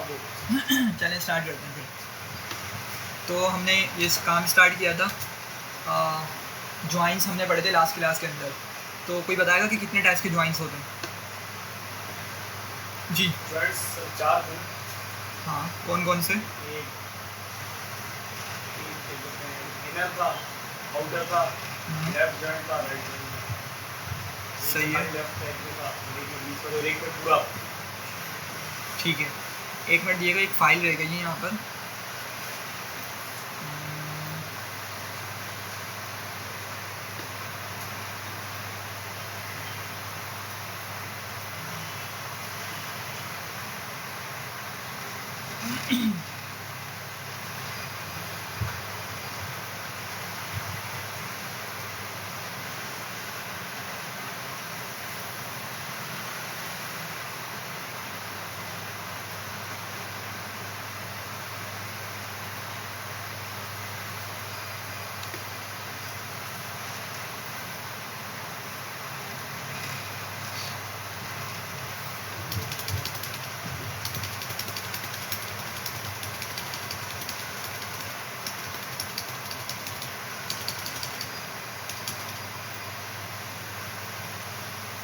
चलें स्टार्ट करते हैं फिर। तो हमने ये काम स्टार्ट किया था, जॉइंट्स हमने पढ़े थे लास्ट क्लास के अंदर। तो कोई बताएगा कि कितने टाइप्स के जॉइंट्स होते हैं? जी जॉइंट्स 4 हैं। हाँ, कौन कौन से? इनर था, आउटर था, लेफ्ट जॉइंट था, राइट जॉइंट था। सही है, लेफ्ट साइड में था, बीच में एक में पूरा। ठीक है, 1 मिनट दिएगा, एक फाइल रह गई है यहाँ पर।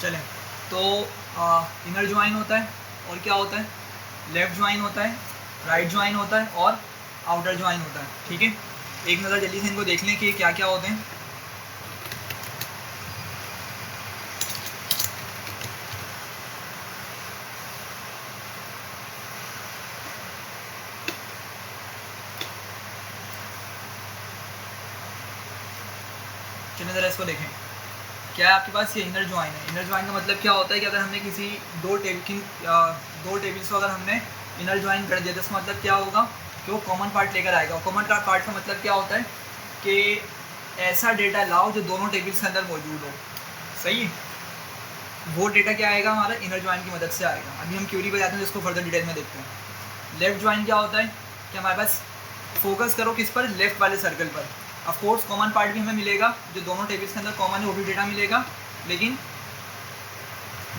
चलें, तो इनर ज्वाइन होता है, और क्या होता है? लेफ़्ट ज्वाइन होता है, राइट ज्वाइन होता है, और आउटर ज्वाइन होता है। ठीक है, एक नज़र जल्दी से इनको देख लें कि क्या क्या होते हैं। चलिए ज़रा इसको देखें। क्या है आपके पास? ये इनर ज्वाइन है। इनर ज्वाइन का मतलब क्या होता है कि अगर हमने किसी दो टेबल्स को अगर हमने इनर ज्वाइन कर दिया तो इसका मतलब क्या होगा कि वो कॉमन पार्ट लेकर आएगा। कॉमन पार्ट का मतलब क्या होता है कि ऐसा डेटा लाओ जो दोनों टेबल्स के अंदर मौजूद हो। सही है, वो डेटा क्या आएगा? हमारा इनर ज्वाइन की मदद से आएगा। अभी हम क्यूरी पे जाते हैं, जिसको फर्दर डिटेल में देखते हैं। लेफ़्ट ज्वाइन क्या होता है कि हमारे पास, फोकस करो किस पर? लेफ़्ट वाले सर्कल पर। ऑफ कोर्स कॉमन पार्ट भी हमें मिलेगा, जो दोनों टेबल्स के अंदर कॉमन है वो भी डेटा मिलेगा, लेकिन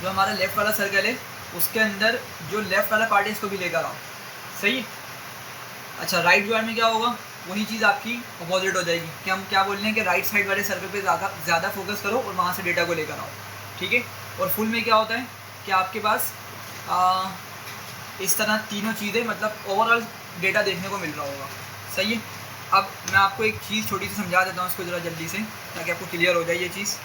जो हमारा लेफ़्ट वाला सर्कल है उसके अंदर जो लेफ़्ट वाला पार्ट है इसको भी लेकर आओ। सही है। अच्छा, राइट ज्वाइन में क्या होगा? वही चीज़ आपकी अपोजिट हो जाएगी कि हम क्या बोल रहे हैं कि राइट साइड वाले सर्कल पे ज़्यादा फोकस करो और वहाँ से डेटा को लेकर आओ। ठीक है। और फुल में क्या होता है कि आपके पास इस तरह तीनों चीज़ें, मतलब ओवरऑल डेटा देखने को मिल रहा होगा। सही है। अब मैं आपको एक चीज़ छोटी सी समझा देता हूँ इसको ज़रा जल्दी से, ताकि आपको क्लियर हो जाए ये चीज़।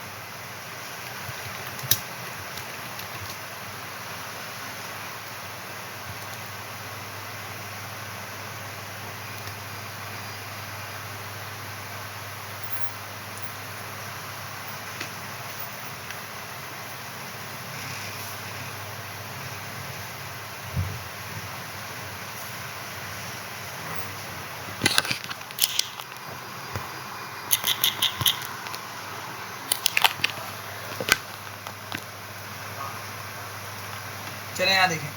चलें यहाँ देखें,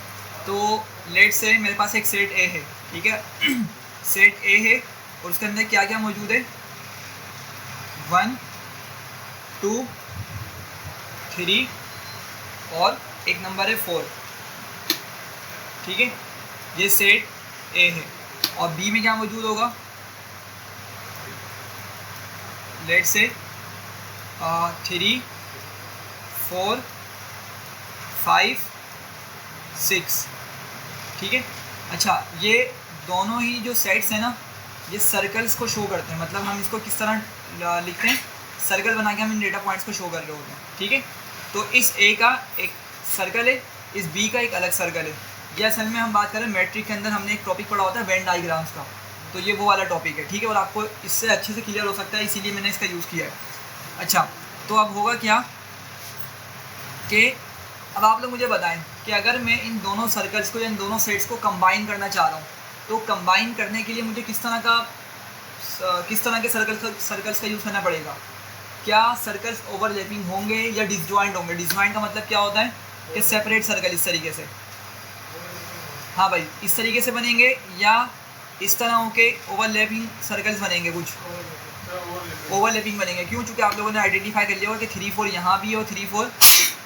तो लेट से मेरे पास एक सेट ए है। ठीक है सेट ए है और उसके अंदर क्या क्या मौजूद है? 1 2 3 और एक नंबर है 4। ठीक है, ये सेट ए है। और बी में क्या मौजूद होगा? लेट से 3 4 5 6। ठीक है। अच्छा, ये दोनों ही जो सेट्स हैं ना, ये सर्कल्स को शो करते हैं। मतलब हम इसको किस तरह लिखते हैं? सर्कल बना के हम इन डेटा पॉइंट्स को शो कर रहे होते हैं। ठीक है, तो इस ए का एक सर्कल है, इस बी का एक अलग सर्कल है। ये असल में हम बात करें मैट्रिक के अंदर हमने एक टॉपिक पढ़ा होता है वेन डायग्राम्स का, तो ये वो वाला टॉपिक है। ठीक है, और आपको इससे अच्छे से क्लियर हो सकता है, इसीलिए मैंने इसका यूज़ किया है। अच्छा, तो अब होगा क्या कि अब आप लोग मुझे बताएं कि अगर मैं इन दोनों सर्कल्स को या इन दोनों सेट्स को कंबाइन करना चाह रहा हूँ, तो कंबाइन करने के लिए मुझे किस तरह के सर्कल्स का यूज़ करना पड़ेगा? क्या सर्कल्स ओवरलैपिंग होंगे या डिसजॉइंट होंगे? डिसजॉइंट का मतलब क्या होता है कि सेपरेट सर्कल इस तरीके से, हाँ भाई, इस तरीके से बनेंगे, या इस तरह के ओवरलैपिंग सर्कल्स बनेंगे? कुछ ओवरलैपिंग बनेंगे। क्यों? चूँकि आप लोगों ने आइडेंटिफाई कर लिया होगा कि 3 4 यहाँ भी है और 3 4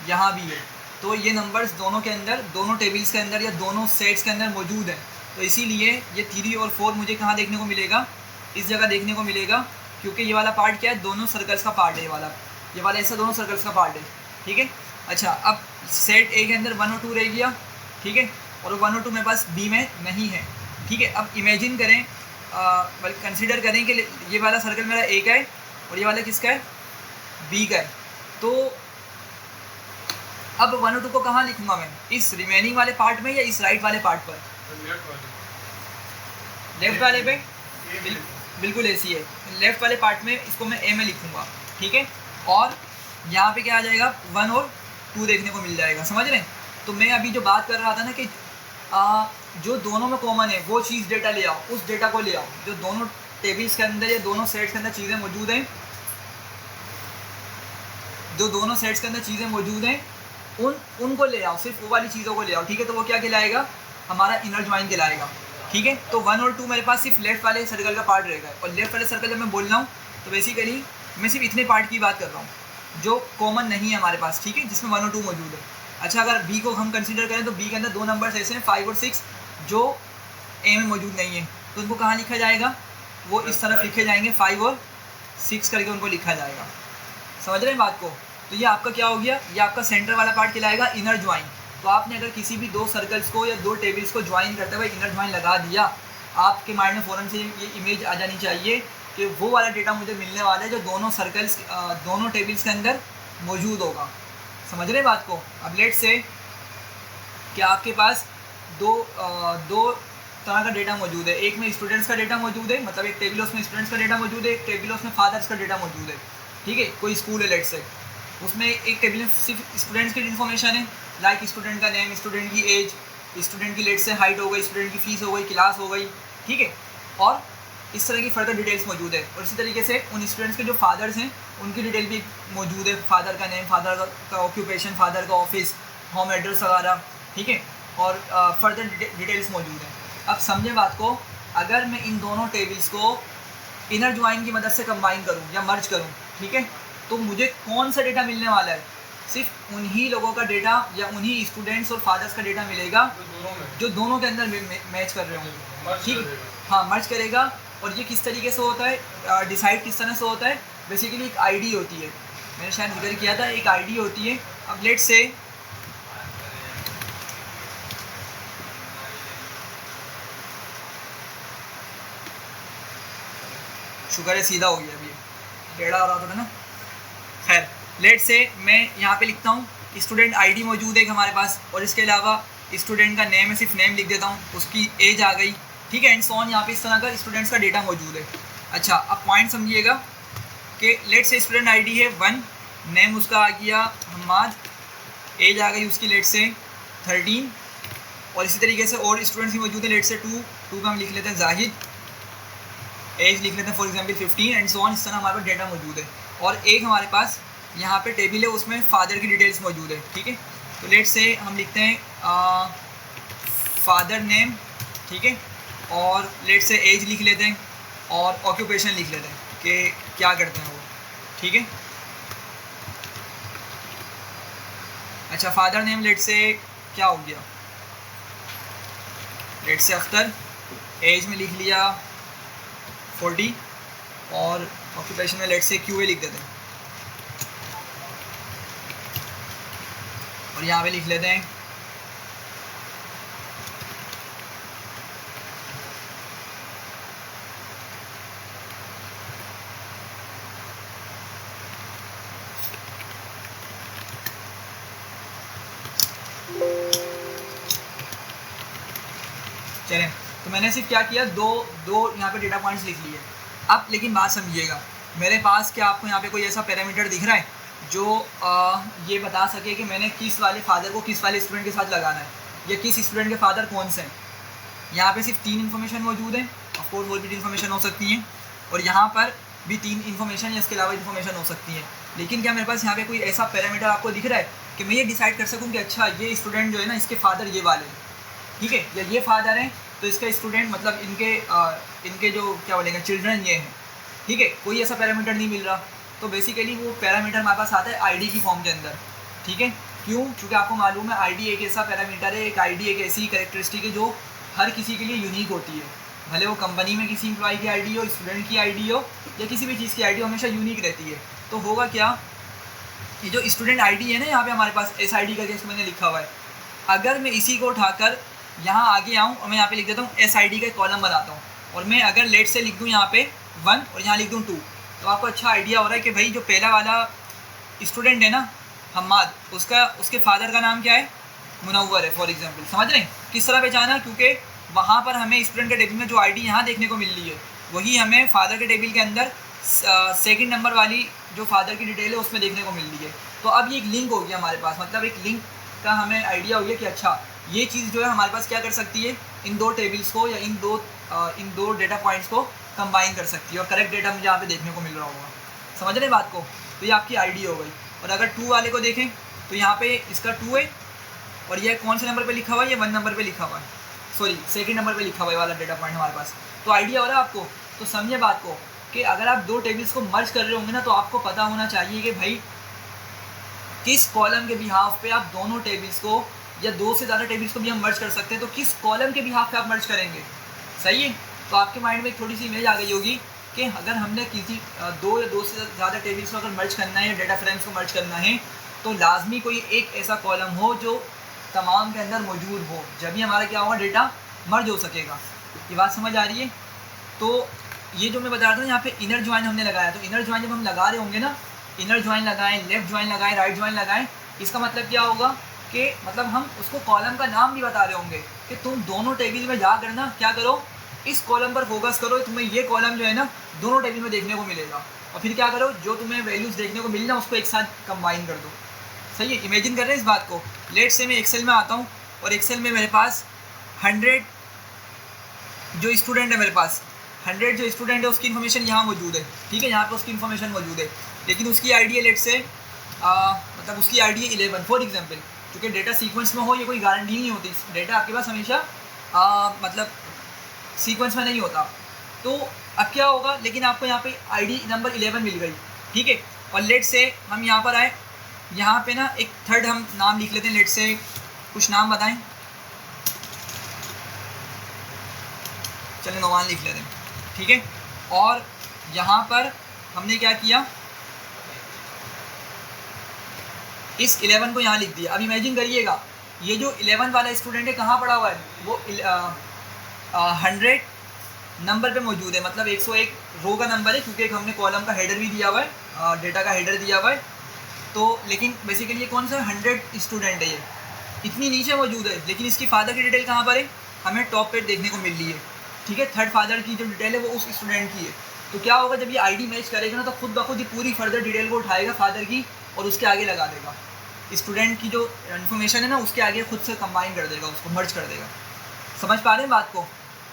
यहाँ भी है। तो ये नंबर्स दोनों के अंदर, दोनों टेबल्स के अंदर या दोनों सेट्स के अंदर मौजूद हैं। तो इसीलिए ये 3 और 4 मुझे कहाँ देखने को मिलेगा, इस जगह देखने को मिलेगा, क्योंकि ये वाला पार्ट क्या है, दोनों सर्कल्स का पार्ट है। ये वाला ऐसा दोनों सर्कल्स का पार्ट है, ठीक है। अच्छा, अब सेट ए के अंदर 1 और 2 रह गया, ठीक है, और 1 और 2 मेरे पास बी में नहीं है, ठीक है। अब इमेजिन करें, बल्कि कंसिडर करें कि ये वाला सर्कल मेरा ए का है और ये वाला किसका है, बी का है। तो अब 1 और 2 को कहाँ लिखूंगा मैं, इस रिमेनिंग वाले पार्ट में या इस राइट वाले पार्ट पर, लेफ्ट वाले पे, बिल्कुल ऐसी है, लेफ्ट वाले पार्ट में इसको मैं ए में लिखूंगा, ठीक है। और यहाँ पे क्या आ जाएगा, 1 और 2 देखने को मिल जाएगा, समझ रहे हैं। तो मैं अभी जो बात कर रहा था ना कि जो दोनों में कॉमन है वो चीज़ डेटा ले आओ, उस डेटा को ले आओ जो दोनों टेबल्स के अंदर या दोनों सेट्स के अंदर चीज़ें मौजूद हैं, जो दोनों सेट्स के अंदर चीज़ें मौजूद हैं उनको ले आओ, सिर्फ वो वाली चीज़ों को ले आओ, ठीक है। तो वो क्या कहलाएगा, हमारा इनर ज्वाइन कहलाएगा, ठीक है। तो 1 और 2 मेरे पास सिर्फ लेफ्ट वाले सर्कल का पार्ट रहेगा, और लेफ्ट वाले सर्कल जब मैं बोल रहा हूँ तो बेसिकली मैं सिर्फ इतने पार्ट की बात कर रहा हूँ जो कॉमन नहीं है हमारे पास, ठीक है, जिसमें 1 और 2 मौजूद है। अच्छा, अगर बी को हम कंसिडर करें तो बी के अंदर 2 नंबर्स ऐसे हैं 5 और 6 जो ए में मौजूद नहीं है, तो उनको कहाँ लिखा जाएगा, वो इस तरफ लिखे जाएंगे, 5 और 6 करके उनको लिखा जाएगा, समझ रहे हैं बात को। तो ये आपका क्या हो गया, ये आपका सेंटर वाला पार्ट कहलाएगा इनर ज्वाइन। तो आपने अगर किसी भी 2 सर्कल्स को या 2 टेबल्स को ज्वाइन करते हुए इनर ज्वाइन लगा दिया, आपके माइंड में फ़ौरन से ये इमेज आ जानी चाहिए कि वो वाला डेटा मुझे मिलने वाला है जो दोनों सर्कल्स, दोनों टेबल्स के अंदर मौजूद होगा, समझ रहे हैं बात को। अब लेट से कि आपके पास दो तरह का डेटा मौजूद है, एक में स्टूडेंट्स का डेटा मौजूद है, मतलब एक टेबल उसमें स्टूडेंट्स का डेटा मौजूद है, एक टेबल उसमें फादर्स का डेटा मौजूद है, ठीक है। कोई स्कूल है लेट से, उसमें एक टेबल में सिर्फ स्टूडेंट्स की इन्फॉर्मेशन है, लाइक स्टूडेंट का नेम, स्टूडेंट की एज, स्टूडेंट की लेट से हाइट हो गई, स्टूडेंट की फ़ीस हो गई, क्लास हो गई, ठीक है। और इस तरह की फर्दर डिटेल्स मौजूद है। और इसी तरीके से उन स्टूडेंट्स के जो फादर्स हैं उनकी डिटेल भी मौजूद है, फादर का नेम, फादर का ऑक्यूपेशन, फादर का ऑफिस, होम एड्रेस वगैरह, ठीक है, और फर्दर डिटेल्स मौजूद हैं। अब समझे बात को, अगर मैं इन दोनों टेबल्स को इनर ज्वाइन की मदद से कंबाइन करूं या मर्ज करूं, ठीक है, तो मुझे कौन सा डेटा मिलने वाला है, सिर्फ उन्हीं लोगों का डेटा या उन्हीं स्टूडेंट्स और फादर्स का डेटा मिलेगा जो दोनों के अंदर मैच कर रहे होंगे, ठीक, हाँ, मर्ज करेगा। और ये किस तरीके से होता है, डिसाइड किस तरह से होता है, बेसिकली एक आईडी होती है, मैंने शायद जिक्र किया था, एक आईडी होती है। अब लेट से शुगर है सीधा हो गया, अभी टेढ़ा हो रहा था ना। खैर, लेट से मैं यहाँ पे लिखता हूँ स्टूडेंट आईडी मौजूद है हमारे पास, और इसके अलावा स्टूडेंट का नेम है, सिर्फ नेम लिख देता हूँ, उसकी एज आ गई, ठीक है, एंड सो ऑन। यहाँ पे इस तरह का स्टूडेंट्स का डेटा मौजूद है। अच्छा, अब पॉइंट समझिएगा कि लेट से स्टूडेंट आईडी है 1, नेम उसका आ गया हम्माद, एज आ गई उसकी लेट से 13, और इसी तरीके से और स्टूडेंट्स भी मौजूद है, लेट से 2 का हम लिख लेते हैं जाहिद, एज लिख लेते हैं for example 15, and so on. इस तरह हमारे पास डेटा मौजूद है। और एक हमारे पास यहाँ पे टेबल है, उसमें फादर की डिटेल्स मौजूद है, ठीक है। तो लेट से हम लिखते हैं फादर नेम, ठीक है, और लेट से एज लिख लेते हैं और ऑक्यूपेशन लिख लेते हैं कि क्या करते हैं वो, ठीक है। अच्छा, फादर नेम लेट से क्या हो गया, लेट से अख्तर, एज में लिख लिया 40, और ऑक्यूपेशन में लेट से QA लिख देते हैं, और यहाँ पे लिख लेते हैं चलें। तो मैंने सिर्फ क्या किया, दो यहाँ पे डेटा पॉइंट्स लिख लिए। अब लेकिन बात समझिएगा, मेरे पास क्या आपको यहाँ पे कोई ऐसा पैरामीटर दिख रहा है जो ये बता सके कि मैंने किस वाले फादर को किस वाले स्टूडेंट के साथ लगाना है, या किस स्टूडेंट के फादर कौन से हैं। यहाँ पे सिर्फ 3 इन्फॉर्मेशन मौजूद है, ऑफकोर्स और भी इन्फॉर्मेशन हो सकती हैं, और यहाँ पर भी 3 इन्फॉर्मेशन या इसके अलावा इन्फॉर्मेशन हो सकती है। लेकिन क्या मेरे पास यहाँ पे कोई ऐसा पैरामीटर आपको दिख रहा है कि मैं ये डिसाइड कर सकूँ कि अच्छा ये स्टूडेंट जो है ना, इसके फादर ये वाले, ठीक है, या ये फादर हैं तो इसका स्टूडेंट मतलब इनके जो क्या बोलेंगे चिल्ड्रन ये हैं, ठीक है। कोई ऐसा पैरामीटर नहीं मिल रहा। तो बेसिकली वो पैरामीटर हमारे पास आता है आईडी की फॉर्म के अंदर, ठीक है, क्यों? क्योंकि आपको मालूम है आईडी एक ऐसा पैरामीटर है, एक आईडी एक ऐसी कैरेक्टरिस्टिक है जो हर किसी के लिए यूनिक होती है। भले वो कंपनी में किसी एम्प्लॉय की आईडी हो, स्टूडेंट की आईडी हो, या किसी भी चीज़ की आईडी हमेशा यूनिक रहती है। तो होगा क्या, ये जो स्टूडेंट आईडी है ना, यहाँ पे हमारे पास एस आई डी का जैसे मैंने लिखा हुआ है, अगर मैं इसी को उठाकर यहाँ आगे आऊँ और मैं यहाँ पे लिख देता हूँ एस आई डी का एक कॉलम बनाता हूँ, और मैं अगर लेट से लिख दूँ यहाँ पे 1 और यहाँ लिख दूँ 2, तो आपको अच्छा आइडिया हो रहा है कि भाई जो पहला वाला स्टूडेंट है ना हम्माद, उसके फादर का नाम क्या है, मुनव्वर है फॉर एग्जांपल। समझ रहे हैं किस तरह पहचाना? क्योंकि वहाँ पर हमें स्टूडेंट के टेबल में जो आईडी यहाँ देखने को मिल रही है वही हमें फादर के टेबल के अंदर सेकंड नंबर वाली जो फादर की डिटेल है उसमें देखने को मिल रही है। तो अब ये एक लिंक हो गया हमारे पास, मतलब एक लिंक का हमें आइडिया हो गया कि अच्छा ये चीज़ जो है हमारे पास क्या कर सकती है, इन दो टेबल्स को या इन दो डेटा पॉइंट्स को कंबाइन कर सकती है और करेक्ट डेटा मुझे यहाँ पे देखने को मिल रहा होगा। समझ रहे बात को? तो ये आपकी आईडी हो गई। और अगर 2 वाले को देखें तो यहाँ पे इसका 2 है और यह कौन से नंबर पे लिखा हुआ है, ये 1 नंबर पे लिखा हुआ है, सॉरी सेकंड नंबर पे लिखा हुआ है वाला डेटा पॉइंट हमारे पास। तो आइडिया हो रहा है आपको? तो समझिए बात को कि अगर आप 2 टेबल्स को मर्ज कर रहे होंगे ना, तो आपको पता होना चाहिए कि भाई किस कॉलम के बिहाफ पे आप दोनों टेबल्स को या 2 से ज़्यादा टेबल्स को भी हम मर्ज कर सकते हैं, तो किस कॉलम के बिहाफ पे आप मर्ज करेंगे। सही है? तो आपके माइंड में एक थोड़ी सी इमेज आ गई होगी कि अगर हमने किसी 2 या 2 से ज़्यादा टेबल्स को अगर मर्ज करना है या डेटा फ्रेम्स को मर्ज करना है, तो लाजमी कोई एक ऐसा कॉलम हो जो तमाम के अंदर मौजूद हो, जब भी हमारा क्या होगा, डेटा मर्ज हो सकेगा। ये बात समझ आ रही है? तो ये जो मैं बता रहा था यहाँ पे इनर ज्वाइन हमने लगाया, तो इनर ज्वाइन जब हम लगा रहे होंगे ना, इनर ज्वाइन लगाएं, लेफ्ट ज्वाइन लगाएं, राइट ज्वाइन लगाएं, इसका मतलब क्या होगा कि मतलब हम उसको कॉलम का नाम भी बता रहे होंगे कि तुम दोनों टेबल में जा कर ना क्या करो, इस कॉलम पर फोकस करो, तुम्हें ये कॉलम जो है ना दोनों टेबल में देखने को मिलेगा, और फिर क्या करो, जो तुम्हें वैल्यूज़ देखने को मिलना उसको एक साथ कंबाइन कर दो। सही है? इमेजिन कर रहे हैं इस बात को? लेट से मैं एक्सेल में आता हूँ और एक्सेल में मेरे पास 100 जो स्टूडेंट है, मेरे पास 100 जो स्टूडेंट है उसकी इन्फॉर्मेशन यहाँ मौजूद है। ठीक है, यहाँ पे उसकी इन्फॉर्मेशन मौजूद है, लेकिन उसकी आईडी है लेट से मतलब उसकी आईडी है 11 फॉर एग्जांपल। क्योंकि डेटा सीक्वेंस में हो ये कोई गारंटी नहीं होती, डेटा आपके पास हमेशा मतलब सीक्वेंस में नहीं होता। तो अब क्या होगा, लेकिन आपको यहाँ पे आईडी नंबर 11 मिल गई। ठीक है, और लेट से हम यहाँ पर आए, यहाँ पे ना एक थर्ड हम नाम लिख लेते हैं, लेट से कुछ नाम बताएं, चलिए नौमान लिख लेते हैं। ठीक है, और यहाँ पर हमने क्या किया, इस 11 को यहाँ लिख दिया। अब इमेजिन करिएगा ये जो 11 वाला स्टूडेंट है कहाँ पड़ा हुआ है, वो 100 नंबर पे मौजूद है, मतलब 101 रो का नंबर है, क्योंकि एक हमने कॉलम का हेडर भी दिया हुआ है, डेटा का हेडर दिया हुआ है। तो लेकिन बेसिकली ये कौन सा 100 स्टूडेंट है, ये इतनी नीचे मौजूद है, लेकिन इसकी फादर की डिटेल कहाँ पर है, हमें टॉप पे देखने को मिल रही है। ठीक है, थर्ड फादर की जो डिटेल है वो उस स्टूडेंट की है। तो क्या होगा, जब ये आईडी मैच करेगा ना, तो खुद ब खुद ये पूरी फर्दर डिटेल को उठाएगा फादर की और उसके आगे लगा देगा, स्टूडेंट की जो इन्फॉर्मेशन है ना उसके आगे खुद से कंबाइन कर देगा, उसको मर्ज कर देगा। समझ पा रहे हैं बात को?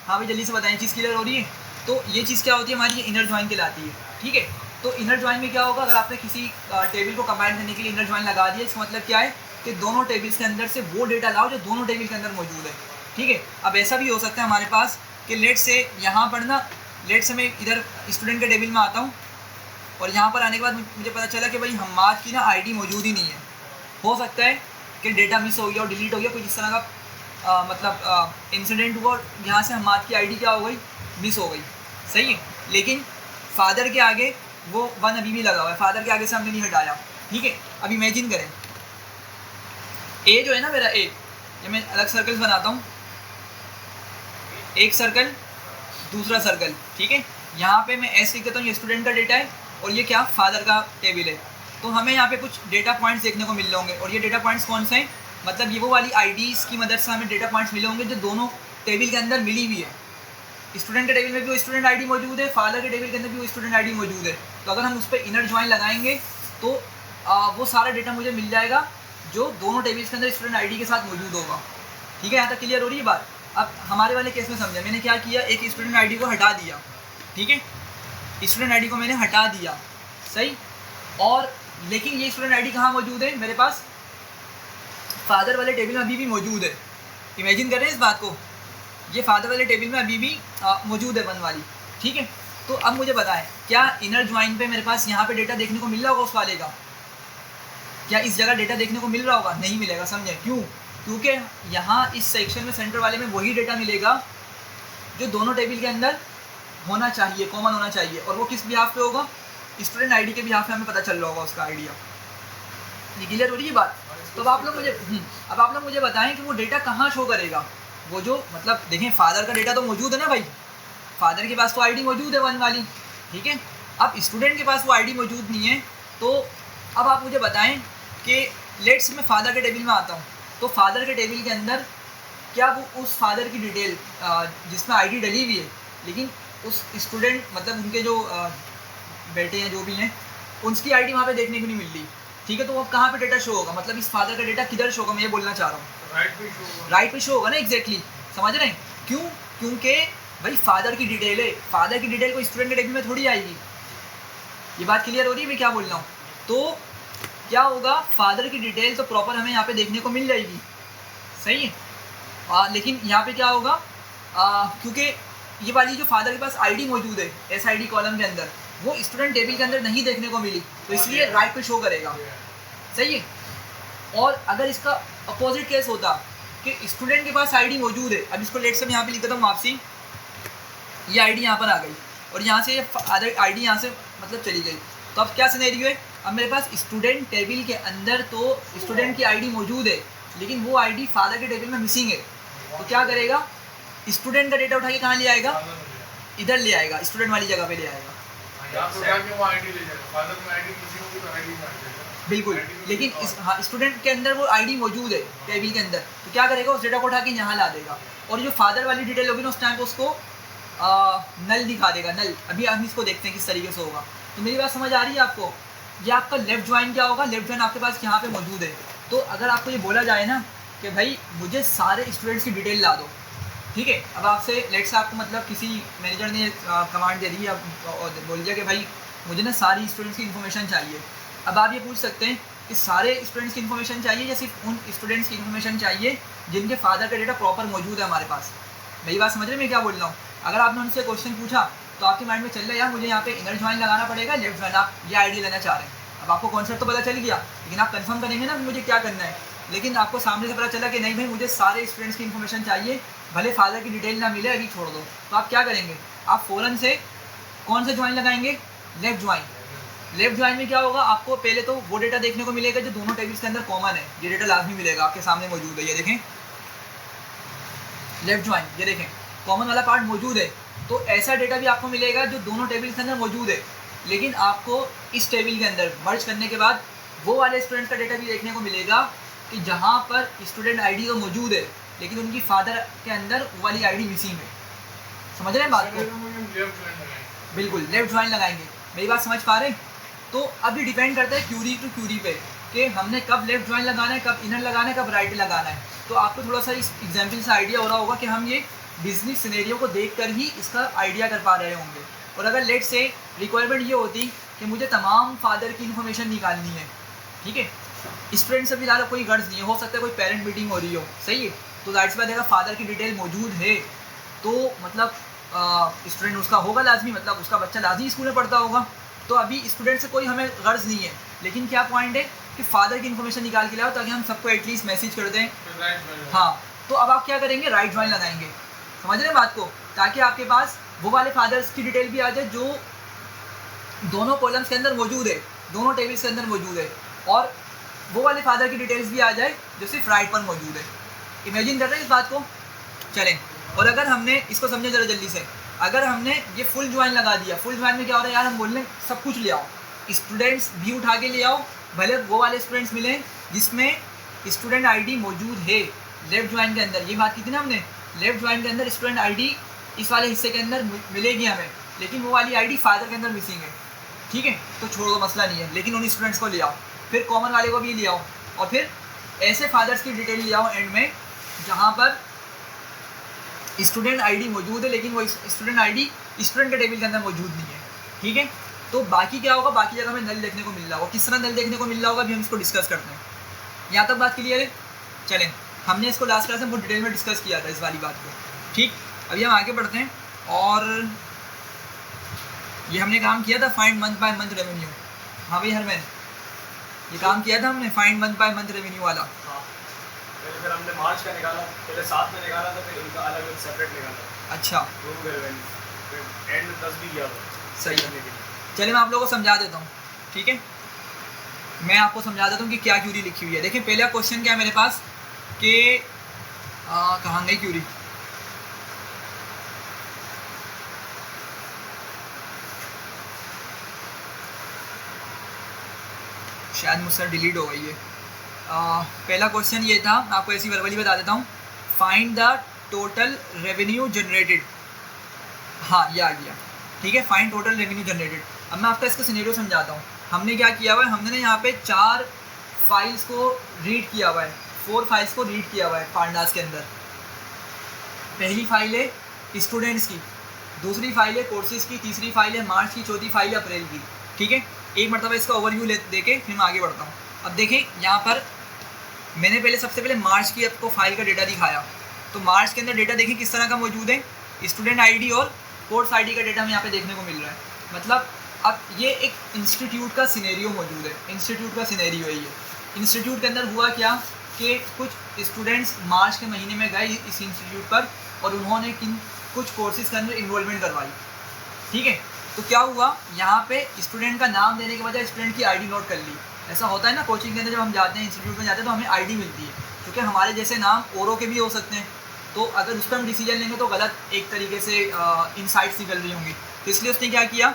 हाँ भाई जल्दी से बताएं, चीज़ क्लियर हो रही है? तो ये चीज़ क्या होती है हमारी, ये इनर ज्वाइन कहलाती है। ठीक है, तो इनर ज्वाइन में क्या होगा, अगर आपने किसी टेबल को कंबाइन करने के लिए इनर ज्वाइन लगा दिया, इसका मतलब क्या है कि दोनों टेबल्स के अंदर से वो डेटा लाओ जो दोनों टेबल के अंदर मौजूद है। ठीक है, अब ऐसा भी हो सकता है हमारे पास कि लेट से यहाँ पर ना, लेट से मैं इधर स्टूडेंट के टेबल में आता हूँ और यहाँ पर आने के बाद मुझे पता चला कि भाई हम्माद की ना आईडी मौजूद ही नहीं है। हो सकता है कि डेटा मिस हो गया और डिलीट हो गया, कुछ इस तरह का मतलब इंसिडेंट हुआ, यहाँ से हम्माद की आईडी क्या हो गई, मिस हो गई। सही है, लेकिन फादर के आगे वो 1 अभी भी लगा हुआ है, फादर के आगे से हमने नहीं हटाया। ठीक है, अब इमेजिन करें ए जो है ना मेरा, ए ये मैं अलग सर्कल्स बनाता हूँ, एक सर्कल दूसरा सर्कल। ठीक है, यहाँ पे मैं एस लिख देता हूँ, ये स्टूडेंट का डेटा है और ये क्या, फादर का टेबल है। तो हमें यहाँ पे कुछ डेटा पॉइंट्स देखने को मिल रहे होंगे, और ये डेटा पॉइंट्स कौन से हैं, मतलब ये वो वाली आईडीज़ की मदद से हमें डेटा पॉइंट्स मिले होंगे जो दोनों टेबल के अंदर मिली हुई है। स्टूडेंट के टेबल में भी वो स्टूडेंट आईडी मौजूद है, फादर के टेबल के अंदर भी वो स्टूडेंट आईडी मौजूद है। तो अगर हम उस पर इनर ज्वाइन लगाएंगे तो वो सारा डेटा मुझे मिल जाएगा जो दोनों टेबल्स के अंदर स्टूडेंट आईडी के साथ मौजूद होगा। ठीक है, यहाँ तक क्लियर हो रही है बात? अब हमारे वाले केस में समझा, मैंने क्या किया, एक स्टूडेंट आईडी को हटा दिया। ठीक है, स्टूडेंट आईडी को मैंने हटा दिया, सही। और लेकिन ये स्टूडेंट आईडी कहाँ मौजूद है, मेरे पास फादर वाले टेबल में अभी भी मौजूद है। इमेजिन कर रहे हैं इस बात को, ये फादर वाले टेबल में अभी भी मौजूद है 1 वाली। ठीक है, तो अब मुझे बताएं क्या इनर ज्वाइन पे मेरे पास यहाँ पे डेटा देखने को मिल रहा होगा उस वाले का? क्या इस जगह डेटा देखने को मिल रहा होगा? नहीं मिलेगा, समझे क्यों? क्योंकि यहाँ इस सेक्शन में सेंटर वाले में वही डेटा मिलेगा जो दोनों टेबल के अंदर होना चाहिए, कॉमन होना चाहिए। और वो किस बिहाफ पे होगा? स्टूडेंट आईडी के बिहाफ पे हमें पता चल रहा होगा उसका आइडिया। ये क्लियर हो रही है बात? तो अब आप लोग मुझे बताएं कि वो डेटा कहाँ शो करेगा? वो जो मतलब देखें, फादर का डेटा तो मौजूद है ना भाई, फादर के पास तो आईडी मौजूद है 1 वाली, ठीक है। अब स्टूडेंट के पास वो आईडी मौजूद नहीं है, तो अब आप मुझे बताएं कि लेट्स मैं फादर के टेबल में आता हूँ, तो फादर के टेबल के अंदर क्या वो उस फादर की डिटेल जिसमें आईडी डली हुई है, लेकिन उस स्टूडेंट मतलब उनके जो बेटे हैं जो भी हैं, उसकी आईडी वहाँ पे देखने को नहीं मिल रही, ठीक है। तो वो कहाँ पे डेटा शो होगा? मतलब इस फादर का डेटा किधर शो होगा, मैं ये बोलना चाह रहा हूँ। राइट पे शो होगा ना, एग्जैक्टली, समझ रहे हैं? क्यों? क्योंकि भाई फादर की डिटेल है, फादर की डिटेल को स्टूडेंट के टेबल में थोड़ी आएगी। ये बात क्लियर हो रही है मैं क्या बोल रहा हूँ? तो क्या होगा, फादर की डिटेल तो प्रॉपर हमें यहाँ पे देखने को मिल जाएगी, सही है। लेकिन यहाँ पे क्या होगा, क्योंकि ये वाली जो फादर के पास आईडी मौजूद है SID कॉलम के अंदर, वो स्टूडेंट टेबल के अंदर नहीं देखने को मिली, तो इसलिए राइट पे शो करेगा, सही है। और अगर इसका अपोजिट केस होता कि स्टूडेंट के पास आईडी मौजूद है, अब इसको लेट से मैं यहाँ पे लिख देता हूँ वापसी, ये आईडी यहाँ पर आ गई और यहाँ से अदर आईडी यहाँ से मतलब चली गई, तो अब क्या सिनेरियो है? अब मेरे पास स्टूडेंट टेबल के अंदर तो स्टूडेंट की आईडी मौजूद है, लेकिन वो आईडी फादर के टेबल में मिसिंग है, तो क्या करेगा? स्टूडेंट का डेटा उठा के कहाँ ले आएगा? इधर ले आएगा, स्टूडेंट वाली जगह पे ले आएगा। बिल्कुल, लेकिन इस स्टूडेंट के अंदर वो आईडी मौजूद है टेबल के अंदर, तो क्या करेगा? उस डेटा को उठा के यहाँ ला देगा, और जो फादर वाली डिटेल होगी ना उस टाइम पे उसको नल दिखा देगा, नल। अभी हम इसको देखते हैं किस तरीके से होगा। तो मेरी बात समझ आ रही है आपको? ये आपका लेफ्ट ज्वाइन क्या होगा? लेफ्ट ज्वाइन आपके पास यहाँ पे मौजूद है, तो अगर आपको ये बोला जाए ना कि भाई मुझे सारे स्टूडेंट्स की डिटेल ला दो, ठीक है। अब आपसे लेट से आपको मतलब किसी मैनेजर ने कमांड दे दी और बोल दिया कि भाई मुझे ना सारी स्टूडेंट्स की इन्फॉर्मेशन चाहिए। अब आप ये पूछ सकते हैं कि सारे स्टूडेंट्स की इन्फॉर्मेशन चाहिए या सिर्फ उन स्टूडेंट्स की इन्फॉर्मेशन चाहिए जिनके फादर का डेटा प्रॉपर मौजूद है हमारे पास? मेरी बात समझ रहे मैं क्या बोल रहा हूँ? अगर आपने उनसे क्वेश्चन पूछा तो आपके माइंड में चल रहा है यार मुझे यहाँ पे इनर ज्वाइन लगाना पड़ेगा, लेफ्ट ज्वाइन, आप ये आईडी लेना चाह रहे हैं। अब आपको कॉन्सेप्ट तो पता चल गया, लेकिन आप कंफर्म करेंगे ना मुझे क्या करना है। लेकिन आपको सामने से पता चला कि नहीं भाई मुझे सारे स्टूडेंट्स की इन्फॉर्मेशन चाहिए, भले फादर की डिटेल ना मिले, अभी छोड़ दो, तो आप क्या करेंगे? आप फ़ौरन से कौन सा ज्वाइन लगाएंगे? Left join. लेफ्ट ज्वाइन में क्या होगा? आपको पहले तो वो डेटा देखने को मिलेगा जो दोनों टेबल्स के अंदर कॉमन है, ये डेटा लाजमी मिलेगा, आपके सामने मौजूद है, ये देखें लेफ्ट ज्वाइन, ये देखें कॉमन वाला पार्ट मौजूद है। तो ऐसा डेटा भी आपको मिलेगा जो दोनों टेबल के अंदर मौजूद है, लेकिन आपको इस टेबल के अंदर मर्ज करने के बाद वो वाले स्टूडेंट का डेटा भी देखने को मिलेगा कि जहाँ पर स्टूडेंट आईडी तो मौजूद है लेकिन उनकी फादर के अंदर वो वाली आईडी मिसिंग है। समझ रहे हैं बात को? बिल्कुल लेफ्ट ज्वाइन लगाएंगे। मेरी बात समझ पा रहे हैं? तो अभी डिपेंड करता है क्यूरी टू क्यूरी पे कि हमने कब लेफ्ट ज्वाइन लगाना है, कब इनर लगाना है, कब राइट लगाना है। तो आपको थोड़ा सा इस एग्जाम्पल से आइडिया हो रहा होगा कि हम ये बिजनेस सिनेरियो को देखकर ही इसका आइडिया कर पा रहे होंगे। और अगर लेट से रिक्वायरमेंट ये होती कि मुझे तमाम फादर की इन्फॉर्मेशन निकालनी है, ठीक है, स्टूडेंट से भी ज़्यादा कोई गर्ज नहीं है, हो सकता है कोई पेरेंट मीटिंग हो रही हो, सही है, तो जाहिर सी बात है फादर की डिटेल मौजूद है तो मतलब स्टूडेंट उसका होगा लाजमी, मतलब उसका बच्चा लाजमी स्कूल में पढ़ता होगा। तो अभी स्टूडेंट से कोई हमें गर्ज नहीं है, लेकिन क्या पॉइंट है कि फादर की इन्फॉर्मेशन निकाल के लाओ ताकि हम सबको एटलीस्ट मैसेज कर दें। हाँ, तो अब आप क्या करेंगे? राइट ज्वाइन लगाएंगे। समझ रहे हैं बात को? ताकि आपके पास वो वाले फादर्स की डिटेल भी आ जाए जो दोनों कॉलम्स के अंदर मौजूद है, दोनों टेबल्स के अंदर मौजूद है, और वो वाले फादर की डिटेल्स भी आ जाए जो सिर्फ राइट पर मौजूद है। इमेजिन कर रहे हैं इस बात को? चलें, और अगर हमने इसको समझे ज़रा जल्दी से, अगर हमने ये फुल ज्वाइन लगा दिया, फुल ज्वाइन में क्या हो रहा है यार, हम बोल रहे हैं सब कुछ ले आओ, स्टूडेंट्स भी उठा के ले आओ, भले वो वाले स्टूडेंट्स मिलें जिसमें स्टूडेंट आईडी मौजूद है लेफ्ट ज्वाइन के अंदर। ये बात की थी ना हमने, लेफ्ट ज्वाइन के अंदर स्टूडेंट आईडी इस वाले हिस्से के अंदर मिलेगी हमें, लेकिन वो वाली आईडी फादर के अंदर मिसिंग है, ठीक है, तो छोड़ दो, मसला नहीं है, लेकिन उन स्टूडेंट्स को ले आओ, फिर कॉमन वाले को भी ले आओ, और फिर ऐसे फादर्स की डिटेल ले आओ एंड में जहाँ पर स्टूडेंट आईडी मौजूद है लेकिन वो स्टूडेंट आईडी स्टूडेंट के टेबल के अंदर मौजूद नहीं है, ठीक है। तो बाकी क्या होगा? बाकी जगह में नल देखने को मिल रहा होगा। किस तरह नल देखने को मिल रहा होगा अभी हम इसको डिस्कस करते हैं। यहाँ तक बात क्लियर है? चलें, हमने इसको लास्ट क्लास में बहुत डिटेल में डिस्कस किया था इस वाली बात को, ठीक। अभी हम आगे बढ़ते हैं, और ये हमने काम किया था find month by month revenue. हाँ भाई हरमैन, ये काम किया था हमने find month by month revenue वाला। हाँ, पहले फिर हमने मार्च का निकाला, पहले साथ में निकाला था, फिर इनका अलग अलग सेपरेट निकाला। अच्छा, दोनों का रेवेन्यू फिर एंड में 10 भी किया था सही करने के लिए। चलिए मैं आप लोगों को समझा देता हूँ, ठीक है। मैं आपको समझा देता हूँ कि क्या क्यूरी लिखी हुई है। देखिए पहला क्वेश्चन क्या है मेरे पास कि कहाँ गई क्यूरी, शायद मुझसे डिलीट हो गई है। पहला क्वेश्चन ये था, मैं आपको ऐसी वर्बली बता देता हूँ, find the total revenue generated. हाँ ये आ गया, ठीक है, फाइंड टोटल रेवेन्यू जनरेटेड। अब मैं आपका इसका सिनेरियो समझाता हूँ। हमने क्या किया हुआ है, हमने ना यहाँ पे 4 फाइल्स को रीड किया हुआ है, 4 फाइल्स को रीड किया हुआ है पांडास के अंदर। पहली फाइल है स्टूडेंट्स की, दूसरी फाइल है कोर्सेज की, तीसरी फाइल है मार्च की, चौथी फाइल है अप्रैल की, ठीक है। एक मरतबा इसका ओवरव्यू दे के फिर मैं आगे बढ़ता हूँ। अब देखें यहाँ पर मैंने सबसे पहले मार्च की आपको फाइल का डेटा दिखाया। तो मार्च के अंदर डेटा देखें किस तरह का मौजूद है, स्टूडेंट आईडी और कोर्स आईडी का डेटा हमें यहाँ पे देखने को मिल रहा है। मतलब अब ये एक इंस्टीट्यूट का सिनेरियो मौजूद है, इंस्टीट्यूट का सिनेरियो है ये। इंस्टीट्यूट के अंदर हुआ क्या कि कुछ स्टूडेंट्स मार्च के महीने में गए इस इंस्टीट्यूट पर और उन्होंने कुछ कोर्सेज के अंदर इन्वॉल्वमेंट करवाई, ठीक है। तो क्या हुआ, यहाँ पे स्टूडेंट का नाम देने के बजाय स्टूडेंट की आईडी नोट कर ली। ऐसा होता है ना कोचिंग के अंदर, जब हम जाते हैं इंस्टीट्यूट में जाते हैं तो हमें आईडी मिलती है, क्योंकि हमारे जैसे नाम औरों के भी हो सकते हैं। तो अगर उस पर हम डिसीजन लेंगे तो गलत एक तरीके से इनसाइट्स निकल रही होंगी। तो इसलिए उसने क्या किया,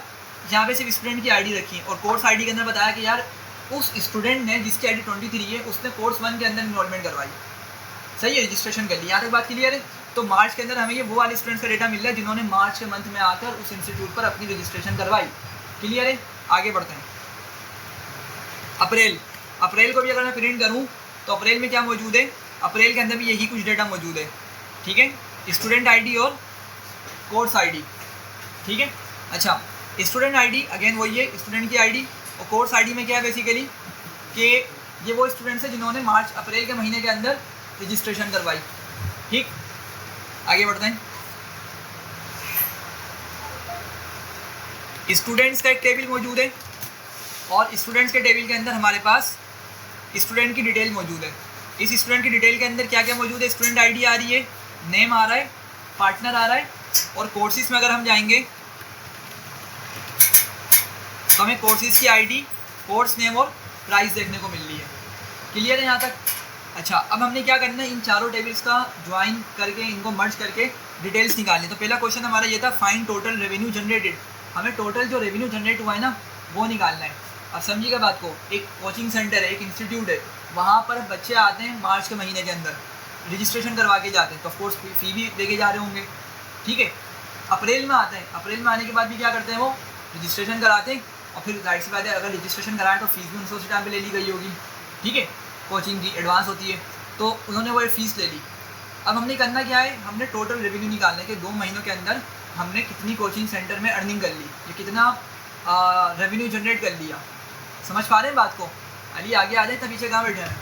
यहाँ पे सिर्फ स्टूडेंट की आईडी रखी और कोर्स आईडी के अंदर बताया कि यार उस स्टूडेंट ने जिसकी आईडी 23 है उसने कोर्स 1 के अंदर इन्वॉल्वमेंट करवाई, सही है, रजिस्ट्रेशन कर ली। यहाँ तक बात क्लियर है। तो मार्च के अंदर हमें ये वो वाले स्टूडेंट्स का डेटा मिल रहा है जिन्होंने मार्च के मंथ में आकर उस इंस्टीट्यूट पर अपनी रजिस्ट्रेशन करवाई। क्लियर है, आगे बढ़ते हैं। अप्रैल को भी अगर मैं प्रिंट करूँ तो अप्रैल में क्या मौजूद है, अप्रैल के अंदर भी यही कुछ डेटा मौजूद है, ठीक है, स्टूडेंट आईडी और कोर्स आईडी, ठीक है। अच्छा, स्टूडेंट आईडी अगेन वही है, स्टूडेंट की आईडी, और कोर्स आईडी में क्या है बेसिकली कि ये वो स्टूडेंट्स हैं जिन्होंने अप्रैल के महीने के अंदर रजिस्ट्रेशन करवाई, ठीक। आगे बढ़ते हैं। स्टूडेंट्स का एक टेबल मौजूद है और स्टूडेंट्स के टेबल के अंदर हमारे पास स्टूडेंट की डिटेल मौजूद है। इस स्टूडेंट की डिटेल के अंदर क्या क्या मौजूद है, स्टूडेंट आईडी आ रही है, नेम आ रहा है, पार्टनर आ रहा है, और कोर्सेज में अगर हम जाएंगे तो हमें कोर्सेज की आईडी, कोर्स नेम और प्राइस देखने को मिल रही है। क्लियर है यहाँ तक। अच्छा, अब हमने क्या करना है, इन चारों टेबल्स का ज्वाइन करके इनको मर्ज करके डिटेल्स निकालनी। तो पहला क्वेश्चन हमारा ये था, फाइंड टोटल रेवेन्यू जनरेटेड। हमें टोटल जो रेवेन्यू जनरेट हुआ है ना वो निकालना है। अब समझिएगा बात को, एक कोचिंग सेंटर है, एक इंस्टीट्यूट है, वहाँ पर बच्चे आते हैं मार्च के महीने के अंदर, रजिस्ट्रेशन करवा के जाते हैं, तो ऑफकोर्स फ़ी भी लेके जा रहे होंगे, ठीक है। अप्रैल में आते हैं, अप्रैल में आने के बाद भी क्या करते हैं, वो रजिस्ट्रेशन कराते हैं, और फिर जाहिर सी बात है अगर रजिस्ट्रेशन कराएं तो फीस भी उनसे उसी टाइम पे ले ली गई होगी, ठीक है, कोचिंग की एडवांस होती है, तो उन्होंने वो फ़ीस ले ली। अब हमने करना क्या है, हमने टोटल रेवेन्यू निकालने के 2 महीनों के अंदर हमने कितनी कोचिंग सेंटर में अर्निंग कर ली, ये कितना रेवेन्यू जनरेट कर लिया। समझ पा रहे हैं बात को? अली आगे आ जाए, तब पीछे कहाँ बैठे हैं?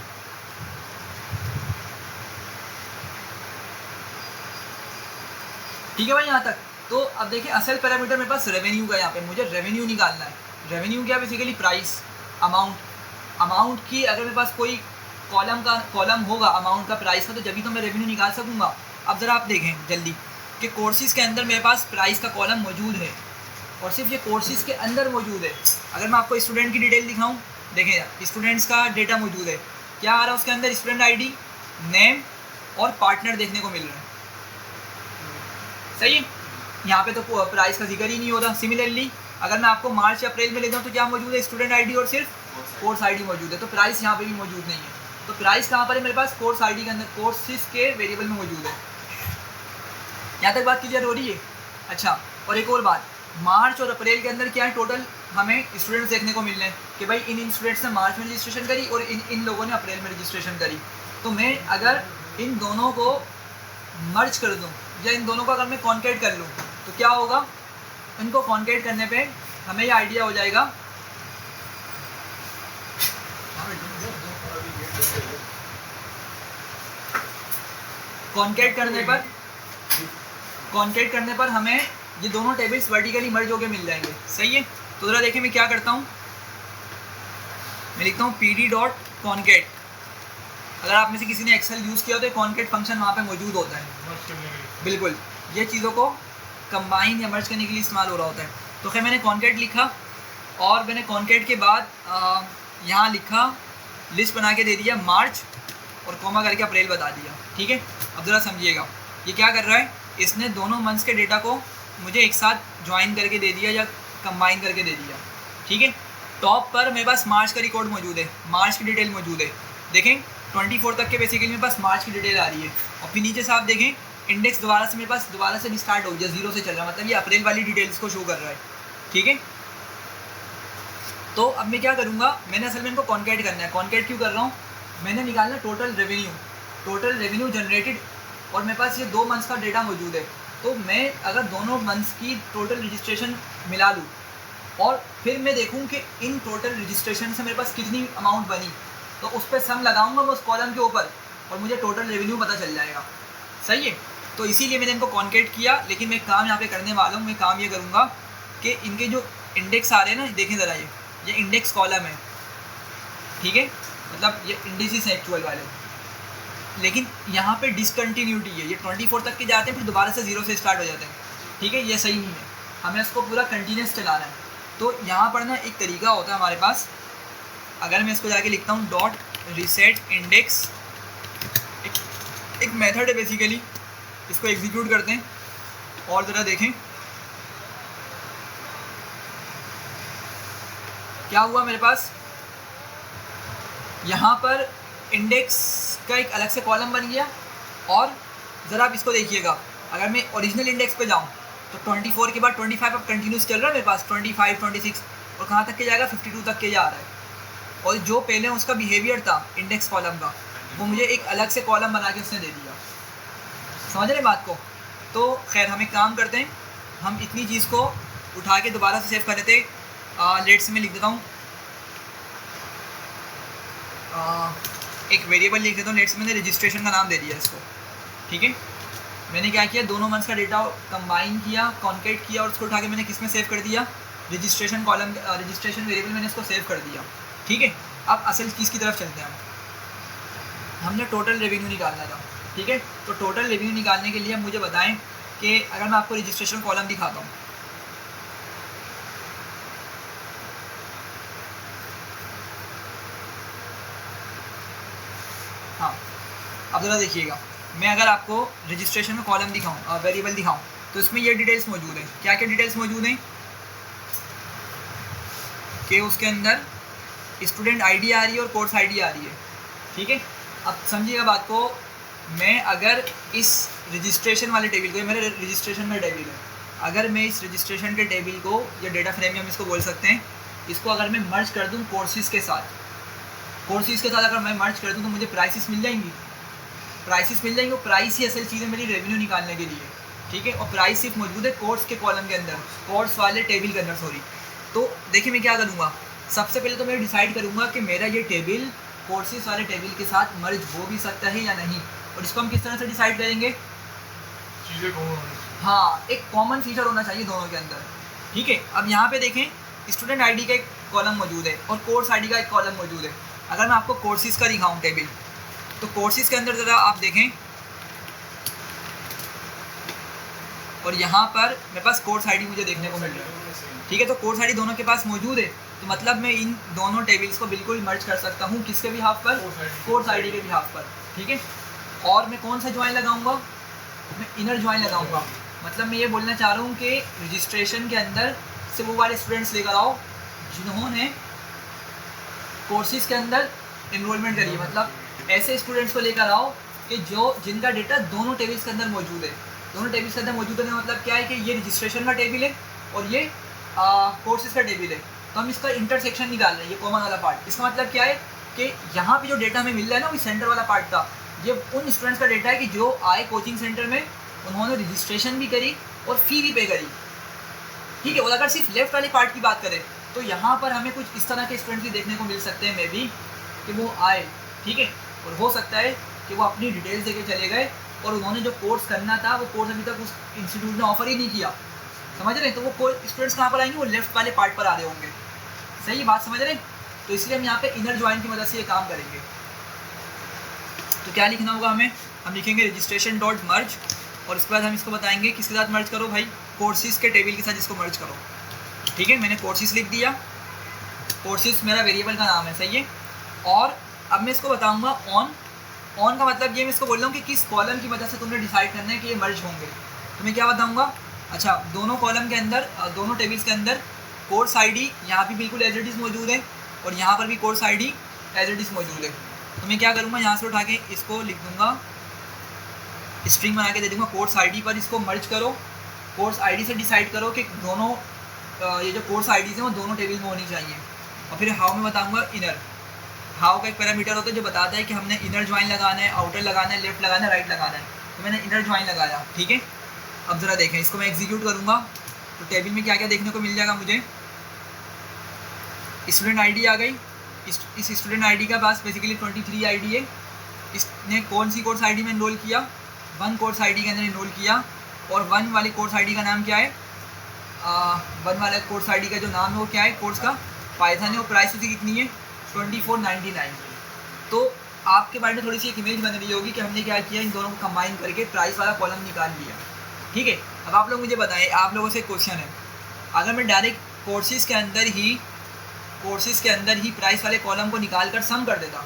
ठीक है भाई यहाँ तक। तो अब देखिए असल पैरामीटर मेरे पास रेवेन्यू का, यहाँ पे मुझे रेवेन्यू निकालना है। रेवेन्यू क्या, बेसिकली प्राइस, अमाउंट की अगर मेरे पास कोई कॉलम होगा अमाउंट का, प्राइस का, तो जब भी तो मैं रेवेन्यू निकाल सकूँगा। अब ज़रा आप देखें जल्दी कि कोर्सेज़ के अंदर मेरे पास प्राइस का कॉलम मौजूद है और सिर्फ ये कोर्सेज़ के अंदर मौजूद है। अगर मैं आपको स्टूडेंट की डिटेल दिखाऊँ, देखें स्टूडेंट्स का डेटा मौजूद है, क्या आ रहा है उसके अंदर, स्टूडेंट आईडी, नेम और पार्टनर देखने को मिल रहा है, सही है। यहाँ पे तो प्राइस का जिक्र ही नहीं हो रहा। सिमिलरली अगर मैं आपको मार्च या अप्रैल में ले जाऊँ तो क्या मौजूद है, स्टूडेंट आईडी और सिर्फ कोर्स आईडी मौजूद है, तो प्राइस यहाँ पे भी मौजूद नहीं है। तो प्राइस कहाँ पर है, मेरे पास कोर्स आईडी के अंदर, कोर्सेज के वेरिएबल में मौजूद है। यहाँ तक बात क्लियर हो रही है? अच्छा, और एक और बात, मार्च और अप्रैल के अंदर क्या है, टोटल हमें स्टूडेंट्स देखने को मिल रहे हैं कि भाई इन स्टूडेंट्स ने मार्च में रजिस्ट्रेशन करी और इन लोगों ने अप्रैल में रजिस्ट्रेशन करी। तो मैं अगर इन दोनों को मर्ज कर दूँ या इन दोनों को अगर मैं कॉन्केट कर लूँ तो क्या होगा, इनको कॉन्केट करने पे हमें ये आइडिया हो जाएगा। कॉन्केट करने पर हमें ये दोनों टेबल्स वर्टिकली मर्ज होकर मिल जाएंगे, सही है। तो ज़रा देखिए मैं क्या करता हूँ, मैं लिखता हूँ pd डॉट कॉन्केट। अगर आप में से किसी ने एक्सेल यूज़ किया हो तो कॉन्केट फंक्शन वहाँ पे मौजूद होता है। बिल्कुल, ये चीज़ों को कंबाइन या मर्ज करने के लिए इस्तेमाल हो रहा होता है। तो खैर मैंने कॉन्केट लिखा और मैंने कॉन्केट के बाद यहाँ लिखा लिस्ट बना के दे दिया मार्च और कॉमा करके अप्रैल बता दिया। ठीक है, अब ज़रा समझिएगा ये क्या कर रहा है, इसने दोनों मंथ्स के डेटा को मुझे एक साथ ज्वाइन करके दे दिया या कंबाइन करके दे दिया। ठीक है, टॉप पर मेरे पास मार्च का रिकॉर्ड मौजूद है, मार्च की डिटेल मौजूद है। देखें 24 तक के बेसिकली मेरे पास मार्च की डिटेल आ रही है और फिर नीचे से आप देखें इंडेक्स दोबारा से मेरे पास दोबारा से रिस्टार्ट हो गया, 0 से चल रहा है, मतलब ये अप्रैल वाली डिटेल्स को शो कर रहा है। ठीक है, तो अब मैं क्या करूँगा, मैंने असल में इनको कॉन्केट करना है। कॉन्केट क्यों कर रहा हूँ, मैंने निकालना टोटल रेवेन्यू जनरेटेड और मेरे पास ये 2 मंथ्स का डेटा मौजूद है। तो मैं अगर दोनों मंथ्स की टोटल रजिस्ट्रेशन मिला लूँ और फिर मैं देखूँ कि इन टोटल रजिस्ट्रेशन से मेरे पास कितनी अमाउंट बनी, तो उस पर सम लगाऊंगा मैं उस कॉलम के ऊपर और मुझे टोटल रेवेन्यू पता चल जाएगा। सही है, तो इसीलिए मैंने इनको कॉन्केट किया। लेकिन मैं काम यहाँ पे करने वाला हूँ, मैं काम ये करूँगा कि इनके जो इंडेक्स आ रहे हैं ना, देखें ज़रा, ये इंडेक्स कॉलम है। ठीक है, मतलब ये इंडिसेस हैं एक्चुअल वाले, लेकिन यहाँ पे डिसकंटिन्यूटी है, ये 24 तक के जाते हैं फिर दोबारा से 0 से स्टार्ट हो जाते हैं। ठीक है, ये सही नहीं है, हमें इसको पूरा कंटिन्यूस चलाना है। तो यहाँ पर ना एक तरीका होता है हमारे पास, अगर मैं इसको जाके लिखता हूँ डॉट रीसेट इंडेक्स, एक मेथड है बेसिकली, इसको एग्जीक्यूट करते हैं और ज़रा देखें क्या हुआ। मेरे पास यहाँ पर इंडेक्स का एक अलग से कॉलम बन गया और ज़रा आप इसको देखिएगा, अगर मैं ओरिजिनल इंडेक्स पे जाऊँ तो 24 के बाद 25 अब कंटिन्यूस चल रहा है मेरे पास, 25, 26 और कहाँ तक के जाएगा, 52 तक के जा रहा है। और जो पहले उसका बिहेवियर था इंडेक्स कॉलम का, वो मुझे एक अलग से कॉलम बना के उसने दे दिया। समझ रहे बात को। तो खैर हम एक काम करते हैं, हम इतनी चीज़ को उठा के दोबारा से सेव कर लेते। लेट्स में लिख देता हूँ, एक वेरिएबल लिख देता हूँ। लेट्स मैंने रजिस्ट्रेशन का नाम दे दिया इसको। ठीक है, मैंने क्या किया, दोनों मंथ्स का डेटा कंबाइन किया, कॉन्केट किया और उसको उठा के मैंने किस में सेव कर दिया, रजिस्ट्रेशन कॉलम, रजिस्ट्रेशन वेरिएबल मैंने इसको सेव कर दिया। ठीक है, अब असल चीज़ की तरफ चलते हैं। हमने टोटल रेवेन्यू निकालना था। ठीक है, तो टोटल रेवेन्यू निकालने के लिए मुझे बताएं कि अगर मैं आपको रजिस्ट्रेशन कॉलम दिखाता हूँ, हाँ अब ज़रा देखिएगा, मैं अगर आपको रजिस्ट्रेशन में कॉलम दिखाऊँ, वेरिएबल दिखाऊँ, तो इसमें ये डिटेल्स मौजूद हैं। क्या क्या डिटेल्स मौजूद हैं कि उसके अंदर स्टूडेंट आईडी आ रही है और कोर्स आईडी आ रही है। ठीक है, अब समझिएगा बात को, मैं अगर इस रजिस्ट्रेशन वाले टेबल को, मेरे रजिस्ट्रेशन का टेबल है, अगर मैं इस रजिस्ट्रेशन के टेबल को या डेटा फ्रेम में हम इसको बोल सकते हैं, इसको अगर मैं मर्ज कर दूं कोर्सेज़ के साथ, अगर मैं मर्ज कर दूं तो मुझे प्राइसेस मिल जाएंगी। और प्राइस ही असल चीज़ है मेरी रेवेन्यू निकालने के लिए। ठीक है, और प्राइस सिर्फ मौजूद है कोर्स के कॉलम के अंदर, कोर्स वाले टेबल के अंदर, सॉरी। तो देखिए मैं क्या करूँगा, सबसे पहले तो मैं डिसाइड करूँगा कि मेरा ये टेबल कोर्सेज वाले टेबल के साथ मर्ज हो भी सकता है या नहीं। और इसको हम किस तरह से डिसाइड करेंगे, चीज़ें कॉमन, हाँ एक कॉमन फीचर होना चाहिए दोनों के अंदर। ठीक है, अब यहाँ पे देखें स्टूडेंट आईडी का एक कॉलम मौजूद है और कोर्स आईडी का एक कॉलम मौजूद है। अगर मैं आपको कोर्सेज का दिखाऊँ टेबल, तो कोर्सेज के अंदर ज़रा आप देखें, और यहाँ पर मेरे पास कोर्स आईडी मुझे देखने को मिल रहा है। ठीक है, तो कोर्स आईडी दोनों के पास मौजूद है, तो मतलब मैं इन दोनों टेबल्स को बिल्कुल मर्ज कर सकता हूँ। किसके भी हाफ पर, कोर्स आईडी के भी हाफ पर। ठीक है, और मैं कौन सा ज्वाइन लगाऊंगा, मैं इनर ज्वाइन लगाऊंगा। मतलब मैं ये बोलना चाह रहा हूँ कि रजिस्ट्रेशन के अंदर से वो वाले स्टूडेंट्स लेकर आओ जिन्होंने कोर्सेज के अंदर इनरोलमेंट करी है। मतलब ऐसे स्टूडेंट्स को लेकर आओ कि जिनका डेटा दोनों टेबल्स के अंदर मौजूद है। दोनों टेबल्स के अंदर मौजूद है मतलब क्या है कि ये रजिस्ट्रेशन का टेबल है और ये कोर्सेज का टेबल है। तो हम इसका इंटरसेक्शन निकाल रहे हैं, ये कॉमन वाला पार्ट। इसका मतलब क्या है कि यहाँ पे जो डेटा हमें मिल रहा है ना, वो सेंटर वाला पार्ट था, ये उन स्टूडेंट्स का डेटा है कि जो आए कोचिंग सेंटर में, उन्होंने रजिस्ट्रेशन भी करी और फ़ी भी पे करी। ठीक है, और अगर सिर्फ लेफ्ट वाले पार्ट की बात करें तो यहाँ पर हमें कुछ इस तरह के स्टूडेंट्स भी देखने को मिल सकते हैं, मे बी कि वो आए। ठीक है, और हो सकता है कि वो अपनी डिटेल्स देके चले गए और उन्होंने जो कोर्स करना था वो कोर्स अभी तक उस इंस्टीट्यूट ने ऑफर ही नहीं किया। समझ रहे हैं, तो वो स्टूडेंट्स कहाँ पर आएंगे, वो लेफ्ट वाले पार्ट पर आ रहे होंगे। सही बात समझ रहे हैं। तो इसलिए हम यहाँ पे इनर ज्वाइन की मदद से ये काम करेंगे। तो क्या लिखना होगा हमें, हम लिखेंगे रजिस्ट्रेशन डॉट मर्ज, और उसके बाद हम इसको बताएंगे किसके साथ मर्ज करो भाई, कोर्सेज के टेबल के साथ इसको मर्ज करो। ठीक है, मैंने कोर्सेज लिख दिया, कोर्सेज मेरा वेरिएबल का नाम है, सही है। और अब मैं इसको बताऊंगा ऑन का मतलब ये मैं इसको बोल रहा हूँ कि किस कॉलम की मदद से तुमने डिसाइड करना है कि ये मर्ज होंगे। तो मैं क्या बताऊँगा, अच्छा दोनों कॉलम के अंदर, दोनों टेबल्स के अंदर कोर्स आईडी यहाँ भी बिल्कुल एज इट इज़ मौजूद है, और यहाँ पर भी course ID as it is मौजूद है। तो मैं क्या करूँगा, यहाँ से उठा के इसको लिख दूँगा, स्ट्रिंग बना के दे दूँगा, कोर्स आईडी पर इसको मर्ज करो। कोर्स आईडी से डिसाइड करो कि दोनों ये जो कोर्स आईडीज़ हैं वो दोनों टेबल में होनी चाहिए। और फिर हाउ में बताऊँगा इनर, हाउ का एक पैरामीटर होता है जो बताता है कि हमने इनर ज्वाइन लगाना है, आउटर लगाना है, लेफ्ट लगाना है, राइट लगाना है। तो मैंने इनर ज्वाइन लगाया। ठीक है, अब ज़रा देखें, इसको मैं एग्जीक्यूट करूँगा तो टेबल में क्या क्या देखने को मिल जाएगा मुझे। स्टूडेंट आईडी आ गई, इस स्टूडेंट आईडी का पास बेसिकली 23 आईडी है। इसने कौन सी कोर्स आईडी में इनरोल किया, 1 कोर्स आईडी के अंदर इनरोल किया, और 1 वाली कोर्स आईडी का नाम क्या है, 1 वाले कोर्स आईडी का जो नाम है वो क्या है, कोर्स का पाइथन है, और प्राइस उसकी कितनी है 2499। तो आपके बारे में थोड़ी सी एक इमेज बन रही होगी कि हमने क्या किया, इन दोनों को कंबाइन करके प्राइस वाला कॉलम निकाल लिया। ठीक है, अब आप लोग मुझे बताएं, आप लोगों से क्वेश्चन है, अगर मैं डायरेक्ट कोर्सेज के अंदर ही प्राइस वाले कॉलम को निकाल कर सम कर देता,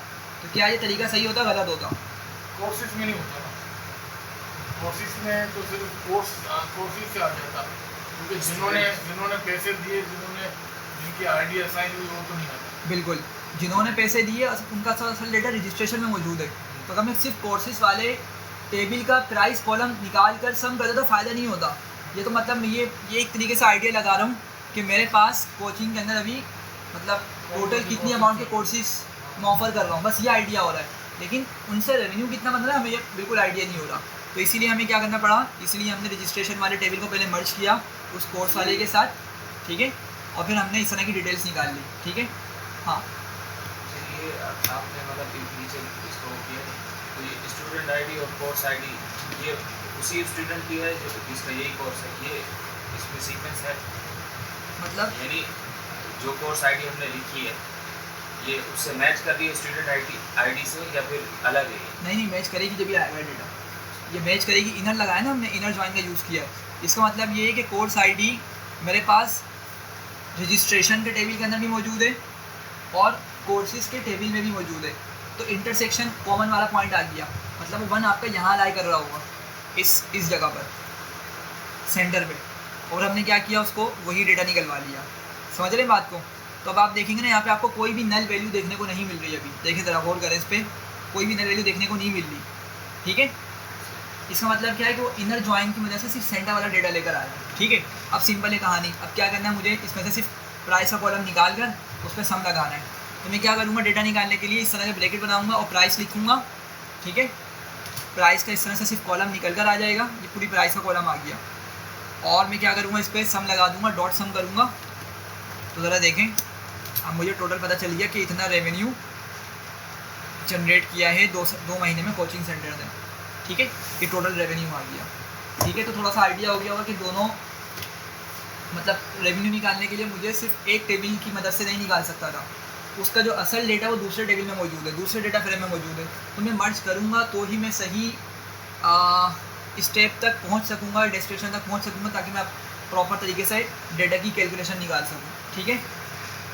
तो क्या ये तरीका सही होता, गलत होता? कोर्सेज में नहीं होता ना, कोर्सेज में तो सिर्फ कोर्सेज से आ जाता, क्योंकि जिन्होंने पैसे दिए, जिनकी आईडी असाइन हुई वो तो नहीं आता। बिल्कुल, जिन्होंने पैसे दिए उनका असल डेटा रजिस्ट्रेशन में मौजूद है। तो अगर मैं सिर्फ कोर्सेज वाले टेबल का प्राइस कॉलम निकाल कर सम कर देता तो फ़ायदा नहीं होता। ये तो मतलब ये एक तरीके से आइडिया लगा रहा हूँ कि मेरे पास कोचिंग के अंदर अभी मतलब टोटल कितनी अमाउंट के कोर्सेज मैं ऑफ़र कर रहा हूँ, बस ये आइडिया हो रहा है, लेकिन उनसे रेवेन्यू कितना बन रहा है हमें ये बिल्कुल आइडिया नहीं हो रहा। तो इसीलिए हमें क्या करना पड़ा, इसलिए हमने रजिस्ट्रेशन वाले टेबल को पहले मर्ज किया उस कोर्स वाले के साथ। ठीक है, और फिर हमने इस तरह की डिटेल्स निकाल ली। ठीक है, हाँ चलिए, आपने मतलब नीचे इसको किया, तो ये स्टूडेंट आईडी और कोर्स आईडी ये उसी स्टूडेंट की है जो इसका यही कोर्स है, ये इसमें सीक्वेंस है, मतलब यानी जो कोर्स आईडी हमने लिखी है ये उससे मैच कर रही है स्टूडेंट आईडी से, या फिर अलग है? नहीं मैच करेगी जब ये आएगा डेटा, ये मैच करेगी। इनर लगाया ना हमने, इनर ज्वाइन का यूज़ किया है। इसका मतलब ये है कि कोर्स आईडी मेरे पास रजिस्ट्रेशन के टेबल के अंदर भी मौजूद है और कोर्सेज के टेबल में भी मौजूद है। तो इंटरसेक्शन कॉमन वाला पॉइंट आ गया, मतलब वो 1 आपका यहाँ लाई कर रहा होगा इस जगह पर सेंटर पे, और हमने क्या किया, उसको वही डेटा निकलवा लिया। समझ रहे हैं बात को? तो अब आप देखेंगे ना, यहाँ पे आपको कोई भी नल वैल्यू देखने को नहीं मिल रही अभी। देखें ज़रा गौर करें इस पर, कोई भी नल वैल्यू देखने को नहीं मिल रही। ठीक है, इसका मतलब क्या है कि वो इनर ज्वाइन की वजह से सिर्फ सेंटर वाला डेटा लेकर आया। ठीक है, अब सिंपल है कहानी। अब क्या करना है मुझे, इसमें से सिर्फ प्राइस का कॉलम निकाल कर उस पर सम लगाना है। तो मैं क्या करूँगा, डेटा निकालने के लिए इस तरह से ब्रैकेट बनाऊँगा और प्राइस लिखूँगा। ठीक है, प्राइस का इस तरह से सिर्फ कॉलम निकल कर आ जाएगा, ये पूरी प्राइस का कॉलम आ गया। और मैं क्या करूँगा, इस पर सम लगा दूँगा, डॉट सम करूँगा। तो ज़रा देखें, अब मुझे टोटल पता चल गया कि इतना रेवेन्यू जनरेट किया है 2 महीने में कोचिंग सेंटर ने। ठीक है, ये टोटल रेवेन्यू आ गया। ठीक है, तो थोड़ा सा आइडिया हो गया होगा कि दोनों मतलब रेवेन्यू निकालने के लिए मुझे सिर्फ एक टेबल की मदद से नहीं निकाल सकता था, उसका जो असल डेटा वो दूसरे टेबल में मौजूद है, दूसरे डेटा फ्रेम में मौजूद है। तो मैं मर्ज करूँगा तो ही मैं सही स्टेप तक पहुँच सकूँगा, डेस्टिनेशन तक पहुँच सकूँगा, ताकि मैं प्रॉपर तरीके से डेटा की कैलकुलेशन निकाल सकूँ। ठीक है,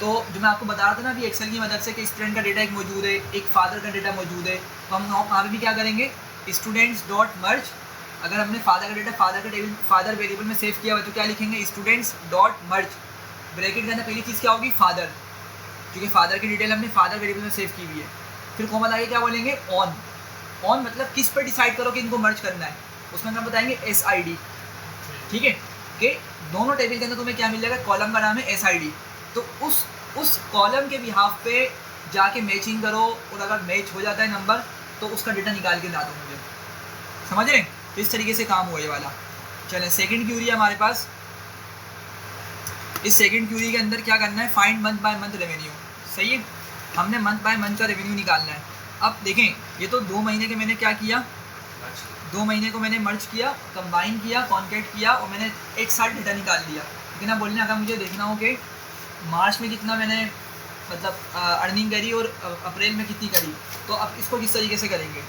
तो जो मैं आपको बता रहा था ना अभी एक्सेल की मदद से कि स्टूडेंट का डेटा एक मौजूद है, एक फादर का डेटा मौजूद है, तो हम वहाँ पर भी क्या करेंगे, स्टूडेंट्स डॉट मर्ज। अगर हमने फादर का डेटा फादर वेरिएबल में सेव किया हुआ है तो क्या लिखेंगे, स्टूडेंट्स डॉट मर्ज, ब्रैकेट के अंदर पहली चीज़ क्या होगी, फादर, क्योंकि फादर की डिटेल हमने फादर वेरिएबल में सेव की हुई है। फिर कॉमा आगे क्या बोलेंगे, ऑन मतलब किस पर डिसाइड करो कि इनको मर्ज करना है, उसमें हम बताएंगे SID। ठीक है, कि दोनों टेबल के अंदर तुम्हें क्या मिल जाएगा, कॉलम का नाम है SID। तो उस कॉलम के बिहाफ पे जाके मैचिंग करो, और अगर मैच हो जाता है नंबर तो उसका डेटा निकाल के ला दो मुझे। समझ रहे हैं? तो इस तरीके से काम हुआ ये वाला। चलें, सेकंड क्यूरी है हमारे पास। इस सेकंड क्यूरी के अंदर क्या करना है, find month by month revenue. सही है, हमने मंथ बाय मंथ का रेवेन्यू निकालना है। अब देखें, ये तो 2 महीने के मैंने क्या किया, 2 महीने को मैंने मर्ज किया, कंबाइन किया, कॉन्केट किया, और मैंने एक साथ डेटा निकाल लिया। लेकिन अब बोलने अगर मुझे देखना हो कि मार्च में कितना मैंने मतलब अर्निंग करी और अप्रैल में कितनी करी, तो अब इसको किस तरीके से करेंगे,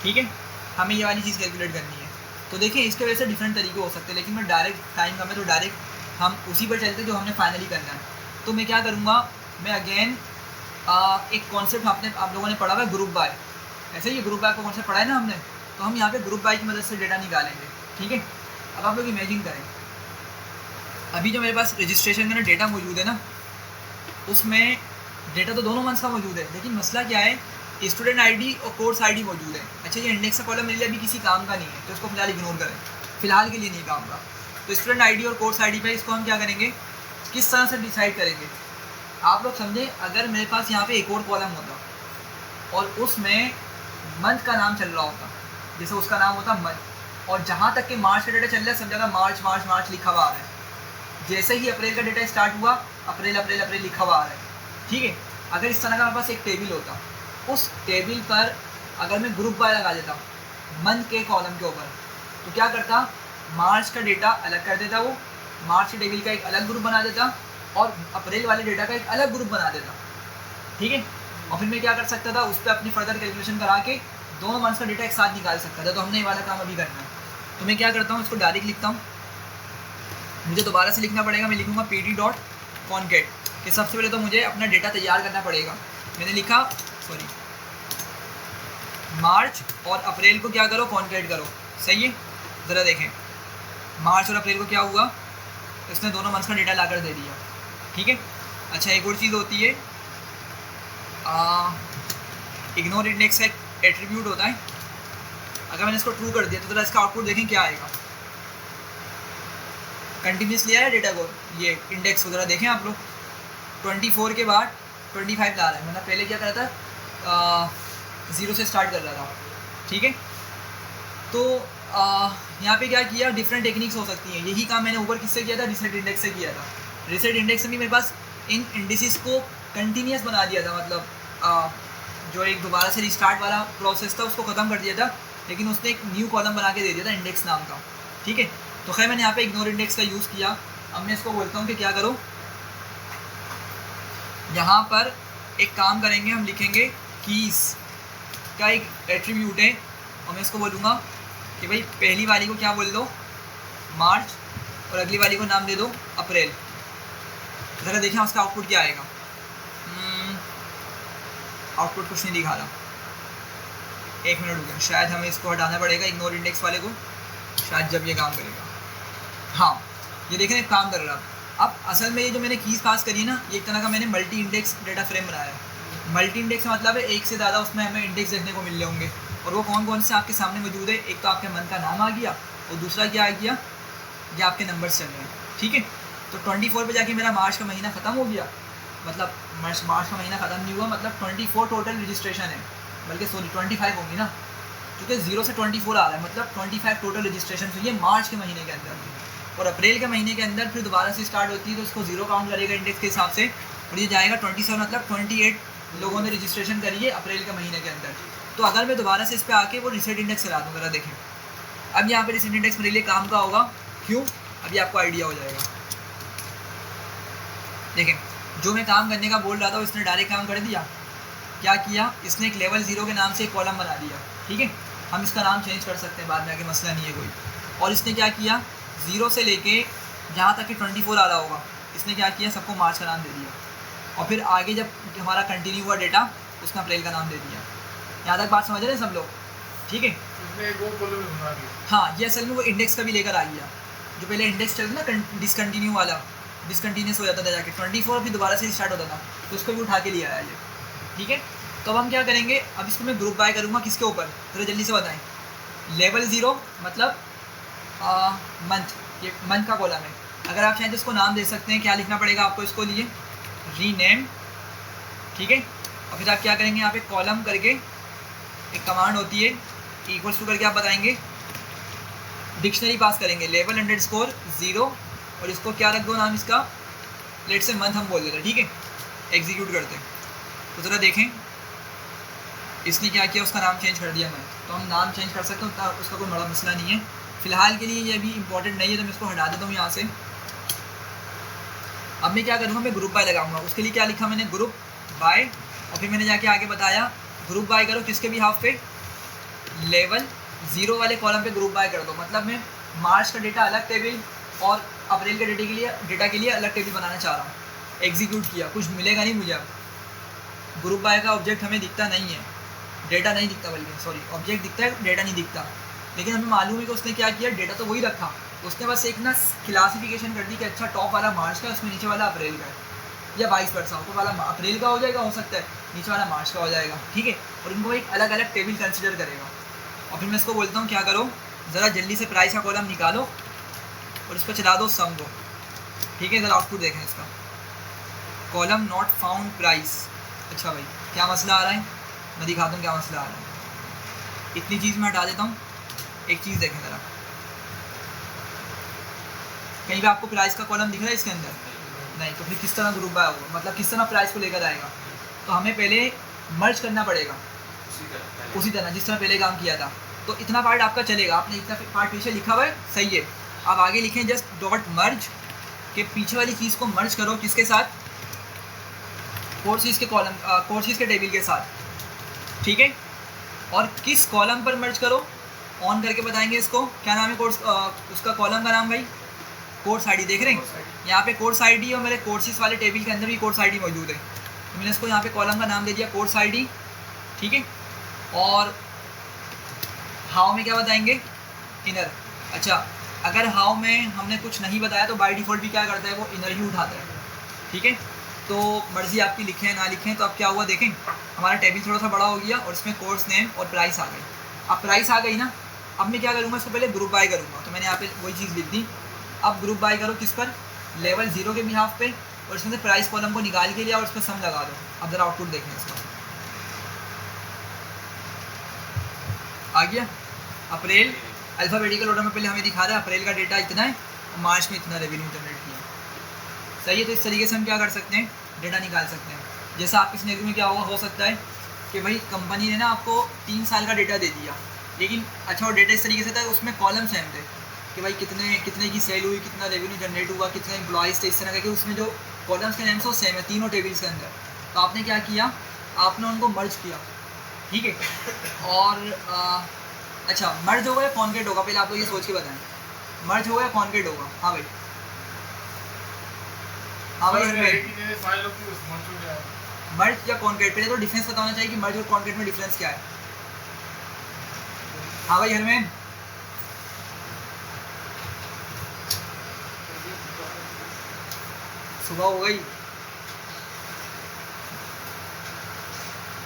ठीक है, हमें ये वाली चीज़ कैलकुलेट करनी है। तो देखिए इसके वजह से डिफरेंट तरीके हो सकते हैं, लेकिन मैं डायरेक्ट टाइम कम है तो डायरेक्ट हम उसी पर चलते जो हमने फाइनली करना है। तो मैं क्या करूँगा, मैं अगेन एक कॉन्सेप्ट आप लोगों ने पढ़ा हुआ है ग्रुप बाय, ऐसे ही ग्रुप बाय का कॉन्सेप्ट पढ़ा है ना हमने, तो हम यहाँ पे ग्रुप बाय की मदद से डेटा निकालेंगे, ठीक है। अब आप लोग इमेजिन करें, अभी जो मेरे पास रजिस्ट्रेशन का डेटा मौजूद है ना, उसमें डेटा तो दोनों मंथ्स का मौजूद है, लेकिन मसला क्या है, स्टूडेंट आईडी और कोर्स आईडी मौजूद है। अच्छा, ये इंडेक्स का कॉलम मेरे लिए अभी किसी काम का नहीं है, तो इसको फिलहाल इग्नोर करें, फिलहाल के लिए नहीं काम का। तो स्टूडेंट आईडी और कोर्स आईडी पे इसको हम क्या करेंगे, किस तरह से डिसाइड करेंगे, आप लोग समझे, अगर मेरे पास यहाँ पे एक और कॉलम होता और उसमें मंथ का नाम चल रहा होता, जैसे उसका नाम होता मंथ, और जहाँ तक कि मार्च का डेटा चल रहा है सब जगह मार्च मार्च मार्च लिखा हुआ आ रहा है, जैसे ही अप्रैल का डेटा स्टार्ट हुआ अप्रैल अप्रैल अप्रैल लिखा हुआ आ रहा है, ठीक है। अगर इस तरह का मेरे पास एक टेबल होता, उस टेबल पर अगर मैं ग्रुप बाय लगा देता मंथ के कॉलम के ऊपर, तो क्या करता, मार्च का डेटा अलग कर देता, वो मार्च के टेबल का एक अलग ग्रुप बना देता और अप्रैल वाले डेटा का एक अलग ग्रुप बना देता, ठीक है। और फिर मैं क्या कर सकता था, उस पर अपनी फर्दर कैलकुलेशन करा के दोनों मंथ्स का डेटा एक साथ निकाल सकता था। तो हमने ये वाला काम अभी करना है, तो मैं क्या करता हूँ, इसको डायरेक्ट लिखता हूँ, मुझे दोबारा से लिखना पड़ेगा, मैं लिखूँगा pd.concat कि सबसे पहले तो मुझे अपना डेटा तैयार करना पड़ेगा। मैंने लिखा मार्च और अप्रैल को क्या करो, कॉन्केट करो, सही है। ज़रा देखें, मार्च और अप्रैल को क्या हुआ, इसने दोनों मंथ्स का डेटा लाकर दे दिया, ठीक है। अच्छा, एक और चीज़ होती है, इग्नोर इंडेक्स का एक एट्रीब्यूट होता है, अगर मैंने इसको ट्रू कर दिया तो ज़रा इसका आउटपुट देखें क्या आएगा। कंटिन्यूस लिया है डेटा को, ये इंडेक्स वगैरह देखें आप लोग, 24 के बाद 25 ला रहा है, मतलब पहले क्या कर रहा था, 0 से स्टार्ट कर रहा था, ठीक है। तो यहाँ पे क्या किया, डिफरेंट टेक्निक्स हो सकती हैं, यही काम मैंने ऊपर किससे किया था, रिसेट इंडेक्स से किया था। रिसेट इंडेक्स में भी मेरे पास इन इंडिसेस को कंटिन्यूस बना दिया था, मतलब जो एक दोबारा से रिस्टार्ट वाला प्रोसेस था उसको ख़त्म कर दिया था, लेकिन उसने एक न्यू कॉलम बना के दे दिया था इंडेक्स नाम का, ठीक है। तो खैर मैंने यहाँ पे इग्नोर इंडेक्स का यूज़ किया। अब मैं इसको बोलता हूँ कि क्या करो, यहाँ पर एक काम करेंगे, हम लिखेंगे कीज़ का एक एट्रीब्यूट है, और मैं इसको बोलूँगा कि भाई पहली वाली को क्या बोल दो, मार्च, और अगली वाली को नाम दे दो अप्रैल। ज़रा देखें उसका आउटपुट क्या आएगा। आउटपुट कुछ नहीं दिखा रहा, एक मिनट रुकें, शायद हमें इसको हटाना पड़ेगा इग्नोर इंडेक्स वाले को, शायद जब ये काम करेगा। हाँ, ये देखें एक काम कर रहा। अब असल में ये जो मैंने कीज़ पास करी है ना, ये एक तरह का मैंने मल्टी इंडेक्स डेटा फ्रेम बनाया है। मल्टी इंडेक्स का मतलब है एक से ज़्यादा उसमें हमें इंडेक्स देखने को मिल रहे होंगे, और वो कौन कौन से आपके सामने मौजूद है। एक तो आपके मंथ का नाम आ गया, और दूसरा क्या आ गया, ये आपके नंबर्स चल रहे हैं, ठीक है। तो 24 पे जाके मेरा मार्च का महीना ख़त्म हो गया, मतलब मार्च का महीना ख़त्म नहीं हुआ, मतलब 24 टोटल रजिस्ट्रेशन है, बल्कि सॉरी 25 होंगी ना, क्योंकि 0 से 24 आ रहा है, मतलब 25 टोटल रजिस्ट्रेशन हुई है मार्च के महीने के अंदर। और अप्रैल के महीने के अंदर फिर दोबारा से स्टार्ट होती है, तो उसको 0 काउंट करेगा इंडेक्स के हिसाब से, और ये जाएगा 27, मतलब 28 लोगों ने रजिस्ट्रेशन करी है अप्रैल के महीने के अंदर। तो अगर मैं दोबारा से इस पर आके वो रिसेट इंडेक्स चला दूँ, ज़रा देखें, अब यहाँ पे रिसेट इंडेक्स मेरे लिए काम का होगा, क्यों, अभी आपको आइडिया हो जाएगा। देखें, जो मैं काम करने का बोल रहा था इसने डायरेक्ट काम कर दिया। क्या किया, इसने एक लेवल 0 के नाम से एक कॉलम बना दिया, ठीक है। हम इसका नाम चेंज कर सकते हैं बाद में आके, मसला नहीं है कोई। और इसने क्या किया, 0 से लेके जहाँ तक कि 24 आ रहा होगा, इसने क्या किया, सबको मार्च का नाम दे दिया, और फिर आगे जब हमारा कंटिन्यू हुआ डेटा, उसने अप्रैल का नाम दे दिया। यहाँ तक बात समझ रहे हैं सब लोग, ठीक है। हाँ, ये असल में वो इंडेक्स का भी लेकर आ गया, जो पहले इंडेक्स चलता ना डिसकंटिन्यू वाला, डिसकंटिन्यूस हो जाता था जाके 24, फिर दोबारा से स्टार्ट होता था, तो उसको भी उठा के लिया आया ये, ठीक है। तो अब हम क्या करेंगे, अब इसको मैं ग्रुप बाय करूँगा किसके ऊपर, थोड़ा जल्दी से बताएं। लेवल 0 मतलब मंथ, ये मंथ का कॉलम है। अगर आप चाहें तो इसको नाम दे सकते हैं, क्या लिखना पड़ेगा आपको इसको लिए, रीनेम, ठीक है। और फिर आप क्या करेंगे, यहाँ पे कॉलम करके एक कमांड होती है, इक्वल्स टू करके आप बताएंगे, डिक्शनरी पास करेंगे, लेवल अंडरस्कोर 0, और इसको क्या रख दो नाम इसका, लेट से मंथ हम बोल देते हैं, ठीक है। एग्जीक्यूट करते हैं, तो ज़रा देखें इसने क्या किया, उसका नाम चेंज कर दिया मंथ। तो हम नाम चेंज कर सकते हैं, उसका कोई बड़ा मसला नहीं है। फ़िलहाल के लिए ये अभी इंपॉर्टेंट नहीं है, तो मैं इसको हटा देता हूँ यहाँ से। अब मैं क्या करूँगा, मैं ग्रुप बाय लगाऊंगा। उसके लिए क्या लिखा मैंने, ग्रुप बाय, और फिर मैंने जाके आगे बताया ग्रुप बाय करो किसके भी हाफ पे, लेवल 0 वाले कॉलम पे ग्रुप बाय कर दो। मतलब मैं मार्च का डेटा अलग टेबल और अप्रैल के डेटा के लिए अलग टेबल बनाना चाह रहा हूँ। एग्जीक्यूट किया, कुछ मिलेगा नहीं मुझे। अब ग्रुप बाय का ऑब्जेक्ट हमें दिखता नहीं है, डेटा नहीं दिखता, बल्कि सॉरी ऑब्जेक्ट दिखता है, डेटा नहीं दिखता। लेकिन हमें मालूम है कि उसने क्या किया, डेटा तो वही रखा, उसने बस एक ना क्लासिफिकेशन कर दी कि अच्छा टॉप वाला मार्च का, उसमें नीचे वाला अप्रैल का है, या 22% ऊपर वाला अप्रैल का हो जाएगा, हो सकता है नीचे वाला मार्च का हो जाएगा, ठीक है। और इनको एक अलग अलग टेबल कंसिडर करेगा। और फिर मैं इसको बोलता हूँ क्या करो, ज़रा जल्दी से प्राइस का कॉलम निकालो और इस पर चला दो सम को, ठीक है। ज़रा आउटपुट देखें इसका, कॉलम नॉट फाउंड प्राइस। अच्छा भाई क्या मसला आ रहा है, मैं दिखाता हूँ क्या मसला आ रहा है। इतनी चीज़ मैं हटा देता हूँ, एक चीज़ देखें ज़रा, कहीं भी आपको प्राइस का कॉलम दिख रहा है इसके अंदर, नहीं, तो फिर किस तरह ग्रुप बाय होगा, मतलब किस तरह प्राइस को लेकर आएगा। तो हमें पहले मर्ज करना पड़ेगा उसी तरह जिस तरह पहले काम किया था। तो इतना पार्ट आपका चलेगा, आपने इतना पार्ट पीछे लिखा हुआ है, सही है। आप आगे लिखें जस्ट डॉट मर्ज, के पीछे वाली चीज़ को मर्ज करो किसके साथ, कोर्सेज के कॉलम, कोर्सेज के टेबल के साथ, ठीक है। और किस कॉलम पर मर्ज करो, ऑन करके बताएंगे इसको, क्या नाम है कोर्स, उसका कॉलम का नाम भाई कोर्स आईडी, देख रहे हैं यहाँ पे कोर्स आईडी, और मेरे कोर्सेज वाले टेबल के अंदर भी कोर्स आईडी मौजूद है। तो मैंने इसको यहाँ पे कॉलम का नाम दे दिया कोर्स आईडी, ठीक है। और हाउ में क्या बताएंगे, इनर। अच्छा, अगर हाउ में हमने कुछ नहीं बताया तो बाय डिफ़ॉल्ट भी क्या करता है, वो इनर ही उठाता है, ठीक है। तो मर्ज़ी आपकी लिखें ना लिखें। तो अब क्या हुआ देखें, हमारा टेबल थोड़ा सा बड़ा हो गया और इसमें कोर्स नेम और प्राइस आ गई। अब प्राइस आ गई ना, अब मैं क्या करूँगा, इसको पहले ग्रुप बाय करूँगा। तो मैंने यहाँ पे वही चीज़ लिख दी। अब ग्रुप बाय करो किस पर, लेवल 0 के भी हाफ पे, और इसमें से प्राइस कॉलम को निकाल के लिया और उस पर सम लगा दो। अब ज़रा आउटपुट देखें इसका, आ गया अप्रैल, अल्फ़ाबेटिकल ऑर्डर में पहले हमें दिखा रहा है अप्रैल का डेटा इतना है और मार्च में इतना रेवेन्यू जनरेट किया, सही है। तो इस तरीके से हम क्या कर सकते हैं, डेटा निकाल सकते हैं। जैसा आपके सिनेरियो में क्या हो सकता है कि भाई कंपनी ने ना आपको 3 साल का डेटा दे दिया, लेकिन अच्छा वो डेटा इस तरीके से था उसमें कॉलम सेम थे कि भाई कितने की सेल हुई, कितना रेवेन्यू जनरेट हुआ, कितने एम्प्लॉइज़ थे, इस तरह के उसमें जो कॉलम्स के नेम्स वो सेम है तीनों टेबल्स के अंदर। तो आपने क्या किया, आपने उनको मर्ज किया, ठीक है। और अच्छा, मर्ज होगा या कॉन्केट होगा, पहले आप लोग ये सोच के बताएं, मर्ज होगा या कॉन्केट होगा। हाँ भाई, हाँ भाई, मर्ज या कॉन्केट, पहले तो डिफरेंस बताना चाहिए कि मर्ज और कॉन्केट में डिफरेंस क्या है। हाँ भाई हरमैन, सुबह हो गई।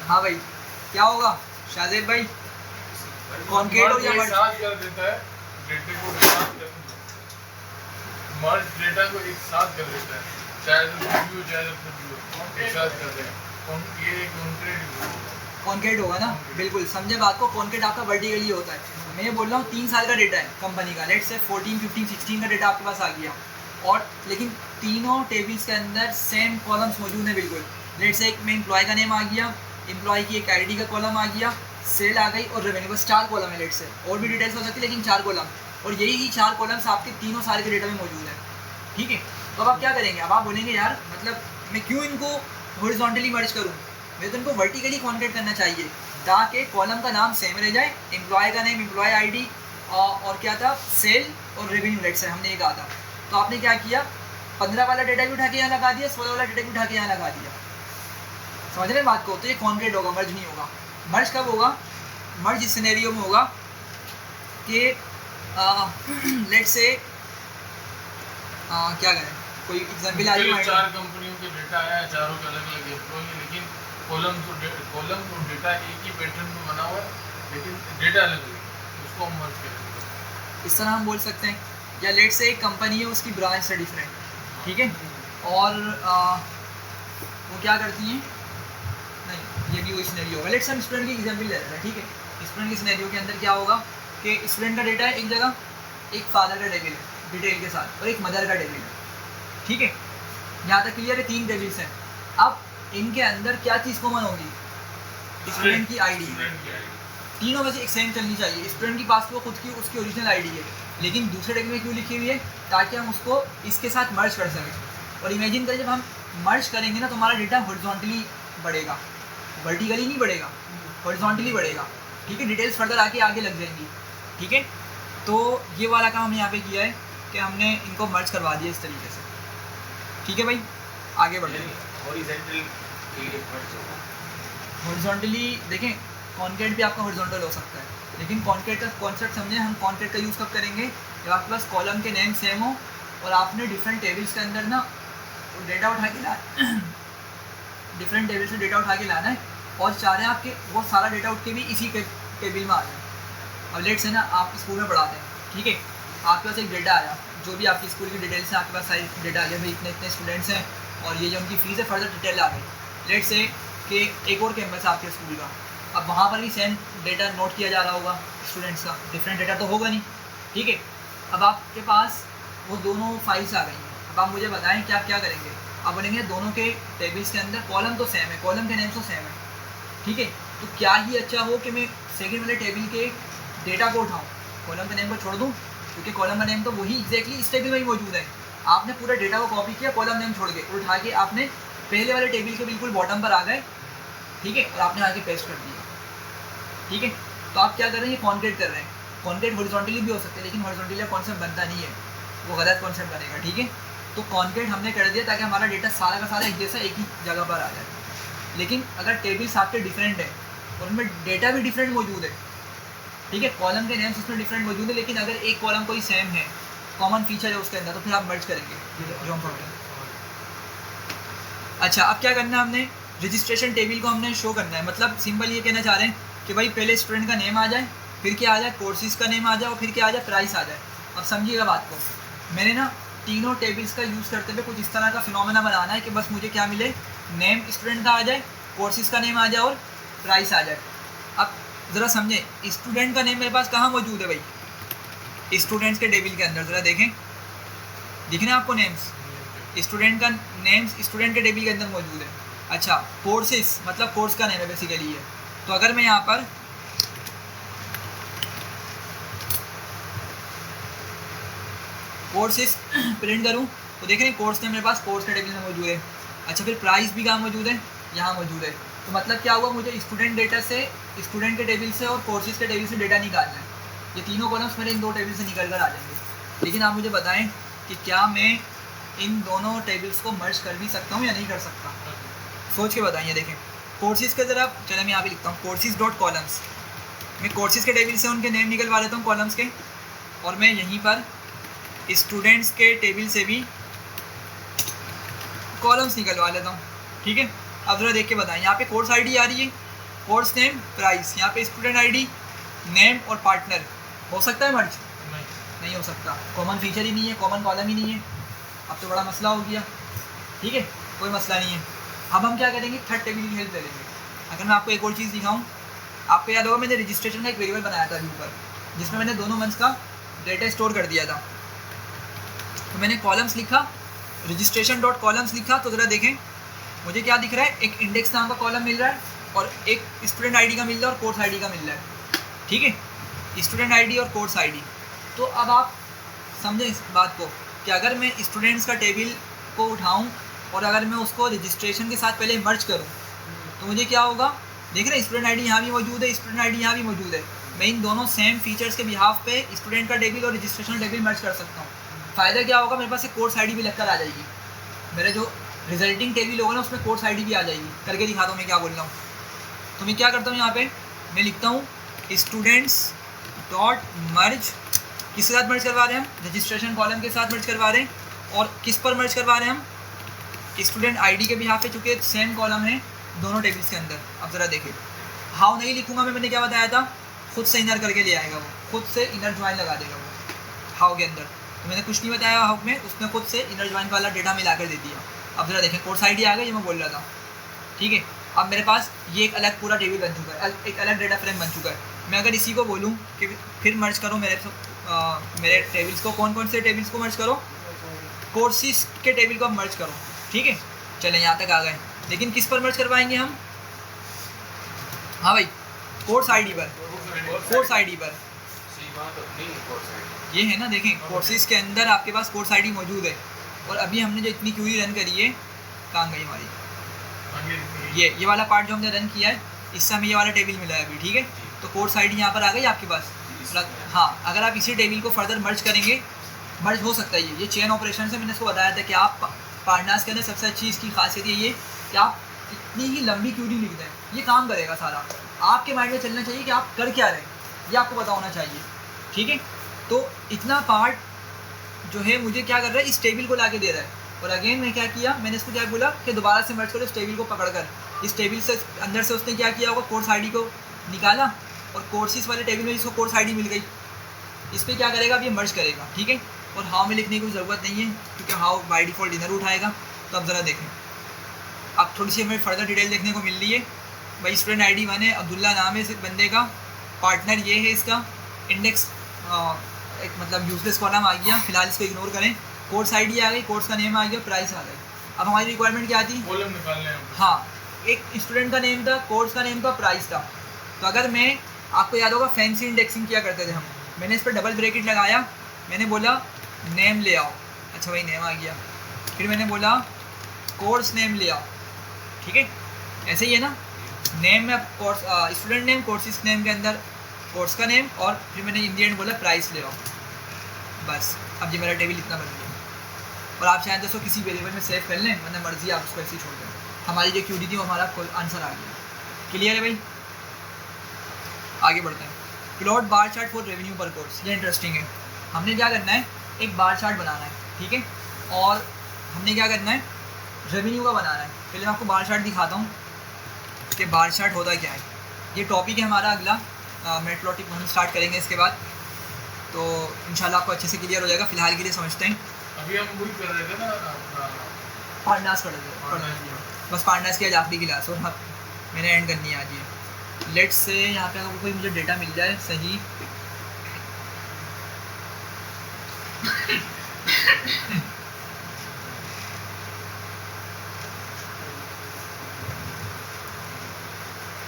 हाँ भाई क्या होगा शाहजेब भाई, कॉन्केट और या मर्ज कर देता है, डेटा को एक साथ कर देता है, मर्ज डेटा को एक साथ कर देता है, चाहे तो व्यू चाहे तो व्यू एक साथ कर दे। ये कॉन्केट होगा ना, बिल्कुल समझे बात को। कॉन्केट आपका वर्टिकली होता है। मैं ये बोल रहा हूँ 3 साल का डेटा है कंपनी का, लेट्स से 14, 15, 16 का डेटा आपके पास आ गया, और लेकिन तीनों टेबल्स के अंदर सेम कॉलम्स मौजूद हैं बिल्कुल। लेट्स से एक में एम्प्लॉय का नेम आ गया, एम्प्लॉय की एक आईडी का कॉलम आ गया, सेल आ गई और रेवेन्यू, बस 4 कॉलम है। लेट्स से और भी डिटेल्स हो सकती है लेकिन 4 कॉलम, और यही 4 कॉलम्स आपके तीनों साल के डेटा में मौजूद है, ठीक है। तो अब आप क्या करेंगे, अब आप बोलेंगे यार मतलब मैं क्यों इनको हॉरिजॉन्टली मर्ज करूँ, मुझे तो इनको वर्टिकली कॉन्केट करना चाहिए ताकि कॉलम का नाम सेम रह जाए, एम्प्लॉय का नेम, एम्प्लॉय आईडी और क्या था, सेल और रेवेन्यू, लेट्स से हमने ये कहा था। तो आपने क्या किया, 15 वाला डेटा भी उठा के यहाँ लगा दिया, 16 वाला डेटा भी उठा के यहाँ लगा दिया। समझ रहे हैं बात को। तो ये कॉन्केट होगा, मर्ज नहीं होगा। मर्ज कब होगा, मर्ज इस सिनेरियो में होगा कि लेट्स से क्या करें, कोई एग्जांपल आ रही है। 4 कंपनियों के डेटा आया है, चारों के अलग अलग एम्प्लॉय है, लेकिन कॉलम तो डेटा एक ही पैटर्न में बना हुआ है, लेकिन डेटा अलग अलग है, उसको हम मर्ज करेंगे। इस तरह हम बोल सकते हैं। या लेट्स से एक कंपनी है, उसकी ब्रांच है डिफरेंट, ठीक है, और वो क्या करती हैं, नहीं ये भी वही सिनेरियो होगा। लेट्स हम स्टूडेंट की एग्जांपल ले रहे हैं, ठीक है। स्टूडेंट के सिनेरियो के अंदर क्या होगा कि स्टूडेंट का डेटा है एक जगह, एक फादर का टेबल है डिटेल के साथ, और एक मदर का टेबल है, ठीक है। यहाँ तक क्लियर है, 3 टेबल्स हैं। अब इनके अंदर क्या चीज़ कॉमन होगी, स्टूडेंट की आईडी। तीनों में से एक सेम चलनी चाहिए। स्टूडेंट के पास वो खुद की उसकी ओरिजिनल आईडी है, लेकिन दूसरे टेबल में क्यों लिखी हुई है, ताकि हम उसको इसके साथ मर्ज कर सकें। और इमेजिन करें जब हम मर्ज करेंगे ना तो हमारा डेटा हॉरिजॉन्टली बढ़ेगा, वर्टिकली नहीं बढ़ेगा, हॉरिजॉन्टली बढ़ेगा। ठीक है, डिटेल्स फर्दर आगे लग जाएंगी। ठीक है, तो ये वाला काम हमने यहाँ पे किया है कि हमने इनको मर्ज करवा दिया इस तरीके से। ठीक है भाई, आगे बढ़ते हैं। हॉरिजॉन्टली देखें, कॉन्क्रीट भी आपका हॉरिजॉन्टल हो सकता है, लेकिन कॉन्क्रीट का कॉन्सेप्ट समझे हम। कॉन्क्रीट का यूज़ कब करेंगे, जब आपके पास कॉलम के नेम सेम हो और आपने डिफरेंट टेबल्स के अंदर ना डेटा उठा के ला डिफरेंट टेबल से डेटा उठा के लाना है और चाह रहे हैं आपके वो सारा डेटा उठ के भी इसी टेबल में आ जाए। अब लेट्स है ना, आप स्कूल में पढ़ाते हैं, ठीक है, आपके पास एक डेटा आया, जो भी आपकी स्कूल की डिटेल्स हैं, आपके पास सारी डेटा आ गया, भाई इतने इतने स्टूडेंट्स हैं और ये जो उनकी फ़ीस है, फर्दर डिटेल आ गई। लेट्स से कि एक और कैंपस है आपके स्कूल का, अब वहाँ पर भी सेम डेटा नोट किया जा रहा होगा स्टूडेंट्स का, डिफरेंट डेटा तो होगा नहीं। ठीक है, अब आपके पास वो दोनों फाइल्स आ गई हैं। अब आप मुझे बताएं कि आप क्या करेंगे। आप बोलेंगे दोनों के टेबल्स के अंदर कॉलम तो सेम है, कॉलम के नेम तो सेम है, ठीक है, तो क्या ही अच्छा हो कि मैं सेकेंड वाले टेबल के डेटा को उठाऊँ, कॉलम के नेम को छोड़ दूँ, क्योंकि कॉलम का नेम तो वही एग्जैक्टली इस टेबल में ही मौजूद है। आपने पूरे डेटा को कॉपी किया, कॉलम नेम छोड़ के, उठा के आपने पहले वाले टेबल के बिल्कुल बॉटम पर आ गए, ठीक है, और आपने आके पेस्ट कर दिया। ठीक है, तो आप क्या कर रहे हैं, ये कॉन्क्रीट कर रहे हैं। कॉन्क्रीट हॉरिजॉन्टली भी हो सकते हैं, लेकिन हॉरिजॉन्टली का कॉन्सेप्ट बनता नहीं है, वो गलत कॉन्सेप्ट बनेगा। ठीक है, तो कॉन्क्रीट हमने कर दिया ताकि हमारा डेटा सारा का सारा एक जैसा एक ही जगह पर आ जाए। लेकिन अगर टेबल्स आपके डिफरेंट है और उनमें डेटा भी डिफरेंट मौजूद है, ठीक है, कॉलम के नेम्स उसमें डिफरेंट मौजूद है, लेकिन अगर एक कॉलम कोई सेम है, कॉमन फीचर है उसके अंदर, तो फिर आप मर्ज करेंगे जो हम पढ़ रहे हैं। अच्छा, अब क्या करना है, हमने रजिस्ट्रेशन टेबल को हमने शो करना है। मतलब सिंपल ये कहना चाह रहे हैं कि भाई पहले स्टूडेंट का नेम आ जाए, फिर क्या आ जाए, कोर्सेज का नेम आ जाए, और फिर क्या आ जाए, प्राइस आ जाए। अब समझिएगा बात को, मैंने ना तीनों टेबल्स का यूज़ करते हुए कुछ इस तरह का फिनोमेना बनाना है कि बस मुझे क्या मिले, नेम स्टूडेंट का आ जाए, कोर्सेज का नेम आ जाए और प्राइस आ जाए। अब ज़रा समझें, स्टूडेंट का नेम मेरे पास कहाँ मौजूद है भाई, स्टूडेंट्स के टेबल के अंदर। ज़रा देखें, दिख रहे हैं आपको नेम्स, स्टूडेंट का नेम्स स्टूडेंट के टेबल के अंदर मौजूद है। अच्छा, कोर्सेज मतलब कोर्स का नेम है बेसिकली ये। तो अगर मैं यहाँ पर कोर्सेज प्रिंट करूँ तो देख रहे हैं कोर्स नेम मेरे पास कोर्स के टेबल में मौजूद है। अच्छा, फिर प्राइस भी कहाँ मौजूद है, यहाँ मौजूद है। तो मतलब क्या हुआ, मुझे स्टूडेंट डेटा से, स्टूडेंट के टेबल से और कोर्सेज के टेबल से डेटा निकालना है। ये तीनों कॉलम्स मेरे इन दो टेबल से निकल कर आ जाएंगे। लेकिन आप मुझे बताएं कि क्या मैं इन दोनों टेबल्स को मर्ज कर भी सकता हूँ या नहीं कर सकता, सोच के बताइए। देखें, कोर्सेज के ज़रा, चलो मैं यहाँ पे लिखता हूँ कोर्सेज डॉट कॉलम्स। मैं कोर्सेज के टेबल से उनके नेम निकलवा लेता हूँ कॉलम्स के, और मैं यहीं पर स्टूडेंट्स के टेबल से भी कॉलम्स निकलवा लेता हूँ। ठीक है, अब ज़रा देख के बताएं, यहाँ पे कोर्स आईडी आ रही है, कोर्स नेम, प्राइस, यहाँ पे स्टूडेंट आईडी, नेम और पार्टनर। हो सकता है मर्ज? नहीं हो सकता, कॉमन फीचर ही नहीं है, कॉमन कॉलम ही नहीं है। अब तो बड़ा मसला हो गया। ठीक है, कोई मसला नहीं है। अब हम क्या करेंगे, थर्ड टेबल की हेल्प ले लेंगे। अगर मैं आपको एक और चीज़ दिखाऊँ, आपको याद होगा मैंने रजिस्ट्रेशन का एक वेरिएबल बनाया था ऊपर, जिसमें मैंने दोनों मंथ्स का डेटा स्टोर कर दिया था। तो मैंने कॉलम्स लिखा, रजिस्ट्रेशन डॉट कॉलम्स लिखा, तो ज़रा देखें मुझे क्या दिख रहा है, एक इंडेक्स नाम का कॉलम मिल रहा है और एक स्टूडेंट आईडी का मिल रहा है और कोर्स आईडी का मिल रहा है। ठीक है, स्टूडेंट आईडी और कोर्स आईडी। तो अब आप समझें इस बात को कि अगर मैं स्टूडेंट्स का टेबल को उठाऊं और अगर मैं उसको रजिस्ट्रेशन के साथ पहले मर्ज करूं तो मुझे क्या होगा, देख रहे हैं स्टूडेंट आईडी यहाँ भी मौजूद है, स्टूडेंट आईडी यहाँ भी मौजूद है। मैं इन दोनों सेम फीचर्स के बिहाफ पे स्टूडेंट का टेबल और रजिस्ट्रेशन टेबल मर्ज कर सकता हूँ। फ़ायदा क्या होगा, मेरे पास एक कोर्स आईडी भी लगकर आ जाएगी, मेरे जो रिजल्टिंग टेबल होगा ना उसमें कोर्स आईडी भी आ जाएगी। करके दिखाता हूँ मैं क्या बोल रहा हूँ। तो मैं क्या करता हूँ, यहाँ पे मैं लिखता हूँ स्टूडेंट्स डॉट मर्ज, किसके साथ मर्ज करवा रहे हैं हम, रजिस्ट्रेशन कॉलम के साथ मर्ज करवा रहे हैं। और किस पर मर्ज करवा रहे हैं हम, स्टूडेंट आईडी के बिहाफ पे, चूँकि सेम कॉलम है दोनों टेबल्स के अंदर। अब ज़रा देखिए, हाउ नहीं लिखूँगा मैंने क्या बताया था, खुद से इनर करके ले आएगा वो, खुद से इनर ज्वाइन लगा देगा वो हाउ के अंदर। तो मैंने कुछ नहीं बताया हाउ में, उसने खुद से इनर ज्वाइन वाला डेटा मिला कर दे दिया। अब ज़रा देखें, कोर्स आईडी आ गया, ये मैं बोल रहा था। ठीक है, अब मेरे पास ये एक अलग पूरा टेबल बन चुका है, एक अलग डेटा फ्रेम बन चुका है। मैं अगर इसी को बोलूँ कि फिर मर्ज करो मेरे टेबल्स को, कौन कौन से टेबल्स को मर्ज करो, कोर्सेज के टेबल को मर्ज करो। ठीक है, चलें यहाँ तक आ गए। लेकिन किस पर मर्ज करवाएंगे हम, हाँ भाई कोर्स आईडी पर, कोर्स आईडी पर ये है ना। देखें कोर्सेज के अंदर आपके पास कोर्स आईडी मौजूद है, और अभी हमने जो इतनी क्यूरी रन करी है, कहाँ गई हमारी, आगे ये वाला पार्ट जो हमने रन किया है, इससे हमें ये वाला टेबल मिला है अभी, ठीक है। तो कोर्स आईडी यहाँ पर आ गई आपके पास। हाँ, अगर आप इसी टेबल को फर्दर मर्ज करेंगे, मर्ज हो सकता है ये चेन ऑपरेशन से मैंने इसको बताया था कि आप पार्टनर्स के अंदर सबसे अच्छी इसकी खासियत ये कि आप इतनी ही लंबी क्यूरी लिख दें, ये काम करेगा सारा। आपके माइंड में चलना चाहिए कि आप कर क्या रहे हैं, ये आपको पता होना चाहिए, ठीक है। तो इतना पार्ट जो है मुझे क्या कर रहा है, इस टेबल को लाके दे रहा है। और अगेन मैं क्या किया, मैंने इसको क्या बोला कि दोबारा से मर्ज करो इस टेबल को पकड़कर। इस टेबल से अंदर से उसने क्या किया होगा, कोर्स आईडी को निकाला और कोर्सेज वाले टेबल में इसको कोर्स आईडी मिल गई। इस पर क्या करेगा, अब ये मर्ज करेगा, ठीक है। और हाउ में लिखने की ज़रूरत नहीं है क्योंकि हाउ बाई डिफ़ॉल्ट इनर उठाएगा। तो अब ज़रा देखें, अब थोड़ी सी हमें फर्दर डिटेल देखने को मिल रही है। भाई स्टूडेंट आईडी 1 है, अब्दुल्ला नाम है इस बंदे का, पार्टनर ये है इसका, इंडेक्स एक मतलब यूजलेस कॉलम आ गया, फिलहाल इसको इग्नोर करें। कोर्स आईडी आ गई, कोर्स का नेम आ गया, प्राइस आ गई। अब हमारी रिक्वायरमेंट क्या थी, कॉलम निकालने हैं। हाँ, एक स्टूडेंट का नेम था, कोर्स का नेम था, प्राइस था। तो अगर मैं, आपको याद होगा फैंसी इंडेक्सिंग किया करते थे हम, मैंने इस पर डबल ब्रैकेट लगाया, मैंने बोला नेम ले आओ, अच्छा भाई नेम आ गया, फिर मैंने बोला कोर्स नेम ले आओ, ठीक है। ऐसे ही है ना, नेम में course student name, courses name के अंदर कोर्स का नेम, और फिर मैंने इन द एंड बोला प्राइस ले आओ। बस अब ये मेरा टेबल इतना बन गया। और आप चाहें तो उसको किसी वेरिएबल में सेव कर लें, वरना मर्जी आप उसको ऐसे ही छोड़ दें। हमारी जो क्यूडी थी वो हमारा आंसर आ गया। क्लियर है भाई, आगे बढ़ते हैं। Plot bar chart for revenue पर कोर्स, ये इंटरेस्टिंग है। हमने क्या करना है, एक बार चार्ट बनाना है, ठीक है। और हमने क्या करना है, रेवेन्यू का बनाना है। पहले मैं आपको बार चार्ट दिखाता हूँ कि बार चार्ट होता क्या है। ये टॉपिक है हमारा अगला, मेटप्लॉटिक हम स्टार्ट करेंगे इसके बाद, तो इंशाल्लाह आपको अच्छे से क्लियर हो जाएगा। फिलहाल के लिए समझते हैं, अभी हम वही कर रहे थे ना अपना पार्टनर्स पढ़ बस पार्टनर्स की आज आखिरी क्लास, और हाँ मैंने एंड करनी है आज ये। लेट्स से यहाँ पे अगर कोई मुझे डेटा मिल जाए सही,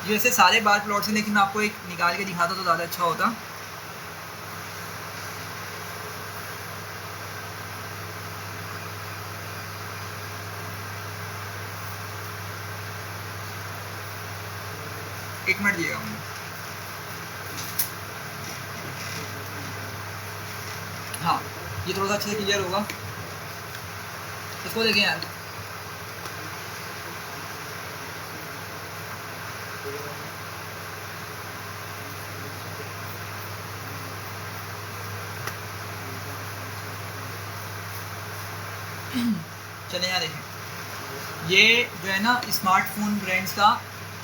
ये ऐसे सारे बार प्लॉट्स हैं, लेकिन मैं आपको एक निकाल के दिखाता तो ज़्यादा अच्छा होता। एक मिनट दिएगा मुझे। हाँ, ये थोड़ा सा अच्छे से क्लियर होगा, इसको देखें यार। चले यहाँ देखें, ये जो है ना स्मार्टफोन ब्रांड्स का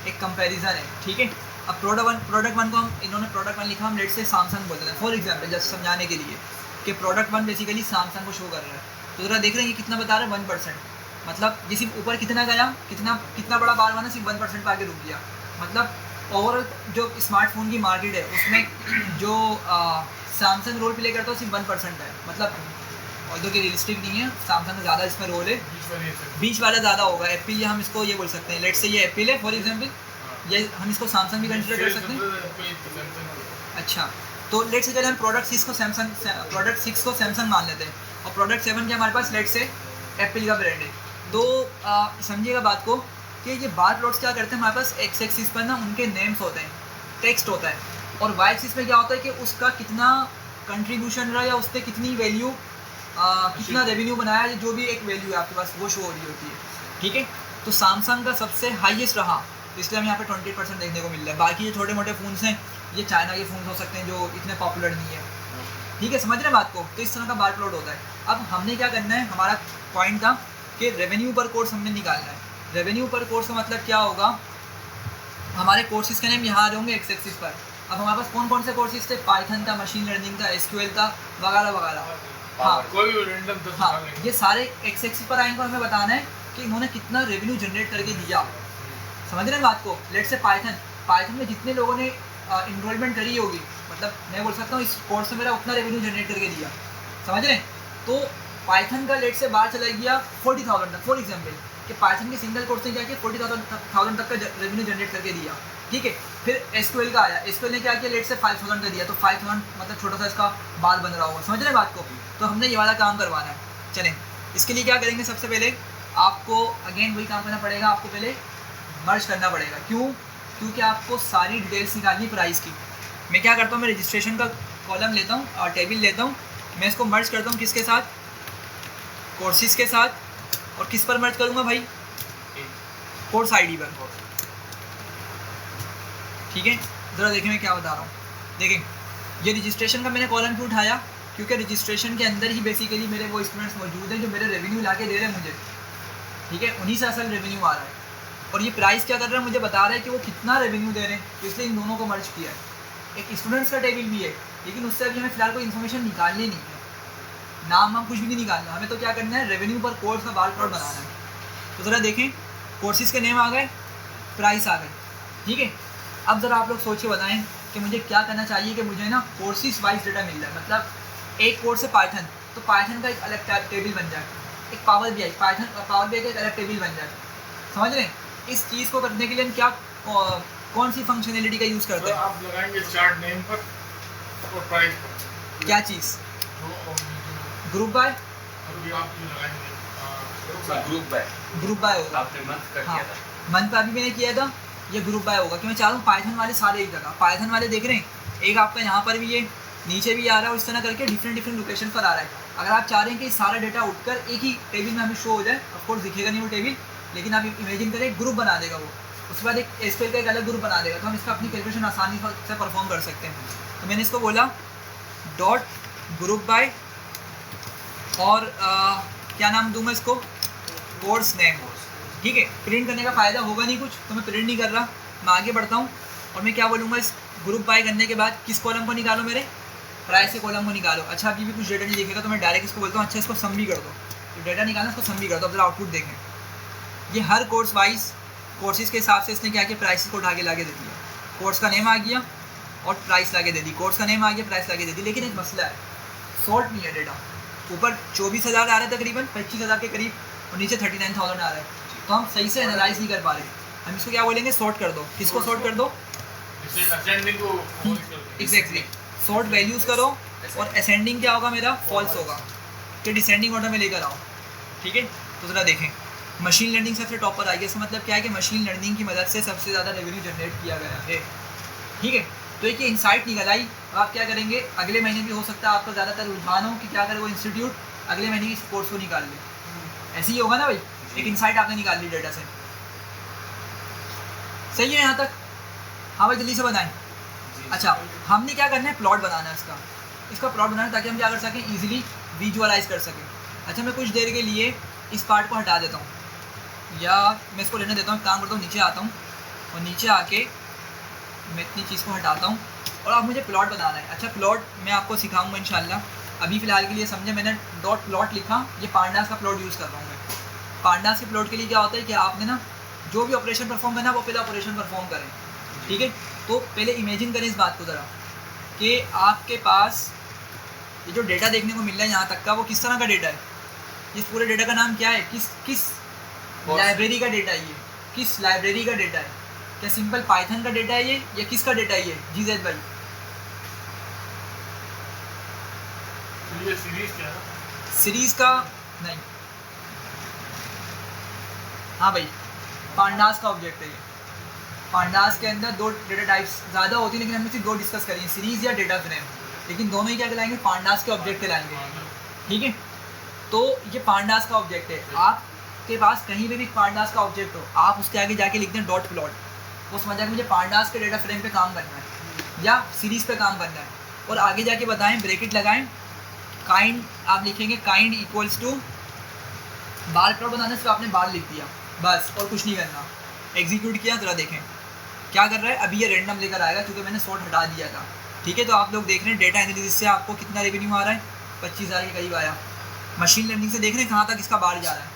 एक कंपैरिजन है, ठीक है। अब प्रोडक्ट वन को हम, इन्होंने प्रोडक्ट वन लिखा, हम लेट से सैमसंग बोलते हैं फॉर एग्जांपल, जस्ट समझाने के लिए कि प्रोडक्ट वन बेसिकली सैमसंग को शो कर रहा है। तो ज़रा देख रहे हैं ये कितना बता रहा है, 1%। मतलब ये सिर्फ ऊपर कितना गया, कितना बड़ा बार बना, सिर्फ 1% पर आगे रुक गया। मतलब ओवरऑल जो स्मार्टफोन की मार्केट है उसमें जो सैमसंग रोल प्ले करता है सिर्फ 1% है। मतलब और जो कि रियलिस्टिक नहीं है, सैमसंग का ज़्यादा इसमें रोल है, बीच वाला ज़्यादा होगा। एप्पल, हम इसको ये बोल सकते हैं, लेट से ये एप्पल है फॉर एग्जांपल, ये हम इसको सैमसंग भी कंसिडर कर सकते हैं। अच्छा, तो लेट से चले हम प्रोडक्ट 6 को सैमसंग मान लेते हैं, और प्रोडक्ट 7 के हमारे पास लेट से एप्पल का ब्रांड है। तो समझिएगा बात को कि ये बार प्लॉट्स क्या करते हैं, हमारे पास एक्स एक्सिस पर ना उनके नेम्स होते हैं, टेक्स्ट होता है, और वाई एक्सिस पे क्या होता है कि उसका कितना कंट्रीब्यूशन रहा या उससे कितनी वैल्यू, कितना रेवेन्यू बनाया, जो भी एक वैल्यू है आपके पास वो शो हो रही होती है, ठीक है। तो सैमसंग का सबसे हाईएस्ट रहा, इसलिए हम यहाँ पे 20% देखने को मिल रहा है। बाकी ये छोटे मोटे फ़ोन्स हैं, ये चाइना के फ़ोन्स हो सकते हैं जो इतने पॉपुलर नहीं है, ठीक है, समझ रहे हैं बात को। तो इस तरह का बार प्लॉट होता है। अब हमने क्या करना है, हमारा पॉइंट था कि रेवेन्यू पर कोर्स हमने निकालना है। रेवेन्यू पर कोर्स का मतलब क्या होगा, हमारे कोर्सेज के नेम यहाँ आ जाएंगे एक्स एक्सिस पर। अब हमारे पास कौन कौन से कोर्सेज थे, पाइथन था, मशीन लर्निंग था, एसक्यूएल था, वगैरह वगैरह। हाँ, कोई भी रैंडम हाँ, ये सारे एक्स एक्सिस पर आएंगे और हमें बताना है कि इन्होंने कितना रेवेन्यू जनरेट करके दिया। समझ रहे हैं बात को। लेट से पाइथन में जितने लोगों ने इनरोलमेंट करी होगी, मतलब मैं बोल सकता हूँ इस कोर्स से मेरा उतना रेवेन्यू जनरेट करके दिया, समझ रहे हैं। तो पाइथन का लेट से बाहर चला गया 40,000 तक फॉर एग्जाम्पल, कि पाइथन के सिंगल कोर्स ने क्या किया 40,000 तक का रेवेन्यू जनरेट करके दिया, ठीक है। फिर एसक्यूएल का आया, एसक्यूएल ने क्या किया, लेट से 5,000 का दिया, तो 5,000 मतलब छोटा सा इसका बाल बन रहा होगा, समझ रहे हैं बात को। तो हमने ये वाला काम करवाना है। चलें इसके लिए क्या करेंगे, सबसे पहले आपको अगेन वही काम करना पड़ेगा, आपको पहले मर्ज करना पड़ेगा। क्यों? क्योंकि आपको सारी डिटेल्स निकालनी प्राइस की। मैं क्या करता हूँ, मैं रजिस्ट्रेशन का कॉलम लेता हूँ और टेबल लेता हूँ, मैं इसको मर्ज करता हूँ किसके साथ, कोर्सेज के साथ। और किस पर मर्ज करूँगा भाई, कोर्स आईडी पर। ठीक है, ज़रा देखें मैं क्या बता रहा हूँ। देखें ये रजिस्ट्रेशन का मैंने कॉलम क्यों उठाया, क्योंकि रजिस्ट्रेशन के अंदर ही बेसिकली मेरे वो स्टूडेंट्स मौजूद हैं जो मेरे रेवेन्यू ला के दे रहे हैं मुझे। ठीक है, उन्हीं से असल रेवेन्यू आ रहा है। और ये प्राइस क्या कर रहा है, मुझे बता रहा है कि वो कितना रेवेन्यू दे रहे हैं, तो इसलिए इन दोनों को मर्ज किया है। एक स्टूडेंट्स का टेबल भी है, लेकिन उससे अभी हमें फ़िलहाल कोई इन्फॉर्मेशन निकालनी नहीं है, नाम हम कुछ भी नहीं निकालना, हमें तो क्या करना है, रेवेन्यू पर कोर्स का बार प्लॉट बनाना है। तो ज़रा देखें, कोर्सेज़ के नेम आ गए, प्राइस आ गए। ठीक है, अब ज़रा आप लोग सोच के बताएं कि मुझे क्या करना चाहिए कि मुझे ना कोर्सेज वाइज डेटा मिल जाए। मतलब एक कोर्स है पाइथन, तो पाइथन का एक अलग टेबल बन जाए, एक power BI, Python power BI का एक अलग टेबल बन जाए। समझ रहे हैं? इस चीज़ को करने के लिए हम क्या कौन सी फंक्शनैलिटी का यूज़ करते हैं? आप लगाएंगे चार्ट नेम पर और प्राइस पर। क्या चीज़? Group by. अभी आप जो लगाएंगे ग्रुप बाय होगा। आपने मंथ का हाँ, किया था। मंथ पर भी मैंने किया था, ये ग्रुप बाय होगा। कि मैं चाह रहा हूँ पाइथन वाले सारे एक जगह, पाइथन वाले देख रहे हैं, एक आपका यहाँ पर भी है, नीचे भी आ रहा है, और इस तरह करके डिफरेंट लोकेशन पर आ रहा है। अगर आप चाह रहे हैं कि सारा डेटा उठकर एक ही टेबल में हमें शो हो जाए, ऑफकोर्स दिखेगा नहीं वो टेबल, लेकिन आप इमेजिन करें ग्रुप बना देगा वो, उसके बाद एक SQL का एक अलग ग्रुप बना देगा, तो हम इसका अपनी कैलकुलेशन आसानी से परफॉर्म कर सकते हैं। तो मैंने इसको बोला डॉट ग्रुप बाय, और क्या नाम दूंगा इसको, कोर्स नेम। ठीक है, प्रिंट करने का फ़ायदा होगा नहीं कुछ, तो मैं प्रिंट नहीं कर रहा, मैं आगे बढ़ता हूँ। और मैं क्या बोलूँगा, इस ग्रुप बाय करने के बाद किस कॉलम को निकालो, मेरे प्राइस के कॉलम को निकालो। अच्छा, अभी भी कुछ डेटा नहीं दिखेगा, तो मैं डायरेक्ट इसको बोलता हूँ, अच्छा इसको सम भी कर दो, तो डेटा निकालना इसको सम भी कर दो। अब जरा आउटपुट देखें, ये हर कोर्स वाइज कोर्सेज़ के हिसाब से इसने क्या किया, प्राइस को उठा के ला के दे दिया। कोर्स का नेम आ गया और प्राइस ला के दे दी, कोर्स का नेम आ गया, प्राइस ला के दे दी। लेकिन एक मसला है, सॉर्ट नहीं है डेटा। ऊपर 24,000 आ रहा है तकरीबन 25,000 के करीब, और नीचे 39,000 आ रहा है, तो हम सही से एनालाइज नहीं कर पा रहे। हम इसको क्या बोलेंगे, सॉर्ट कर दो। किसको सॉर्ट कर दो? एग्जैक्टली, सॉर्ट वैल्यूज़ करो, और असेंडिंग क्या होगा मेरा, फॉल्स होगा, तो डिसेंडिंग ऑर्डर में लेकर आओ। ठीक है, तो ज़रा देखें, मशीन लर्निंग सबसे टॉप पर आई है। इसका मतलब क्या है कि मशीन लर्निंग की मदद से सबसे ज़्यादा रेवेन्यू जनरेट किया गया है। ठीक है, तो एक ये इंसाइट निकल आई। अब आप क्या करेंगे, अगले महीने भी हो सकता है आपका ज़्यादातर रुझान हो कि क्या करे वो इंस्टीट्यूट अगले महीने इस कोर्स को निकाल ले। ऐसे ही होगा ना भाई, एक इंसाइट आपने निकाल ली डेटा से। सही है यहाँ तक? हाँ भाई, जल्दी से बताएं। अच्छा, हमने क्या करना है, प्लॉट बनाना है इसका प्लॉट बनाना है, ताकि हम क्या कर सकें, ईजिली विजुअलाइज कर सकें। अच्छा, मैं कुछ देर के लिए इस पार्ट को हटा देता हूँ, या मैं इसको लेने देता हूँ, काम करता हूँ, नीचे आता हूँ, और नीचे आके मैं इतनी चीज़ को हटाता हूँ, और अब मुझे प्लॉट बनाना है। अच्छा, प्लॉट मैं आपको सिखाऊंगा इंशाल्लाह। अभी फ़िलहाल के लिए समझे, मैंने डॉट प्लॉट लिखा, ये पांडास का प्लॉट यूज़ कर रहा हूँ मैं। पांडास के प्लॉट के लिए क्या होता है कि आपने ना जो भी ऑपरेशन परफॉर्म करना है वो पहले ऑपरेशन परफॉर्म करें। ठीक है, तो पहले इमेजिन करें इस बात को ज़रा, कि आपके पास ये जो डेटा देखने को मिल रहा है यहाँ तक का, वो किस तरह का डेटा है, इस पूरे डेटा का नाम क्या है, किस लाइब्रेरी का डेटा है, ये किस लाइब्रेरी का डेटा है, क्या सिंपल पाइथन का डेटा है ये, या किसका डेटा है ये, GZ भाई? ये सीरीज क्या है? सीरीज़ का नहीं, हाँ भाई, पांडास का ऑब्जेक्ट है ये। पांडास के अंदर दो डेटा टाइप्स ज़्यादा होती हैं, लेकिन हमने सिर्फ दो डिस्कस करी हैं, सीरीज़ या डेटा फ्रेम, लेकिन दोनों ही क्या कहलाएंगे, पांडास के ऑब्जेक्ट कहलाएंगे। ठीक है, तो ये पांडास का ऑब्जेक्ट है। आपके पास कहीं पे भी पांडास का ऑब्जेक्ट हो, आप उसके आगे जाके लिखते हैं डॉट प्लॉट, वो समझ आए कि मुझे पांडास के डेटा फ्रेम पे काम करना है या सीरीज़ पे काम करना है, और आगे जाके बताएं, ब्रैकेट लगाएं, काइंड आप लिखेंगे, kind equals to bar plot बनाने से आपने बार लिख दिया बस, और कुछ नहीं करना। एग्जीक्यूट किया, ज़रा देखें क्या कर रहा है। अभी ये रैंडम लेकर आएगा क्योंकि मैंने सॉर्ट हटा दिया था। ठीक है, तो आप लोग देख रहे हैं डेटा एनालिसिस से आपको कितना रेवेन्यू आ रहा है, 25,000 के करीब आया। मशीन लर्निंग से देख रहे हैं कहाँ तक इसका बार जा रहा है,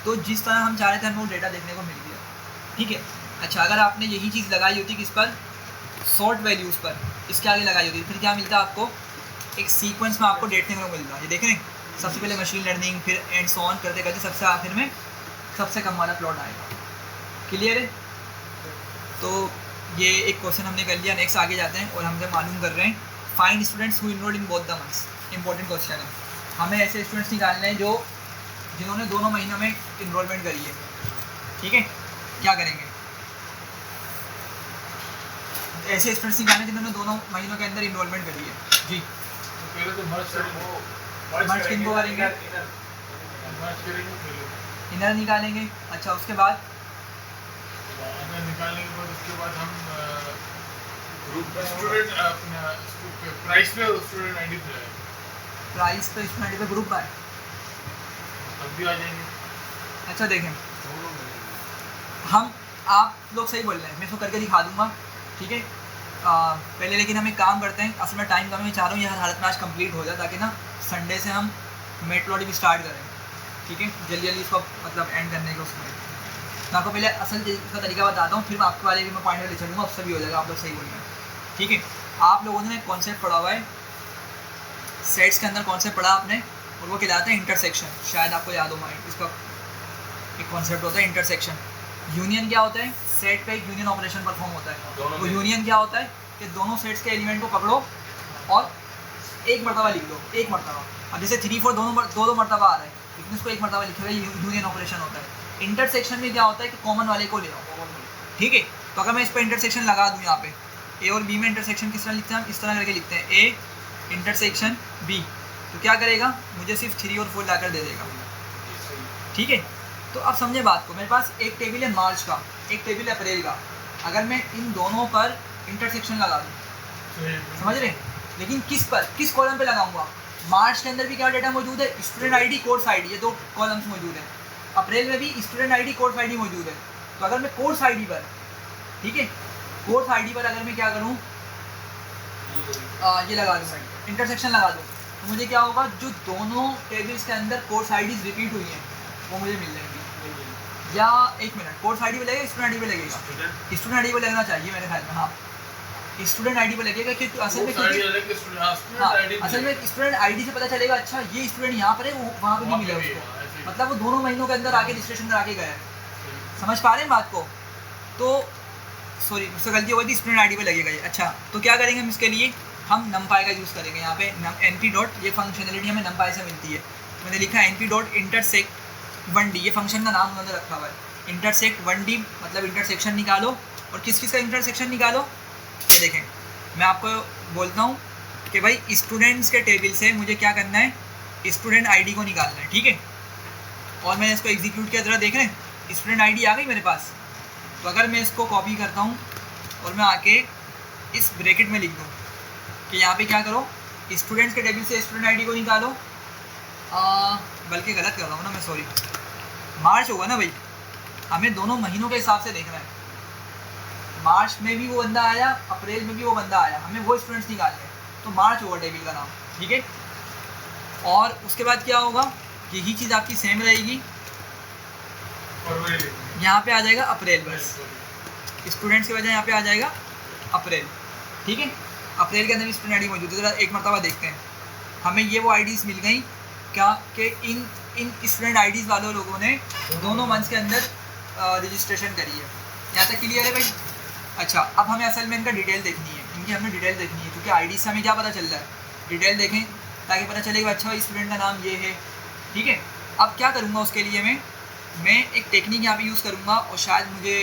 तो जिस तरह हम चाह रहे थे हमें वो डेटा देखने को मिल गया। ठीक है, अच्छा, अगर आपने यही चीज़ लगाई होती किस पर, सॉर्ट वैल्यूज़ पर, इसके आगे लगाई होती, फिर क्या मिलता आपको, एक सीक्वेंस में आपको देखने को मिलता है। ये देख रहे हैं, सबसे पहले मशीन लर्निंग, फिर एंड सो ऑन करते करते सबसे आखिर में सबसे कम वाला प्लॉट आएगा। क्लियर है? तो ये एक क्वेश्चन हमने कर लिया। नेक्स्ट आगे जाते हैं और हमसे मालूम कर रहे हैं find students who enrolled in both the months. Important question है, हमें ऐसे स्टूडेंट्स निकालने हैं जो जिन्होंने दोनों महीनों में इनरोलमेंट करी है, ठीक है, क्या करेंगे? ऐसे स्टूडेंट्स निकालें जिन्होंने दोनों महीनों के अंदर इनरोलमेंट करी है। जी, तो पहले तो मर्ज मर्ज किनको करेंगे? इनर निकालेंगे। अच्छा, उसके बाद निकालने के बाद उसके बाद हम स्टूडेंट प्राइस पे स्टूडेंट आईडी पे आएगा, प्राइस पे स्टूडेंट आईडी पे ग्रुप है, तब भी आ जाएंगे। अच्छा देखें, हम आप लोग सही बोल रहे हैं, मैं इसको करके दिखा दूंगा, ठीक है। पहले लेकिन हम एक काम करते हैं, असल में टाइम कम है, मैं चाह रहा हूँ ये हर हालत में आज कंप्लीट हो जाए, ताकि ना संडे से हम मेट्रोलॉजी भी स्टार्ट करें, ठीक है, जल्दी जल्दी इसको मतलब एंड करने के उसमें। मैं आपको पहले असल इसका तरीका बताता हूँ, फिर मैं आपके वाले भी मैं पॉइंट ले चलूँगा, उससे भी हो जाएगा, आप लोग सही बोल रहे हैं, ठीक है। आप लोगों ने कॉन्सेप्ट पढ़ा हुआ है सेट्स के अंदर, कॉन्सेप्ट पढ़ा आपने, और वो कहलाता है इंटरसेक्शन, शायद आपको याद हो। माइंड इसका एक कॉन्सेप्ट होता है इंटरसेक्शन। यूनियन क्या होता है? सेट का एक यूनियन ऑपरेशन परफॉर्म होता है। वो यूनियन क्या होता है कि दोनों सेट्स के एलिमेंट को पकड़ो और एक मरतबा लिख लो, एक मरतबा। अब जैसे 3 4 दो मरतबा आ रहा है, लेकिन उसको एक मरतबा लिखे हुए यूनियन ऑपरेशन होता है। इंटरसेक्शन में क्या होता है कि कॉमन वाले को ले आओ, ठीक है। तो अगर मैं इस पर इंटरसेक्शन लगा दूँ, यहाँ पे ए और बी में इंटरसेक्शन किस तरह लिखते हैं हम? इस तरह करके लिखते हैं, ए इंटरसेक्शन बी, तो क्या करेगा? मुझे सिर्फ 3 और 4 लाकर दे देगा, ठीक है। तो अब समझे बात को, मेरे पास एक टेबल है मार्च का, एक टेबल है अप्रैल का, अगर मैं इन दोनों पर इंटरसेक्शन लगा दूँ, समझ रहे, लेकिन किस पर, किस कॉलम पे लगाऊंगा? मार्च के अंदर भी क्या डेटा मौजूद है? स्टूडेंट आईडी, कोर्स आईडी, ये 2 कॉलम्स मौजूद हैं। अप्रैल में भी स्टूडेंट आईडी, कोर्स आईडी मौजूद है। तो अगर मैं कोर्स आईडी पर, ठीक है, कोर्स आईडी पर अगर मैं क्या करूँ, ये लगा दूँ, इंटरसेक्शन लगा दूँ, तो मुझे क्या होगा? जो दोनों टेबल्स के अंदर कोर्स आईडीज रिपीट हुई हैं वो मुझे मिल जाएंगी। या एक मिनट, कोर्स आईडी पे लगेगा, स्टूडेंट आईडी पे लगेगा? स्टूडेंट आईडी पे लगना चाहिए मेरे ख्याल में, हाँ, स्टूडेंट आईडी पे लगेगा, क्योंकि असल में असल में स्टूडेंट आईडी से पता चलेगा, अच्छा ये स्टूडेंट यहाँ पर है, वो वहाँ पे नहीं मिला उसको, मतलब वो दोनों महीनों के अंदर आके रजिस्ट्रेशन करा के गया है। समझ पा रहे हैं बात को? तो सॉरी, मुझसे गलती हो गई थी, स्टूडेंट आईडी पे लगेगा ये। अच्छा, तो क्या करेंगे हम इसके लिए? हम numpy का यूज़ करेंगे। यहाँ पे np डॉट, ये फंक्शनलिटी हमें numpy से मिलती है, मैंने लिखा है np डॉट इंटरसेक्ट 1d, ये फंक्शन का नाम उन्होंने रखा हुआ है। इंटरसेक्ट 1d मतलब इंटरसेक्शन निकालो, और किस किस का इंटरसेक्शन निकालो? ये देखें, मैं आपको बोलता हूँ कि भाई स्टूडेंट्स के टेबल से मुझे क्या करना है? स्टूडेंट आईडी को निकालना है, ठीक है। और मैंने इसको एग्जीक्यूट किया, जरा देख रहे हैं, स्टूडेंट आईडी आ गई मेरे पास। तो अगर मैं इसको कॉपी करता हूँ और मैं आके इस ब्रैकेट में लिख दूँ कि यहाँ पे क्या करो, स्टूडेंट्स के टेबल से स्टूडेंट आईडी को निकालो, बल्कि गलत कर रहा हूँ ना मैं, सॉरी, मार्च होगा ना भाई, हमें दोनों महीनों के हिसाब से देखना है। मार्च में भी वो बंदा आया, अप्रैल में भी वो बंदा आया, हमें वो स्टूडेंट्स निकालने हैं, तो मार्च होगा टेबल का नाम, ठीक है। और उसके बाद क्या होगा? यही चीज़ आपकी सेम रहेगी, यहाँ पे आ जाएगा अप्रैल, बस स्टूडेंट्स की वजह यहाँ पे आ जाएगा अप्रैल, ठीक है। अप्रैल के अंदर भी स्टूडेंट आईडी मौजूद है, एक मरतबा देखते हैं, हमें ये वो आईडीज़ मिल गई क्या कि इन स्टूडेंट आईडीज़ वालों लोगों ने दोनों मंथ्स के अंदर रजिस्ट्रेशन करी है। यहाँ तक क्लियर है भाई? अच्छा, अब हमें असल में इनका डिटेल देखनी है, इनकी हमें डिटेल देखनी है, क्योंकि आईडी से हमें क्या पता चल रहा है? डिटेल देखें ताकि पता चलेगा अच्छा स्टूडेंट का नाम ये है, ठीक है। अब क्या करूँगा उसके लिए, मैं एक टेक्निक यहाँ पे यूज़ करूँगा, और शायद मुझे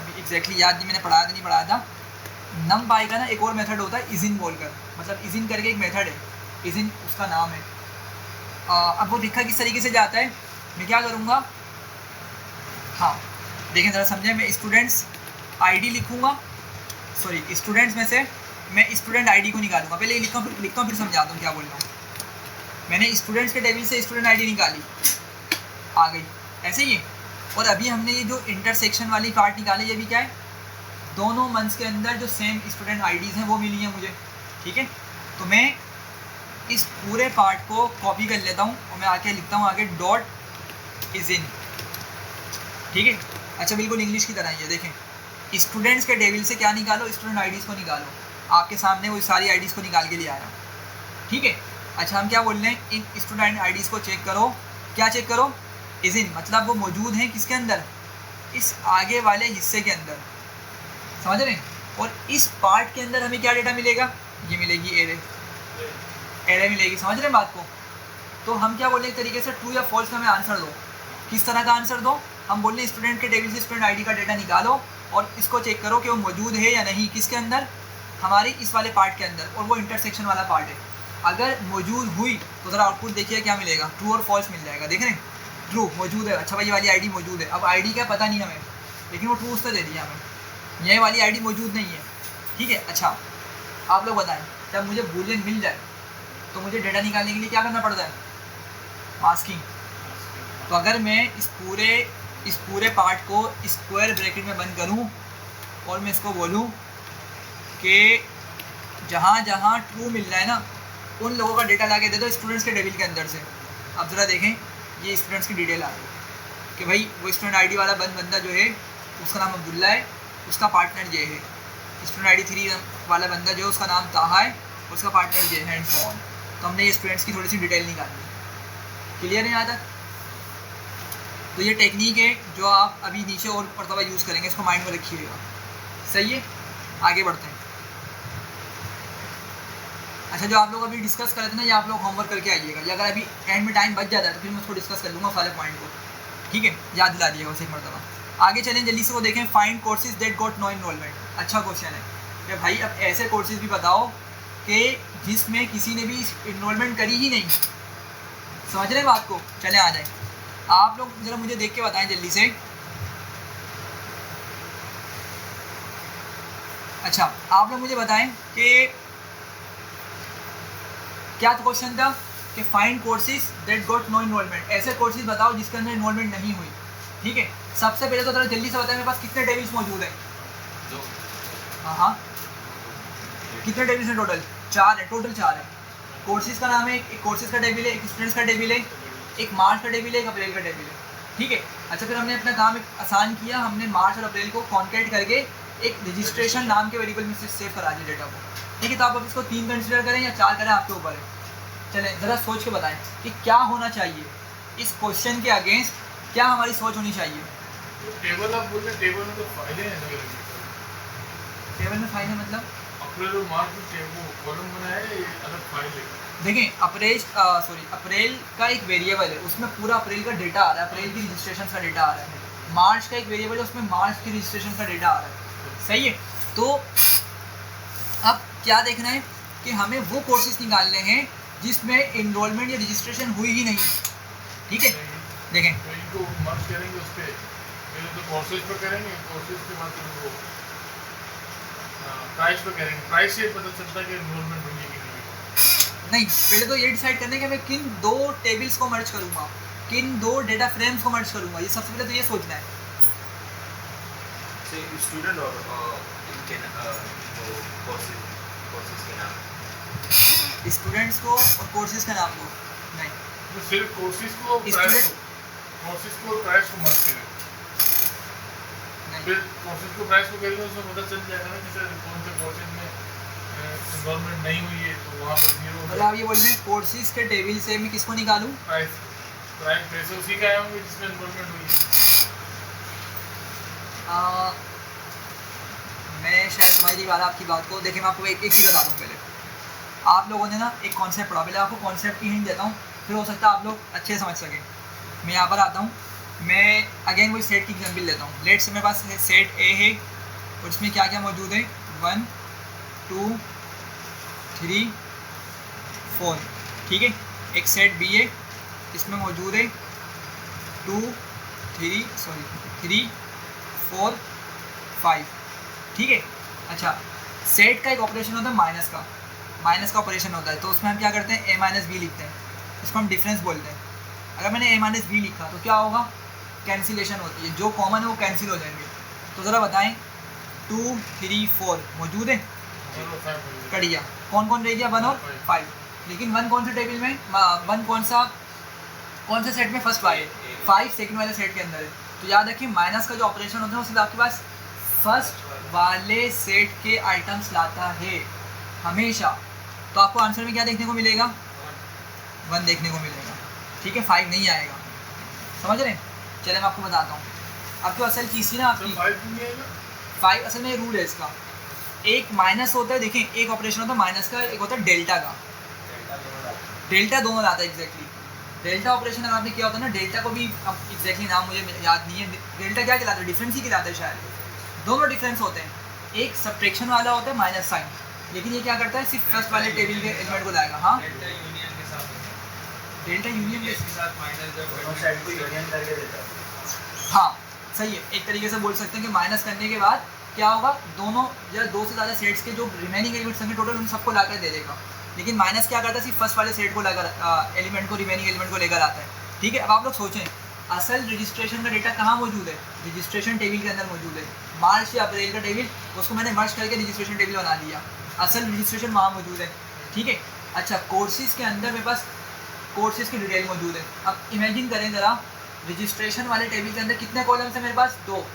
अभी एग्जैक्टली याद नहीं, मैंने पढ़ाया था नहीं पढ़ाया था। numpy का ना एक और मेथड होता है इजिन बोलकर, मतलब इजिन करके एक मेथड है, इजिन उसका नाम है। अब वो दिखा किस तरीके से जाता है, मैं क्या करूँगा, हाँ देखें ज़रा समझें, मैं स्टूडेंट्स आईडी लिखूँगा, सॉरी स्टूडेंट्स में से मैं स्टूडेंट आईडी को निकालूंगा। पहले ये लिखता हूँ फिर समझाता हूँ क्या बोल रहा हूँ। मैंने स्टूडेंट्स के टेबल से स्टूडेंट आईडी निकाली, आ गई, ऐसे ही है। और अभी हमने ये जो इंटरसेक्शन वाली पार्ट निकाली, ये भी क्या है? दोनों मंथ्स के अंदर जो सेम स्टूडेंट आईडीज़ हैं वो मिली हैं मुझे, ठीक है। तो मैं इस पूरे पार्ट को कॉपी कर लेता हूँ और मैं आके लिखता हूँ आगे डॉट इज इन, ठीक है। अच्छा, बिल्कुल इंग्लिश की तरह ही है, देखें, स्टूडेंट्स के टेबल से क्या निकालो? स्टूडेंट आईडीज़ को निकालो। आपके सामने वो सारी आईडीज़ को निकाल के लिए आया, ठीक है। अच्छा, हम क्या बोल रहे हैं? इन स्टूडेंट आईडीज़ को चेक करो। क्या चेक करो? इज इन, मतलब वो मौजूद हैं किसके अंदर? इस आगे वाले हिस्से के अंदर, समझ रहे हैं। और इस पार्ट के अंदर हमें क्या डेटा मिलेगा? ये मिलेगी एरे, एरे मिलेगी, समझ रहे हैं बात को। तो हम क्या बोल रहे हैं एक तरीके से ट्रू या फॉल्स में हमें आंसर दो। किस तरह का आंसर दो? हम बोल रहे हैं स्टूडेंट के टेबल से स्टूडेंट आईडी का डेटा निकालो और इसको चेक करो कि वो मौजूद है या नहीं। किसके अंदर? हमारी इस वाले पार्ट के अंदर, और वो इंटरसेक्शन वाला पार्ट है। अगर मौजूद हुई तो ज़रा आउटपुट देखिए क्या मिलेगा, ट्रू और फॉल्स मिल जाएगा। देख रहे हैं, ट्रू मौजूद है, अच्छा भाई ये वाली आईडी मौजूद है। अब आईडी क्या पता नहीं हमें, लेकिन वो ट्रू उसने दे दिया हमें, ये वाली आईडी मौजूद नहीं है। ठीक है, अच्छा आप लोग बताएं, जब मुझे बूलियन मिल जाए तो मुझे डेटा निकालने के लिए क्या करना पड़ता है? मास्किंग। तो अगर मैं इस पूरे पार्ट को स्क्वायर ब्रैकेट में बंद करूं और मैं इसको बोलूं कि जहाँ जहाँ ट्रू मिल रहा है ना, उन लोगों का डेटा ला के दे दो स्टूडेंट्स के टेबल के अंदर से। अब ज़रा देखें, ये स्टूडेंट्स की डिटेल आ गई कि भाई वो स्टूडेंट आईडी वाला बंदा जो है उसका नाम अब्दुल्ला है, उसका पार्टनर ये है। स्टूडेंट आईडी 3 वाला बंदा जो है उसका नाम ताहा है, उसका पार्टनर ये है, एंड सो ऑन। तो हमने ये स्टूडेंट्स की थोड़ी सी डिटेल निकाली। क्लियर है यहाँ तक? तो ये टेक्निक है जो आप अभी नीचे और मरतबा यूज़ करेंगे, इसको माइंड में रखिएगा। सही है, आगे बढ़ते हैं। अच्छा, जो आप लोग अभी डिस्कस कर रहे थे ना, ये आप लोग होमवर्क करके आइएगा, या अगर अभी एंड में टाइम बच जाता है तो फिर मैं उसको डिस्कस कर लूँगा सारे पॉइंट को। ठीक है, याद दिला दिएगा उसे एक मरतबा। आगे चलें, जल्दी से वो देखें। Find courses that got no enrollment. अच्छा क्वेश्चन है कि भाई अब ऐसे कोर्सेज भी बताओ कि जिसमें किसी ने भी इनरोलमेंट करी ही नहीं। समझ रहे हैं बात को? चले आ जाए, आप लोग ज़रा मुझे देख के बताएं जल्दी से। अच्छा, आप लोग मुझे बताएं कि क्या क्वेश्चन था कि find courses that got no enrollment. ऐसे कोर्सेज बताओ जिसके अंदर इनरोलमेंट नहीं हुई। ठीक है, सबसे पहले तो ज़रा जल्दी से बताएं मेरे पास कितने टेबल्स मौजूद हैं? हाँ, कितने टेबल्स हैं टोटल? 4 है, टोटल 4 है। कोर्सेज का नाम है, एक कोर्सेज का टेबल है, एक स्टूडेंट्स का टेबल है, एक मार्च का टेबल है, एक अप्रैल का टेबल है। ठीक है, अच्छा फिर हमने अपना काम आसान किया, हमने मार्च और अप्रैल को कॉन्केट करके एक रजिस्ट्रेशन नाम के वेरिएबल में से सेव करा दिया डेटा को। ठीक है, तो आप अब इसको 3 कंसिडर करें या 4 करें, आपके ऊपर है। चलें ज़रा सोच के बताएं कि क्या होना चाहिए इस क्वेश्चन के अगेंस्ट, क्या हमारी सोच होनी चाहिए? टेबल आप बोल रहे हैं, टेबल में तो फाइलें हैं अलग अलग। टेबल में फाइल है मतलब अप्रैल और मार्च में टेबल कॉलम बनाया है, ये अलग फाइल है। देखें, अप्रैल का एक वेरिएबल है, उसमें पूरा अप्रैल का डेटा आ रहा है, अप्रैल की रजिस्ट्रेशन का डेटा आ रहा है। मार्च का एक वेरिएबल है, उसमें मार्च की रजिस्ट्रेशन का डेटा आ रहा है। सही है, तो अब क्या देखना है कि हमें वो कोर्सेज निकालने हैं जिसमें इनरोलमेंट या रजिस्ट्रेशन हुई ही नहीं। ठीक है, देखें तो इनको मर्ज करेंगे, उस पर पहले तो कोर्सेज पर करेंगे, कोर्सेज के बाद फिर वो प्राइस पर करेंगे। प्राइस से पता चलता है कि इनरोलमेंट होगी कि नहीं। पहले तो ये डिसाइड करना है कि मैं किन 2 टेबल्स को मर्ज करूँगा, किन 2 डेटा फ्रेम्स को मर्ज करूँगा। ये सबसे पहले तो ये सोचना है। स्टूडेंट और इनके कोर्सेज के नाम, स्टूडेंट्स को और कोर्सेज का नाम को नहीं, तो सिर्फ कोर्सेज को प्राइस को मर्ज करें, फिर कोर्सेज को प्राइस को करेंगे, उसमें पता चल जाएगा ना कि सर कौन से कोर्सेज में इनरोलमेंट नहीं हुई है, तो वहाँ पर जीरो। मतलब आप ये बोल रहे हैं कोर्सेज के टेबल से मैं किसको निकालूं? प्राइस पैसे उसी का आए होंगे जिसमें इनरोलमेंट हुई है। मैं शायद समझ नहीं पा रहा आपकी बात को। देखिए मैं आपको एक चीज़ बता दूँ। पहले आप लोगों ने ना एक कॉन्सेप्ट पढ़ा, पहले आपको कॉन्सेप्ट की हिंट देता हूँ, फिर हो सकता है आप लोग अच्छे समझ सकें। मैं यहाँ पर आता हूँ, मैं अगेन वही सेट की एग्जाम्पल लेता हूँ। लेट से मेरे पास सेट ए है और इसमें क्या क्या मौजूद है, 1 2 3 4। ठीक है, एक सेट बी है, इसमें मौजूद है 3 4 5। ठीक है, अच्छा सेट का एक ऑपरेशन होता है माइनस का ऑपरेशन होता है, तो उसमें हम क्या करते हैं, a माइनस बी लिखते हैं, इसको हम डिफरेंस बोलते हैं। अगर मैंने a माइनस बी लिखा तो क्या होगा, कैंसिलेशन होती है, जो कॉमन है वो कैंसिल हो जाएंगे। तो ज़रा बताएं 2 3 4 मौजूद है, कट गया। कौन कौन रह गया, 1 और 5। लेकिन 1 कौन से टेबल में, 1 कौन से सेट में, फर्स्ट 5 सेकंड वाले सेट के अंदर है। तो याद रखिए माइनस का जो ऑपरेशन होता है वो सिर्फ आपके पास फर्स्ट वाले सेट के आइटम्स लाता है हमेशा। तो आपको आंसर में क्या देखने को मिलेगा, 1 देखने को मिलेगा। ठीक है, 5 नहीं आएगा। समझ रहे हैं? चले मैं आपको बताता हूँ। अब जो असल चीज़ थी ना आपकी, 5 असल में रूल है इसका। एक माइनस होता है, देखें एक ऑपरेशन होता है माइनस का, एक होता है डेल्टा का। डेल्टा दोनों लाता है एग्जैक्टली। डेल्टा ऑपरेशन अगर आपने किया होता ना, डेल्टा को भी अब एग्जैक्टली नाम मुझे याद नहीं है, डेल्टा क्या कहलाता है, डिफरेंस ही कहलाता है शायद। दोनों डिफरेंस होते हैं, एक सब्ट्रैक्शन वाला होता है माइनस साइन, लेकिन ये क्या करता है सिर्फ फर्स्ट वाले टेबल के एलिमेंट को लाएगा। हाँ डेल्टा यूनियन के साथ होता है। डेल्टा यूनियन के इसके साथ माइनस जब दोनों साइड को यूनियन करके देता है। हाँ सही है, एक तरीके से बोल सकते हैं कि माइनस करने के बाद क्या होगा, दोनों या दो से ज़्यादा सेट्स के जो रिमेनिंग एलिमेंट्स होंगे टोटल उन सबको लाकर दे देगा। लेकिन माइनस क्या करता है, सिर्फ फर्स्ट वाले सेट को लेकर एलिमेंट को, रिमेनिंग एलिमेंट को लेकर आता है। ठीक है, अब आप लोग सोचें असल रजिस्ट्रेशन का डेटा कहाँ मौजूद है, रजिस्ट्रेशन टेबल के अंदर मौजूद है। मार्च या अप्रैल का टेबल, उसको मैंने मर्ज करके रजिस्ट्रेशन टेबल बना दिया, असल रजिस्ट्रेशन वहाँ मौजूद है। ठीक है, अच्छा कोर्सेज के अंदर मेरे पास कोर्सेज की डिटेल मौजूद है। अब इमेजिन करें ज़रा, रजिस्ट्रेशन वाले टेबल के अंदर कितने कॉलम्स हैं मेरे पास, दो,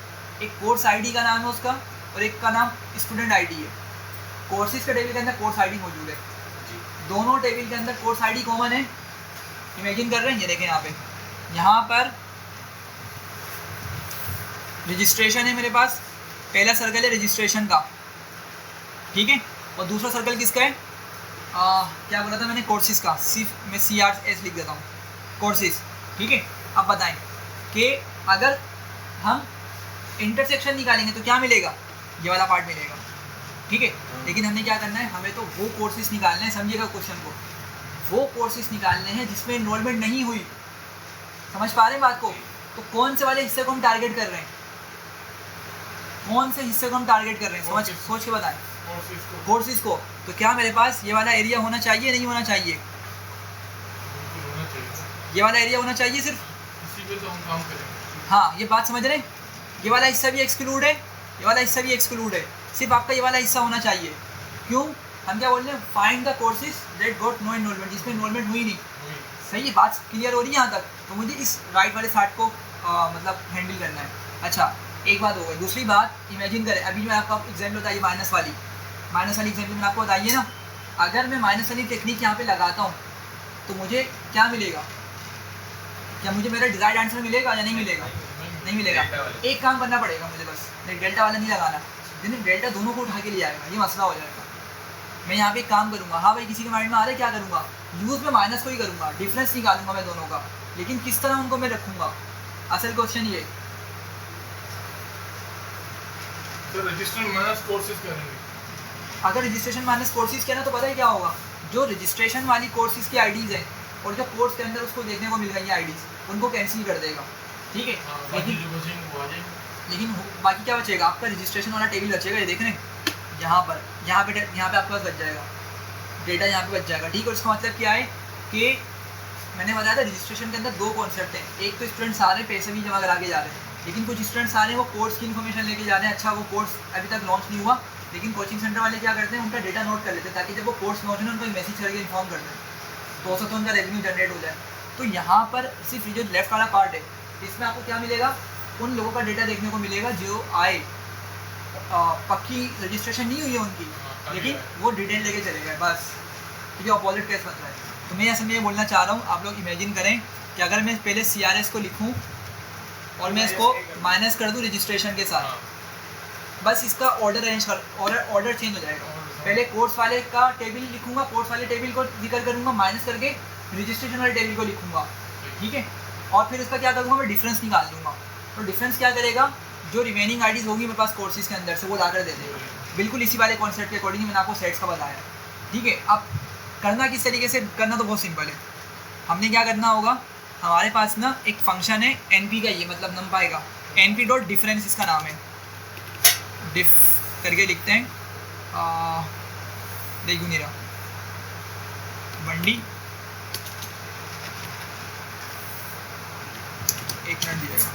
एक कोर्स आईडी का नाम है उसका और एक का नाम स्टूडेंट आईडी है। कोर्सेज के टेबल के अंदर कोर्स आईडी मौजूद है, दोनों टेबल के अंदर कोर्स आईडी कॉमन है। इमेजिन कर रहे हैं, ये देखें यहाँ पर रजिस्ट्रेशन है मेरे पास, पहला सर्कल है रजिस्ट्रेशन का, ठीक है, और दूसरा सर्कल किसका है, क्या बोला था मैंने, कोर्सेज का, सिर्फ मैं CRS लिख देता हूँ, कोर्सेज। ठीक है, अब बताएं कि अगर हम इंटरसेक्शन निकालेंगे तो क्या मिलेगा, ये वाला पार्ट मिलेगा। ठीक है, लेकिन हमने क्या करना है, हमें तो वो कोर्सेज निकालने हैं, समझिएगा क्वेश्चन को, वो कोर्सेज निकालने हैं जिसमें इन्वॉल्वमेंट नहीं हुई। समझ पा रहे हैं बात को? तो कौन से वाले हिस्से को हम टारगेट कर रहे हैं, कौन से हिस्से को हम टारगेट कर रहे हैं, सोच के बताएं। कोर्सेज को, तो क्या मेरे पास ये वाला एरिया होना चाहिए, नहीं होना चाहिए, ये वाला एरिया होना चाहिए सिर्फ, इसी पे तो हम काम करेंगे। हाँ ये बात समझ रहे हैं, ये वाला हिस्सा भी एक्सक्लूड है, ये वाला हिस्सा भी एक्सक्लूड है, सिर्फ आपका ये वाला हिस्सा होना चाहिए। क्यों, हम क्या बोल रहे हैं, find the courses that got no involvement, जिसमें इन्वॉल्वमेंट हुई नहीं। सही है, बात क्लियर हो रही है यहाँ तक? तो मुझे इस राइट वाले साइड को मतलब हैंडल करना है। अच्छा एक बात हो गई, दूसरी बात इमेजिन करें, अभी मैं आपको एग्जाम्पल बताइए माइनस वाली एग्जाम्पल मैंने आपको बताइए ना, अगर मैं माइनस वाली टेक्निक यहाँ पे लगाता हूँ तो मुझे क्या मिलेगा, क्या मुझे मेरा डिजायर्ड आंसर मिलेगा या नहीं मिलेगा, नहीं मिलेगा। एक काम करना पड़ेगा मुझे, बस डेल्टा वाला नहीं लगाना, लेकिन डेल्टा दोनों को उठा के ले आएगा, ये मसला हो जाएगा। मैं यहाँ पे एक काम करूँगा, हाँ भाई किसी के माइंड में आ रहा है क्या करूँगा, यूज़ में माइनस को ही करूँगा, डिफरेंस निकालूंगा मैं दोनों का, लेकिन किस तरह उनको मैं रखूँगा, असल क्वेश्चन ये। तो रजिस्टर माइनस कोर्सेज करेंगे, अगर रजिस्ट्रेशन माइनस कोर्सेज किया ना तो पता है क्या होगा, जो रजिस्ट्रेशन वाली कोर्सेज की आईडीज़ हैं और जो कोर्स के अंदर उसको देखने को मिल गई आईडीज़, उनको कैंसिल कर देगा। ठीक है, लेकिन बाकी क्या बचेगा, आपका रजिस्ट्रेशन वाला टेबल बचेगा, ये देख रहे हैं यहाँ पे आपके पास बच जाएगा डेटा, यहाँ पे बच जाएगा। ठीक है, और इसका मतलब क्या है कि मैंने बताया था रजिस्ट्रेशन के अंदर दो कॉन्सेप्ट हैं, एक तो स्टूडेंट सारे पैसे भी जमा करा के जा रहे हैं, लेकिन कुछ स्टूडेंट सारे वो कोर्स की इन्फॉर्मेशन लेके जा रहे हैं। अच्छा वो कोर्स अभी तक लॉन्च नहीं हुआ, लेकिन कोचिंग सेंटर वाले क्या करते हैं, उनका डेटा नोट कर लेते हैं ताकि जब वो कोर्स लॉन्च हो उनको मैसेज करके इन्फॉर्म कर दें, तो उससे तो उनका रेवेन्यू जनरेट हो जाए। तो यहाँ पर सिर्फ जो लेफ्ट वाला पार्ट है, इसमें आपको क्या मिलेगा, उन लोगों का डेटा देखने को मिलेगा जो आए, पक्की रजिस्ट्रेशन नहीं हुई है उनकी, लेकिन वो डिटेल लेके चले गए बस। ठीक है, अपोजिट केस बन रहा है। तो मैं असल में ये बोलना चाह रहा हूँ, आप लोग इमेजिन करें कि अगर मैं पहले CRS को लिखूँ और मैं इसको माइनस कर दूँ रजिस्ट्रेशन के साथ, बस इसका ऑर्डर अरेंज कर, ऑर्डर चेंज हो जाएगा। पहले कोर्स वाले का टेबल लिखूँगा, कोर्स वाले टेबल को जिक्र करूँगा, माइनस करके रजिस्ट्रेशन वाले टेबल को लिखूँगा। ठीक है, और फिर इसका क्या करूँगा, मैं डिफरेंस निकाल दूँगा। तो डिफरेंस क्या करेगा, जो रिमेनिंग आईडीज़ होगी मेरे पास कोर्सेज के अंदर से वो लाकर दे देगा, बिल्कुल इसी वाले कॉन्सेप्ट के अकॉर्डिंग मैंने आपको सेट्स का बताया। ठीक है, अब करना किस तरीके से, करना तो बहुत सिंपल है। हमने क्या करना होगा, हमारे पास ना एक फंक्शन है NP का, ये मतलब नम पाएगा, NP डॉट डिफरेंस इसका नाम है, डिफ करके लिखते हैं, देखूँ नहीं रहा बंडी, एक मिनट दीजिएगा।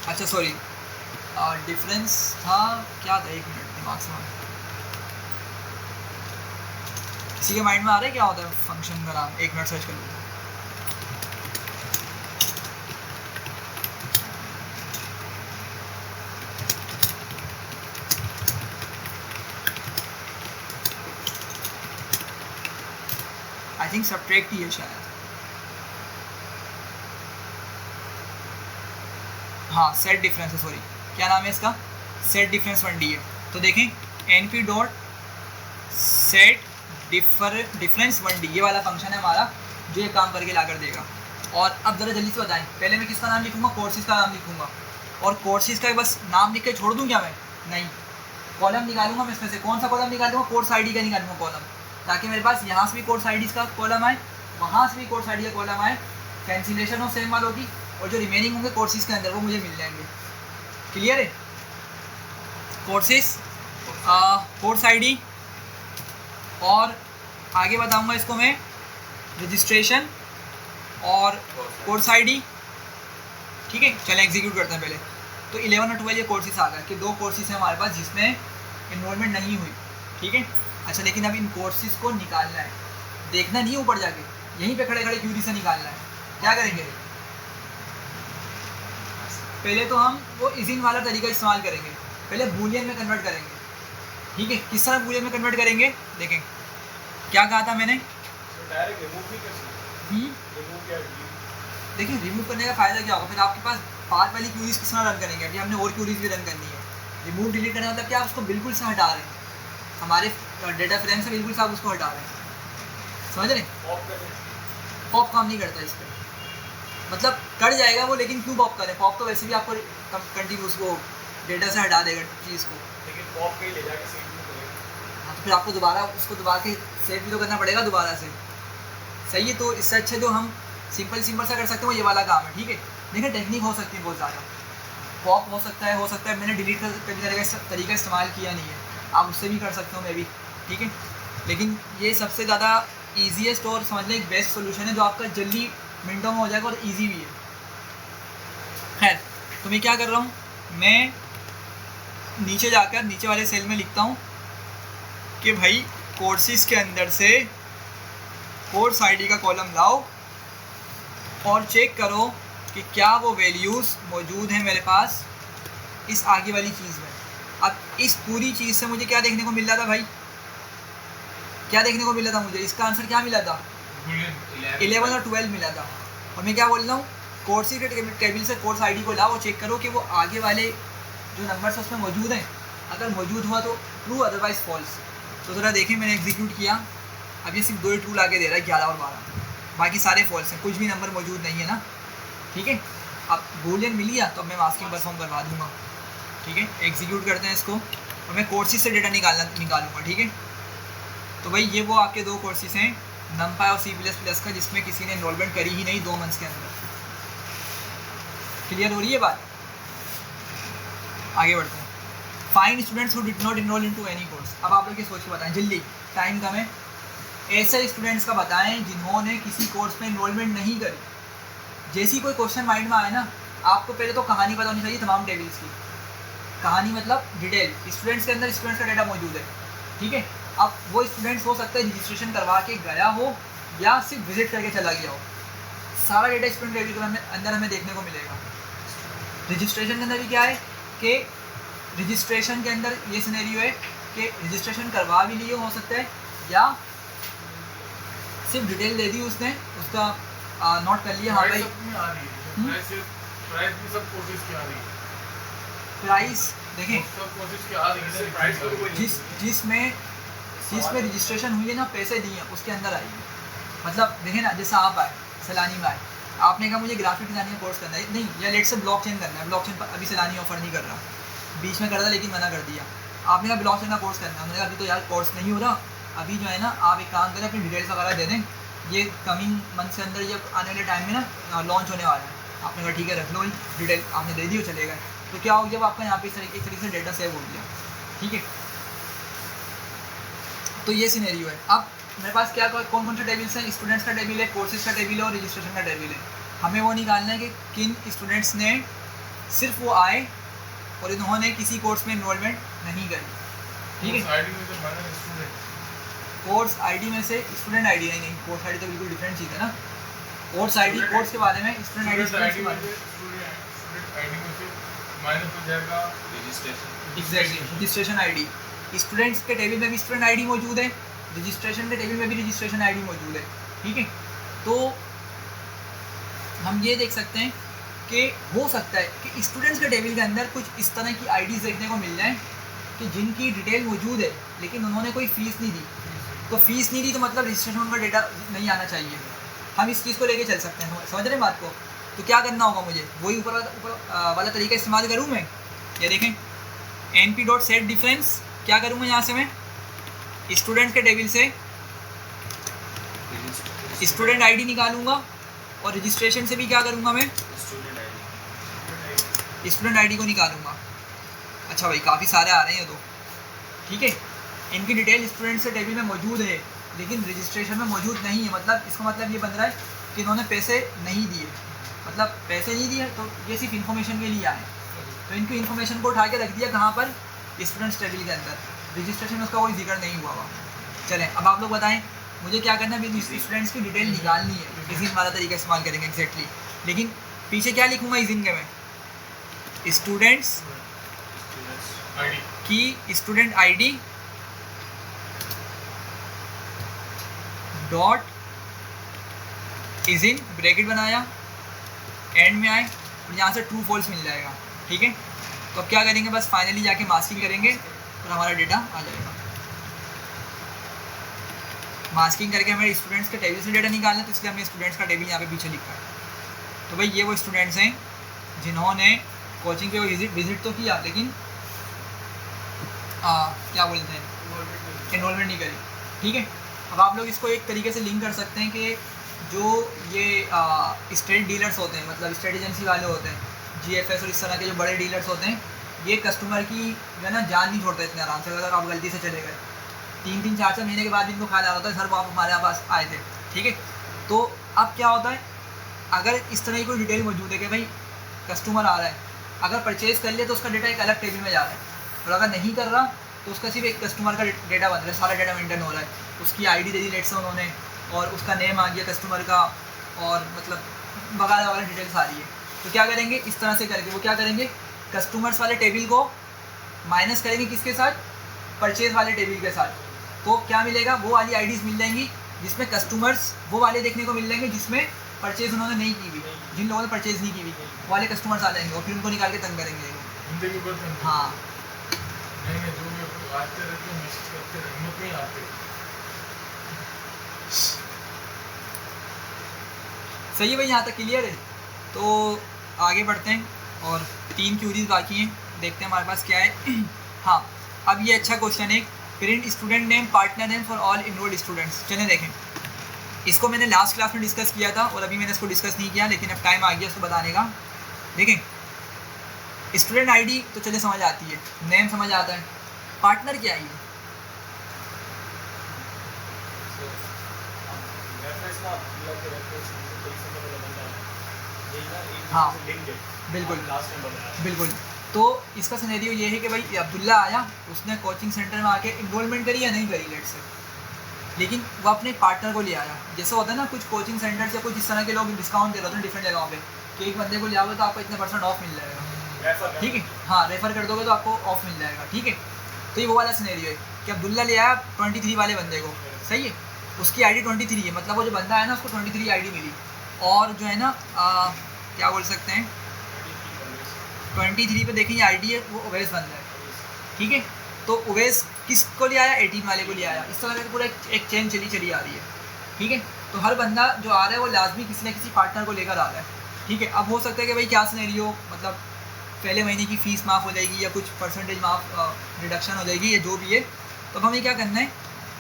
अच्छा सॉरी, डिफरेंस था क्या था, एक मिनट दिमाग से किसी के माइंड में आ रहा है क्या होता है फंक्शन का नाम, एक मिनट सर्च कर लूँ। आई थिंक सब्ट्रैक्ट ही है शायद, हाँ सेट डिफरेंस है, सॉरी क्या नाम है इसका, सेट डिफरेंस 1D है। तो देखें NP dot set difference 1D ये वाला फंक्शन है हमारा जो ये काम करके ला कर देगा। और अब ज़रा जल्दी से बताएं, पहले मैं किसका नाम लिखूंगा, कोर्सेज का नाम लिखूंगा, और कोर्सेज का बस नाम लिख के छोड़ दूँ क्या मैं? नहीं, कॉलम निकालूंगा मैं इसमें से। कौन सा कॉलम निकालूंगा? कोर्स आईडी का निकालूंगा कॉलम, ताकि मेरे पास यहाँ से भी कोर्स आईडी का कॉलम आए, वहाँ से भी कोर्स आईडी का कॉलम आए, कैंसिलेशन ऑफ सेम वालों की, और जो रिमेनिंग होंगे कोर्सेज के अंदर वो मुझे मिल जाएंगे। क्लियर है? कोर्सेज कोर्स आईडी, और आगे बताऊंगा इसको मैं रजिस्ट्रेशन और कोर्स आईडी। ठीक है, चलें एग्जीक्यूट करते हैं पहले। तो 11 और 12 ये कोर्सेज आ गए कि 2 कोर्सेज हैं हमारे पास जिसमें इन्वॉल्वमेंट नहीं हुई। ठीक है, अच्छा, लेकिन अब इन कोर्सेज को निकालना है, देखना नहीं ऊपर जाके, यहीं पे खड़े खड़े क्यूरी से निकालना है। क्या करेंगे? पहले तो हम वो इजिन वाला तरीका इस्तेमाल करेंगे, पहले बूलियन में कन्वर्ट करेंगे। ठीक है, किस तरह बूलियन में कन्वर्ट करेंगे देखें। क्या कहा था मैंने? डायरेक्ट रिमूव नहीं कर सकते। रिमूव क्या है? देखिए रिमूव करने का फ़ायदा क्या होगा, फिर आपके पास पार्ट वाली क्यूरीज किस तरह रन करेंगे। अभी हमने और क्यूरीज भी रन करनी है। रिमूव डिलीट करने मतलब क्या, आप उसको बिल्कुल से हटा रहे हैं, हमारे डेटा फ्रेम से बिल्कुल से आप उसको हटा रहे हैं, समझ रहे हैं? पॉप काम नहीं करता इस पर, मतलब कट जाएगा वो, लेकिन क्यों पॉप करें? पॉप तो वैसे भी आपको कंटिन्यूस वो डेटा से हटा देगा चीज़ को, लेकिन पॉप पे ही ले जाके सेव नहीं करेगा। हाँ, तो फिर आपको दोबारा उसको दोबारा के सेव भी तो करना पड़ेगा दोबारा से। सही है, तो इससे अच्छा जो हम सिंपल सा कर सकते हैं वो ये वाला काम है। ठीक है, देखिए टेक्निक हो सकती है बहुत ज़्यादा, पॉप हो सकता है मैंने डिलीट करने का तरीका इस्तेमाल किया नहीं है, आप उससे भी कर सकते हो मैं भी। ठीक है, लेकिन ये सबसे ज़्यादा ईजीएस्ट और समझ लें एक बेस्ट सोल्यूशन है जो आपका जल्दी मिनटों में हो जाएगा और ईजी भी है। खैर, तो मैं क्या कर रहा हूँ, मैं नीचे जाकर नीचे वाले सेल में लिखता हूँ कि भाई कोर्सेज के अंदर से कोर्स आईडी का कॉलम लाओ और चेक करो कि क्या वो वैल्यूज़ मौजूद हैं मेरे पास इस आगे वाली चीज़ में। अब इस पूरी चीज़ से मुझे क्या देखने को मिल रहा था भाई, क्या देखने को मिला था मुझे? इसका आंसर क्या मिला था? 11 और 12 मिला था। और मैं क्या बोल रहा हूँ, कोर्सेज के टेबल से कोर्स आईडी को लाओ और चेक करो कि वो आगे वाले जो नंबर्स उसमें मौजूद हैं, अगर मौजूद हुआ तो ट्रू, अदरवाइज फॉल्स। तो ज़रा देखें, मैंने एग्जीक्यूट किया, अब ये सिर्फ 2 ही ट्रू ला के दे रहा है, 11 और 12, बाकी सारे फॉल्स हैं, कुछ भी नंबर मौजूद नहीं है ना। ठीक है, अब बूलियन मिल गया तो अब मैं मास्किंग परफॉर्म करवा दूँगा। ठीक है, एग्जीक्यूट करते हैं इसको, और मैं कोर्सेज से डेटा निकालूंगा। ठीक है, तो भाई ये वो आपके 2 कोर्सेज हैं, नमपाई और C++ का, जिसमें किसी ने इन्वॉल्वमेंट करी ही नहीं 2 मंथ्स के अंदर। क्लियर हो रही है बात? आगे बढ़ते हैं। Find students who did not enroll into any course. अब आप लोग ये सोच के बताएं, जल्दी, टाइम कम है। ऐसे स्टूडेंट्स का बताएं जिन्होंने किसी कोर्स में इन्वॉल्वमेंट नहीं करी। जैसी कोई क्वेश्चन माइंड में आए ना, आपको पहले तो कहानी पता होनी चाहिए तमाम टेबल्स की। कहानी मतलब डिटेल, स्टूडेंट्स के अंदर स्टूडेंट्स का डेटा मौजूद है। ठीक है, अब वो स्टूडेंट्स हो सकता है रजिस्ट्रेशन करवा के गया हो या सिर्फ विजिट करके चला गया हो, सारा डेटा स्टूडेंट टेबल के अंदर हमें देखने को मिलेगा। रजिस्ट्रेशन के अंदर भी क्या है कि रजिस्ट्रेशन के अंदर ये सिनेरियो है कि रजिस्ट्रेशन करवा भी लिए हो सकता है या सिर्फ डिटेल दे दी उसने, उसका नोट कर लिया। हाँ भाई, प्राइस भी सब कोर्सेज की आ रही है। प्राइस देखें, सब कोर्सेज की आ रही है, प्राइस तो कोई जिसमें रजिस्ट्रेशन हुई है ना, पैसे दिए हैं, उसके अंदर आई है। मतलब देखें ना, जैसा आप आए सैलानी में आए, आपने कहा मुझे ग्राफिक डिजाइनिंग कोर्स करना है, नहीं, या लेट से ब्लॉकचेन करना है, ब्लॉकचेन पर अभी सैलानी ऑफर नहीं कर रहा, बीच में कर रहा लेकिन मना कर दिया। आपने कहा ब्लॉकचेन का कोर्स करना है, मैंने कहा अभी तो यार कोर्स नहीं हो रहा, अभी जो है ना आप एक काम करें, अपनी डिटेल्स वगैरह दे दें, ये कमिंग मंथ से अंदर जब आने वाले टाइम में ना लॉन्च होने वाला है। आपने कहा ठीक है रख लो, डिटेल आपने दे दी हो, चलेगा। तो क्या हो गया, जब आपका यहाँ पे एक तरीके से डेटा सेव हो गया। ठीक है, तो ये सिनेरियो है। अब मेरे पास क्या कौन कौन से टेबल्स हैं, स्टूडेंट्स का टेबल है, कोर्सेज का टेबल है और रजिस्ट्रेशन का टेबल है। हमें वो निकालना है कि किन स्टूडेंट्स ने सिर्फ वो आए और इन्होंने किसी कोर्स में इन्वॉल्वमेंट नहीं करी। ठीक है, कोर्स आईडी में से स्टूडेंट आईडी नहीं, कोर्स आईडी तो बिल्कुल डिफरेंट चीज़ है ना। कोर्स आईडी कोर्स के बारे में, स्टूडेंट आईडी स्टूडेंट के बारे में, माइनस हो जाएगा registration. Exactly, registration ID. Students के टेबल में भी स्टूडेंट आईडी मौजूद है, रजिस्ट्रेशन के टेबल में भी रजिस्ट्रेशन आईडी मौजूद है। ठीक है, तो हम ये देख सकते हैं कि हो सकता है कि स्टूडेंट्स के टेबल के अंदर कुछ इस तरह की आईडीज़ देखने को मिल जाएँ कि जिनकी डिटेल मौजूद है लेकिन उन्होंने कोई फ़ीस नहीं दी। तो फीस नहीं दी तो मतलब रजिस्ट्रेशन का डेटा नहीं आना चाहिए। हम इस चीज़ को लेके चल सकते हैं, समझ रहे हैं बात को। तो क्या करना होगा मुझे, वही ऊपर वाला तरीका इस्तेमाल करूँ मैं। ये देखें np.set डिफरेंस क्या करूँगा, यहाँ से मैं स्टूडेंट के टेबल से स्टूडेंट आईडी निकालूंगा और रजिस्ट्रेशन से भी क्या करूँगा मैं स्टूडेंट आईडी को निकालूंगा। अच्छा भाई काफ़ी सारे आ रहे हैं तो ठीक है। इनकी डिटेल स्टूडेंट से टेबल में मौजूद है लेकिन रजिस्ट्रेशन में मौजूद नहीं है, मतलब इसका मतलब ये बन रहा है कि इन्होंने पैसे नहीं दिए, मतलब पैसे नहीं दिए तो ये सिर्फ इन्फॉर्मेशन के लिए आए। तो इनकी इन्फॉर्मेशन को उठा के रख दिया कहाँ पर, स्टूडेंट्स टेबल के अंदर। रजिस्ट्रेशन में उसका कोई जिक्र नहीं हुआ हुआ। चलें अब आप लोग बताएं मुझे क्या करना है। अभी स्टूडेंट्स की डिटेल निकालनी है, इसी वाला तरीका इस्तेमाल करेंगे एग्जैक्टली। लेकिन पीछे क्या लिखूँगा इस दिन के में, स्टूडेंट्स की student ID dot is in bracket बनाया, एंड में आए और यहाँ से ट्रू फॉल्स मिल जाएगा। ठीक है, तो अब क्या करेंगे, बस फाइनली जाके मास्किंग करेंगे और हमारा डेटा आ जाएगा। मास्किंग करके हमें स्टूडेंट्स के टेबल से डेटा निकालना है, तो इसलिए हमने स्टूडेंट्स का टेबल यहाँ पे पीछे लिखा है। तो भाई ये वो स्टूडेंट्स हैं जिन्होंने कोचिंग पे विजिट तो किया लेकिन क्या बोलते हैं एनरोलमेंट नहीं करी। ठीक है, अब आप लोग इसको एक तरीके से लिंक कर सकते हैं कि जो ये स्टेट डीलर्स होते हैं, मतलब स्टेट एजेंसी वाले होते हैं, GFS और इस तरह के जो बड़े डीलर्स होते हैं, ये कस्टमर की जो है ना जान नहीं छोड़ते इतने आराम से। अगर आप गलती से चले गए 3-3 4-4 महीने के बाद इनको ख्याल आ रहा होता है सर वो आप हमारे पास आए थे। ठीक है, तो अब क्या होता है, अगर इस तरह की कोई डिटेल मौजूद है कि भाई कस्टमर आ रहा है, अगर परचेज़ कर लिया तो उसका डेटा एक अलग टेबल में जा रहा है, और अगर नहीं कर रहा तो उसका सिर्फ एक कस्टमर का डेटा बन रहा है, सारा डेटा मेंटेन हो रहा है। उसकी आईडी दे दी लेट से उन्होंने, और उसका नेम आ गया कस्टमर का, और मतलब वगैरह वगैरह डिटेल्स आ रही है। तो क्या करेंगे, इस तरह से करके वो क्या करेंगे, कस्टमर्स वाले टेबल को माइनस करेंगे किसके साथ, परचेज़ वाले टेबल के साथ। तो क्या मिलेगा, वो वाली आईडीज़ मिल जाएंगी जिसमें कस्टमर्स वो वाले देखने को मिल जाएंगे जिसमें परचेज़ उन्होंने नहीं की हुई, जिन लोगों ने परचेज़ नहीं की हुई वाले कस्टमर्स आ जाएंगे, और फिर उनको निकाल के तंग करेंगे। हाँ सही है भाई, यहाँ तक क्लियर है। तो आगे बढ़ते हैं और 3 क्यूरीज बाकी हैं, देखते हैं हमारे पास क्या है। हाँ, अब ये अच्छा क्वेश्चन है, print student name partner name for all enrolled students. चलें देखें, इसको मैंने लास्ट क्लास में डिस्कस किया था और अभी मैंने इसको डिस्कस नहीं किया, लेकिन अब टाइम आ गया इसको बताने का। देखें स्टूडेंट आईडी तो चले समझ आती है, नेम समझ आता है, पार्टनर क्या है, हाँ बिल्कुल बिल्कुल। तो इसका सिनेरियो ये है कि भाई अब्दुल्ला आया, उसने कोचिंग सेंटर में आके इन्रोलमेंट करी या नहीं करी लेट से, लेकिन वो अपने पार्टनर को ले आया। जैसे होता है ना कुछ कोचिंग सेंटर से कुछ इस तरह के लोग डिस्काउंट दे रहे होते हैं डिफरेंट जगहों पे कि एक बंदे को ले आओगे तो आपको इतने % ऑफ मिल जाएगा। ठीक है, हाँ रेफ़र कर दोगे तो आपको ऑफ मिल जाएगा। ठीक है, तो ये वो वाला सिनेरियो है कि अब्दुल्ला ले आया 23 वाले बंदे को, सही है, उसकी आईडी 23 है, मतलब वो जो बंदा है ना उसको 23 आईडी मिली, और जो है ना क्या बोल सकते हैं 23 पे देखें ये आईडी है, वो उवैस बंदा है। ठीक है, तो उवैस किसको ले आया, 18 वाले को ले आया। इस तरह से पूरा एक चेन चली आ रही है। ठीक है, तो हर बंदा जो आ रहा है वो लाजमी किसी न किसी पार्टनर को लेकर आ रहा है। ठीक है, अब हो सकता है कि भाई क्या सिनेरियो, मतलब पहले महीने की फ़ीस माफ़ हो जाएगी या कुछ % माफ़ रिडक्शन हो जाएगी या जो भी है। तो अब हमें क्या करना है,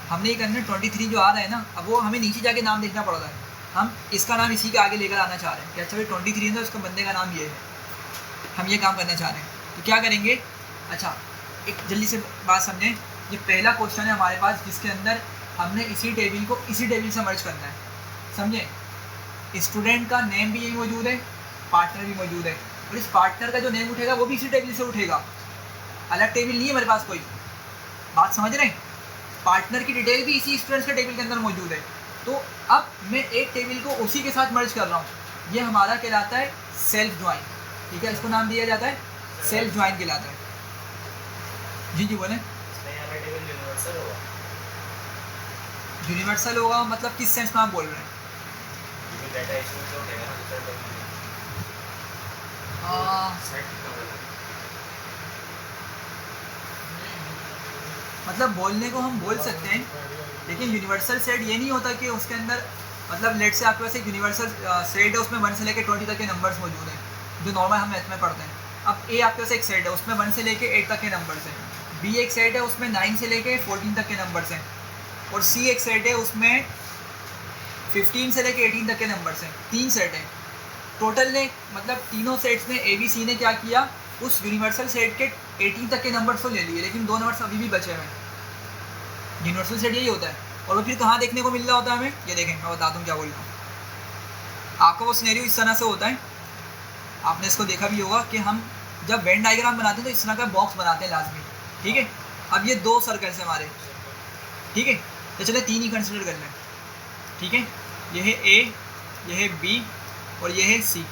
हमने ये करना है 23 जो आ रहा है ना, अब वो हमें नीचे जाके नाम देखना पड़ रहा है, हम इसका नाम इसी के आगे लेकर आना चाह रहे हैं कि अच्छा भाई 23 है तो उसका बंदे का नाम ये है, हम ये काम करना चाह रहे हैं। तो क्या करेंगे, अच्छा एक जल्दी से बात समझें, ये पहला क्वेश्चन है हमारे पास जिसके अंदर हमने इसी टेबल को इसी टेबल से मर्ज करना है। समझें, स्टूडेंट का नेम भी यही मौजूद है, पार्टनर भी मौजूद है, और इस पार्टनर का जो नेम उठेगा वो भी इसी टेबल से उठेगा, अलग टेबल नहीं है मेरे पास कोई। बात समझ रहे हैं, पार्टनर की डिटेल भी इसी स्टूडेंट्स के टेबल के अंदर मौजूद है। तो अब मैं एक टेबल को उसी के साथ मर्ज कर रहा हूँ, ये हमारा कहलाता है सेल्फ ज्वाइन। ठीक है, इसको नाम दिया जाता है सेल्फ ज्वाइन कहलाता है। जी जी बोलें। यूनिवर्सल होगा मतलब किस सेंस में आप बोल रहे हैं, सेट कब है? मतलब बोलने को हम बोल सकते हैं, लेकिन यूनिवर्सल सेट ये नहीं होता कि उसके अंदर मतलब लेट से आपके पास एक यूनिवर्सल सेट है, उसमें 1 से लेकर 20 तक के नंबर्स मौजूद हैं जो नॉर्मल हम मैथ में पढ़ते हैं। अब ए आपके पास एक सेट है, उसमें 1 से लेकर 8 तक के नंबर्स हैं। बी एक सेट है, उसमें 9 से लेकर 14 तक के नंबर्स हैं। और सी एक सेट है, उसमें 15 से लेकर 18 तक के नंबर्स हैं। 3 सेट हैं टोटल ने, मतलब तीनों सेट्स में ए बी सी ने क्या किया, उस यूनिवर्सल सेट के 18 तक के नंबर्स तो ले लिए, लेकिन 2 नंबर्स अभी भी बचे हुए हैं। यूनिवर्सल सेट यही होता है। और वो फिर कहाँ देखने को मिल रहा होता है हमें, ये देखें मैं बता दूँ क्या बोल रहा हूँ। आपका वो सिनेरियो इस तरह से होता है, आपने इसको देखा भी होगा कि हम जब वेन डायग्राम बनाते हैं तो इस तरह का बॉक्स बनाते हैं लाजमी, ठीक है। अब ये 2 सर्कल्स हैं हमारे, ठीक है, तो चले 3 ही कंसिडर कर लें, ठीक है। ये है ए, ये है बी और ये है सी।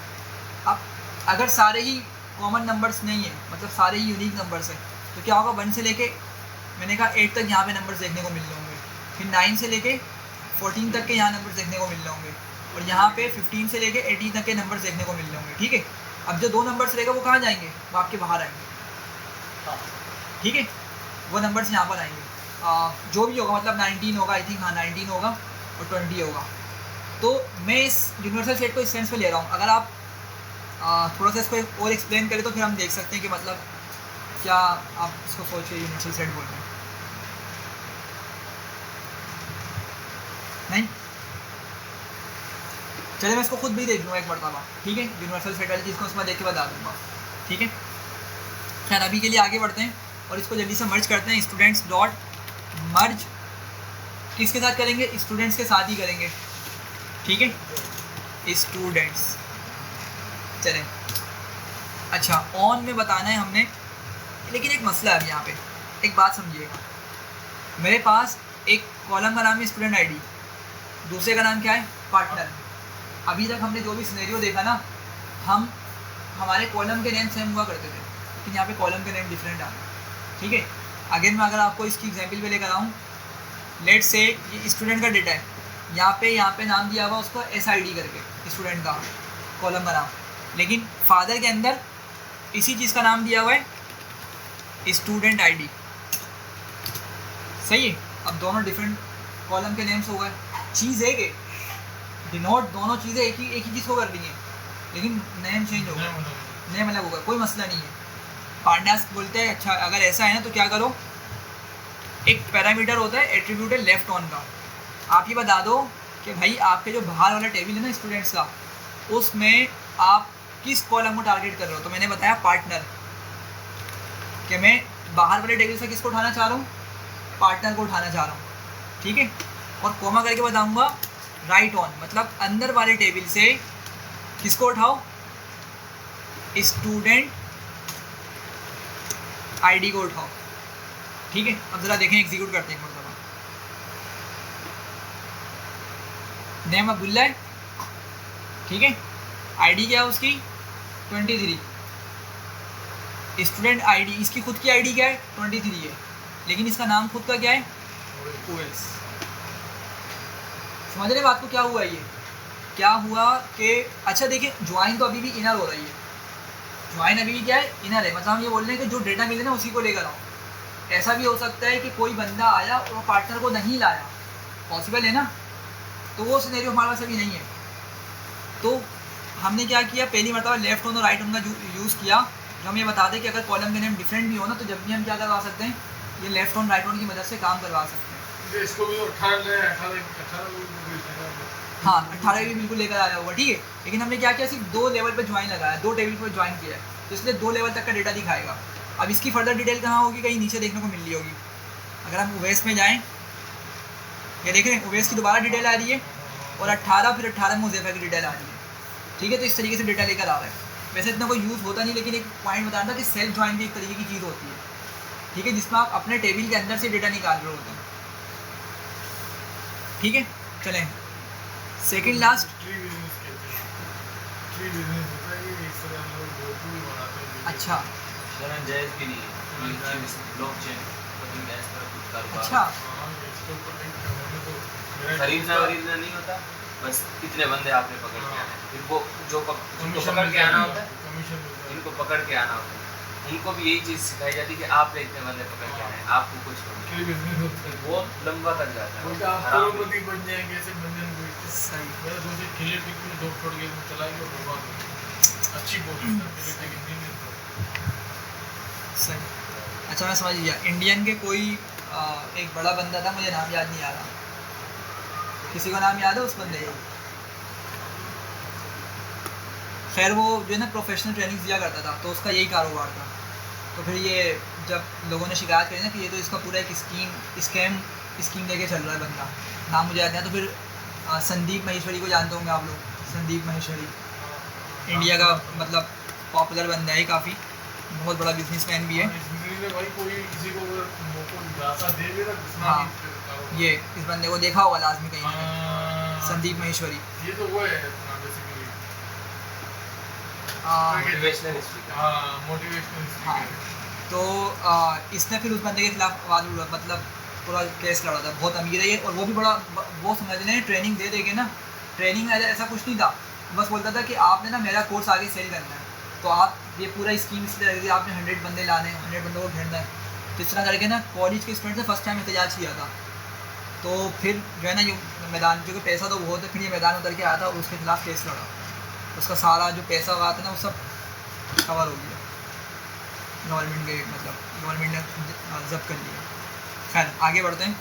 अब अगर सारे ही कॉमन नंबर्स नहीं है, मतलब सारे ही यूनिक नंबर्स हैं, तो क्या होगा, 1 से लेके मैंने कहा 8 तक यहाँ पे नंबर्स देखने को मिल रहे होंगे, फिर 9 से लेके 14 तक के यहाँ नंबर्स देखने को मिल रहे होंगे, और यहाँ पे 15 से लेके 18 तक के नंबर्स देखने को मिल रहे होंगे, ठीक है। अब जो 2 नंबर्स रहेगा वो कहाँ जाएंगे, वो आपके बाहर आएंगे, ठीक है, वो नंबर्स यहाँ पर आएंगे। जो भी होगा, मतलब 19 होगा आई थिंक, हाँ 19 होगा और 20 होगा। तो मैं इस यूनिवर्सल सेट को इस सेंस में ले रहा हूँ। अगर आप थोड़ा सा इसको और एक्सप्लेन करें तो फिर हम देख सकते हैं कि मतलब क्या आप इसको सोच के यूनिवर्सल सेट बोल रहे हैं। नहीं, चलिए मैं इसको खुद भी देख लूँगा एक मरतबा, ठीक है। यूनिवर्सल सेट वाली चीज़ को उसमें देख के बता दूँगा, ठीक है। खैर अभी के लिए आगे बढ़ते हैं और इसको जल्दी से मर्ज करते हैं। स्टूडेंट्स डॉट मर्ज किसके साथ करेंगे, स्टूडेंट्स के साथ ही करेंगे, ठीक है, स्टूडेंट्स। चलें, अच्छा ऑन में बताना है हमने, लेकिन एक मसला है यहाँ पे, एक बात समझिएगा। मेरे पास एक कॉलम का नाम है स्टूडेंट आईडी, दूसरे का नाम क्या है, पार्टनर। अभी तक हमने जो भी सिनेरियो देखा ना, हम हमारे कॉलम के नेम सेम हुआ करते थे, लेकिन यहाँ पे कॉलम के नेम डिफरेंट आ गए, ठीक है। अगेन मैं अगर आपको इसकी एग्जांपल पे लेकर आऊँ, लेट से ये स्टूडेंट का डेटा है, यहाँ पे नाम दिया हुआ उसको SID करके, स्टूडेंट का कॉलम का नाम, लेकिन फादर के अंदर इसी चीज़ का नाम दिया हुआ है स्टूडेंट ID, सही है। अब दोनों डिफरेंट कॉलम के नेम्स हो गए, चीज़ है कि डिनोट दोनों चीज़ें एक ही चीज़ को कर दी हैं, लेकिन नेम चेंज हो गया, नेम अलग होगा, कोई मसला नहीं है। पार्टनर्स बोलते हैं अच्छा अगर ऐसा है ना तो क्या करो, एक पैरामीटर होता है एट्रीब्यूट है लेफ्ट ऑन का, आप ये बता दो कि भाई आपके जो बाहर वाला टेबल है ना स्टूडेंट्स का, उसमें आप किस कॉलम को टारगेट कर रहे हो। तो मैंने बताया पार्टनर, कि मैं बाहर वाले टेबल से किसको उठाना चाह रहा हूँ, पार्टनर को उठाना चाह रहा हूँ, ठीक है। और कोमा करके बताऊँगा राइट ऑन, मतलब अंदर वाले टेबल से किसको उठाओ, स्टूडेंट ID को उठाओ, ठीक है। अब ज़रा देखें, एग्जीक्यूट करते हैं मतलब। नेम अब्दुल्ला है, ठीक है, ID क्या है उसकी 23, स्टूडेंट ID, इसकी खुद की ID क्या है 23 है, लेकिन इसका नाम खुद का क्या है OS। समझ रहे बात को, क्या हुआ ये, क्या हुआ कि अच्छा देखिए ज्वाइन तो अभी भी इनर हो रही है, ज्वाइन अभी भी क्या है इनर है, मतलब हम ये बोल रहे हैं कि जो डेटा मिले ना उसी को लेकर आओ। ऐसा भी हो सकता है कि कोई बंदा आया और वो पार्टनर को नहीं लाया, पॉसिबल है ना, तो वो सिनेरियो हमारे पास अभी नहीं है। तो हमने क्या किया, पहली मरतबा लेफ्ट ऑन और राइट ऑन का यूज़ किया, जो हम ये बता दें कि अगर कॉलम के नेम डिफरेंट भी हो ना, तो जब भी हम क्या करवा सकते हैं, ये लेफ्ट ऑन राइट ऑन की मदद से काम करवा सकते हैं। इसको भी 18 हाँ 18 भी बिल्कुल लेकर आया होगा, ठीक है। लेकिन हमने क्या किया, सिर्फ 2 लेवल पर ज्वाइन लगाया, 2 टेबल पर ज्वाइन किया है, तो इसलिए 2 लेवल तक का डेटा दिखाएगा। अब इसकी फर्दर डिटेल कहाँ होगी, कहीं नीचे देखने को मिल रही होगी। अगर हम ओवेस में जाएँ, ये देख रहे हैं ओवेस की दोबारा डिटेल आ रही है, और 18 फिर 18 में मुज़ैफ़ा की डिटेल आ रही है, ठीक है। तो इस तरीके से डेटा लेकर आ रहा है। वैसे इतना कोई यूज़ होता नहीं, लेकिन एक पॉइंट बता रहा था कि सेल्फ ज्वाइन भी एक तरीके की चीज़ होती है, ठीक है, जिसमें आप अपने टेबल के अंदर से डेटा निकाल रहे होते हैं, ठीक है। चलें सेकंड लास्ट, अच्छा जायज़ भी नहीं है ब्लॉकचेन कुछ कारोबार, अच्छा खरीदना वरीदना नहीं होता, बस इतने बंदे आपने पकड़ के आने, फिर वो जो जिनको कमीशन पकड़ के आना होता है, कमीशन इनको पकड़ के आना होता है, उनको भी यही चीज़ सिखाई जाती है कि आपने इतने बंदे पकड़ के आने हैं, आपको कुछ नहीं, बिजनेस होता है। बहुत लंबा तक जाता है, बोलते आप हराम है। करोड़पति बन जाएंगे, ऐसे बन जाएंगे। सही। मेरे दोस्त एक खिले टिक में 2 करोड़ के में चलाएंगे और बर्बाद हो गए। अच्छी पोजीशन है खिले टिक इंजीनियर पर। सही। अच्छा मैं समझ गया। इंडियन के कोई एक बड़ा बंदा था, मुझे नाम याद नहीं आ रहा, किसी को नाम याद है उस बंदे का? खैर वो जो है ना प्रोफेशनल ट्रेनिंग दिया करता था, तो उसका यही कारोबार था। तो फिर ये जब लोगों ने शिकायत करी ना कि ये तो इसका पूरा एक स्कीम लेके चल रहा है बंदा, नाम मुझे याद नहीं है, तो फिर संदीप महेश्वरी को जानते होंगे आप लोग। संदीप महेश्वरी इंडिया का मतलब पॉपुलर बंदा है काफ़ी, बहुत बड़ा बिजनेसमैन भी है। इसलिए भाई कोई किसी को अगर मौका दिलासा दे भी ना, घुसना हाँ, नहीं फिर कारोबार। ये इस बंदे को देखा होगा लाजमी कहीं ना कहीं, हाँ, संदीप महेश्वरी। ये तो वो है अपना बेसिकली मोटिवेशनल स्पीकर। हाँ, मोटिवेशनल हाँ, स्पीकर। तो इसने फिर उस बंदे के खिलाफ आवाज़ उठा, मतलब पूरा केस लड़ा था। बहुत अमीर है ये, और वो भी बड़ा, वो समझ लें ट्रेनिंग दे देके ना, ट्रेनिंग में ऐसा कुछ नहीं था, बस बोलता था कि आपने ना मेरा कोर्स आगे सेल करना है, तो आप ये पूरा स्कीम इसलिए रखी थी, आपने 100 बंदे लाने हैं, 100 बंदों को घेरना है। तो इस तरह करके ना कॉलेज के स्टूडेंट से फर्स्ट टाइम एहतजाज किया था। तो फिर जो है ना ये मैदान, जो कि पैसा तो बहुत है, फिर ये मैदान उतर के आया था और उसके खिलाफ केस लड़ा। उसका सारा जो पैसा हुआ था ना, वो सब कवर हो गया, गवर्नमेंट के मतलब गवर्नमेंट ने जब्त कर लिया। खैर आगे बढ़ते हैं।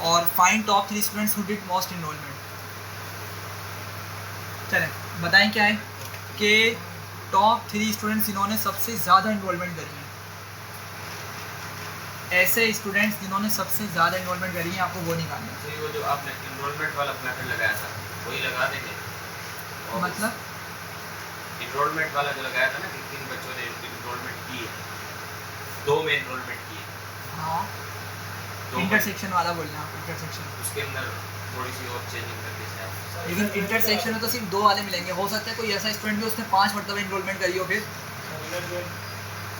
और find top 3 students who did most enrollment. चलें बताएं क्या है कि टॉप 3 स्टूडेंट्स जिन्होंने सबसे ज़्यादा इनरोलमेंट करी है, ऐसे स्टूडेंट्स जिन्होंने सबसे ज़्यादा इनरोलमेंट करी है, आपको वो निकालना है। तो वो जो आपने इनरोलमेंट वाला प्लाटर लगाया था वही लगा देंगे, और मतलब इनरोलमेंट वाला जो लगाया था ना कि 3 बच्चों ने इनरोलमेंट की है, 2 में इनरोलमेंट की है, हाँ, 2 में, इंटरसेक्शन वाला बोलना है, इंटरसेक्शन। उसके अंदर थोड़ी सी और चेंजिंग करके जाए। लेकिन इंटरसेक्शन में तो सिर्फ 2 वाले मिलेंगे। हो सकता है कोई ऐसा स्टूडेंट भी उसने 5 मरतबा इनरोलमेंट करी हो फिर।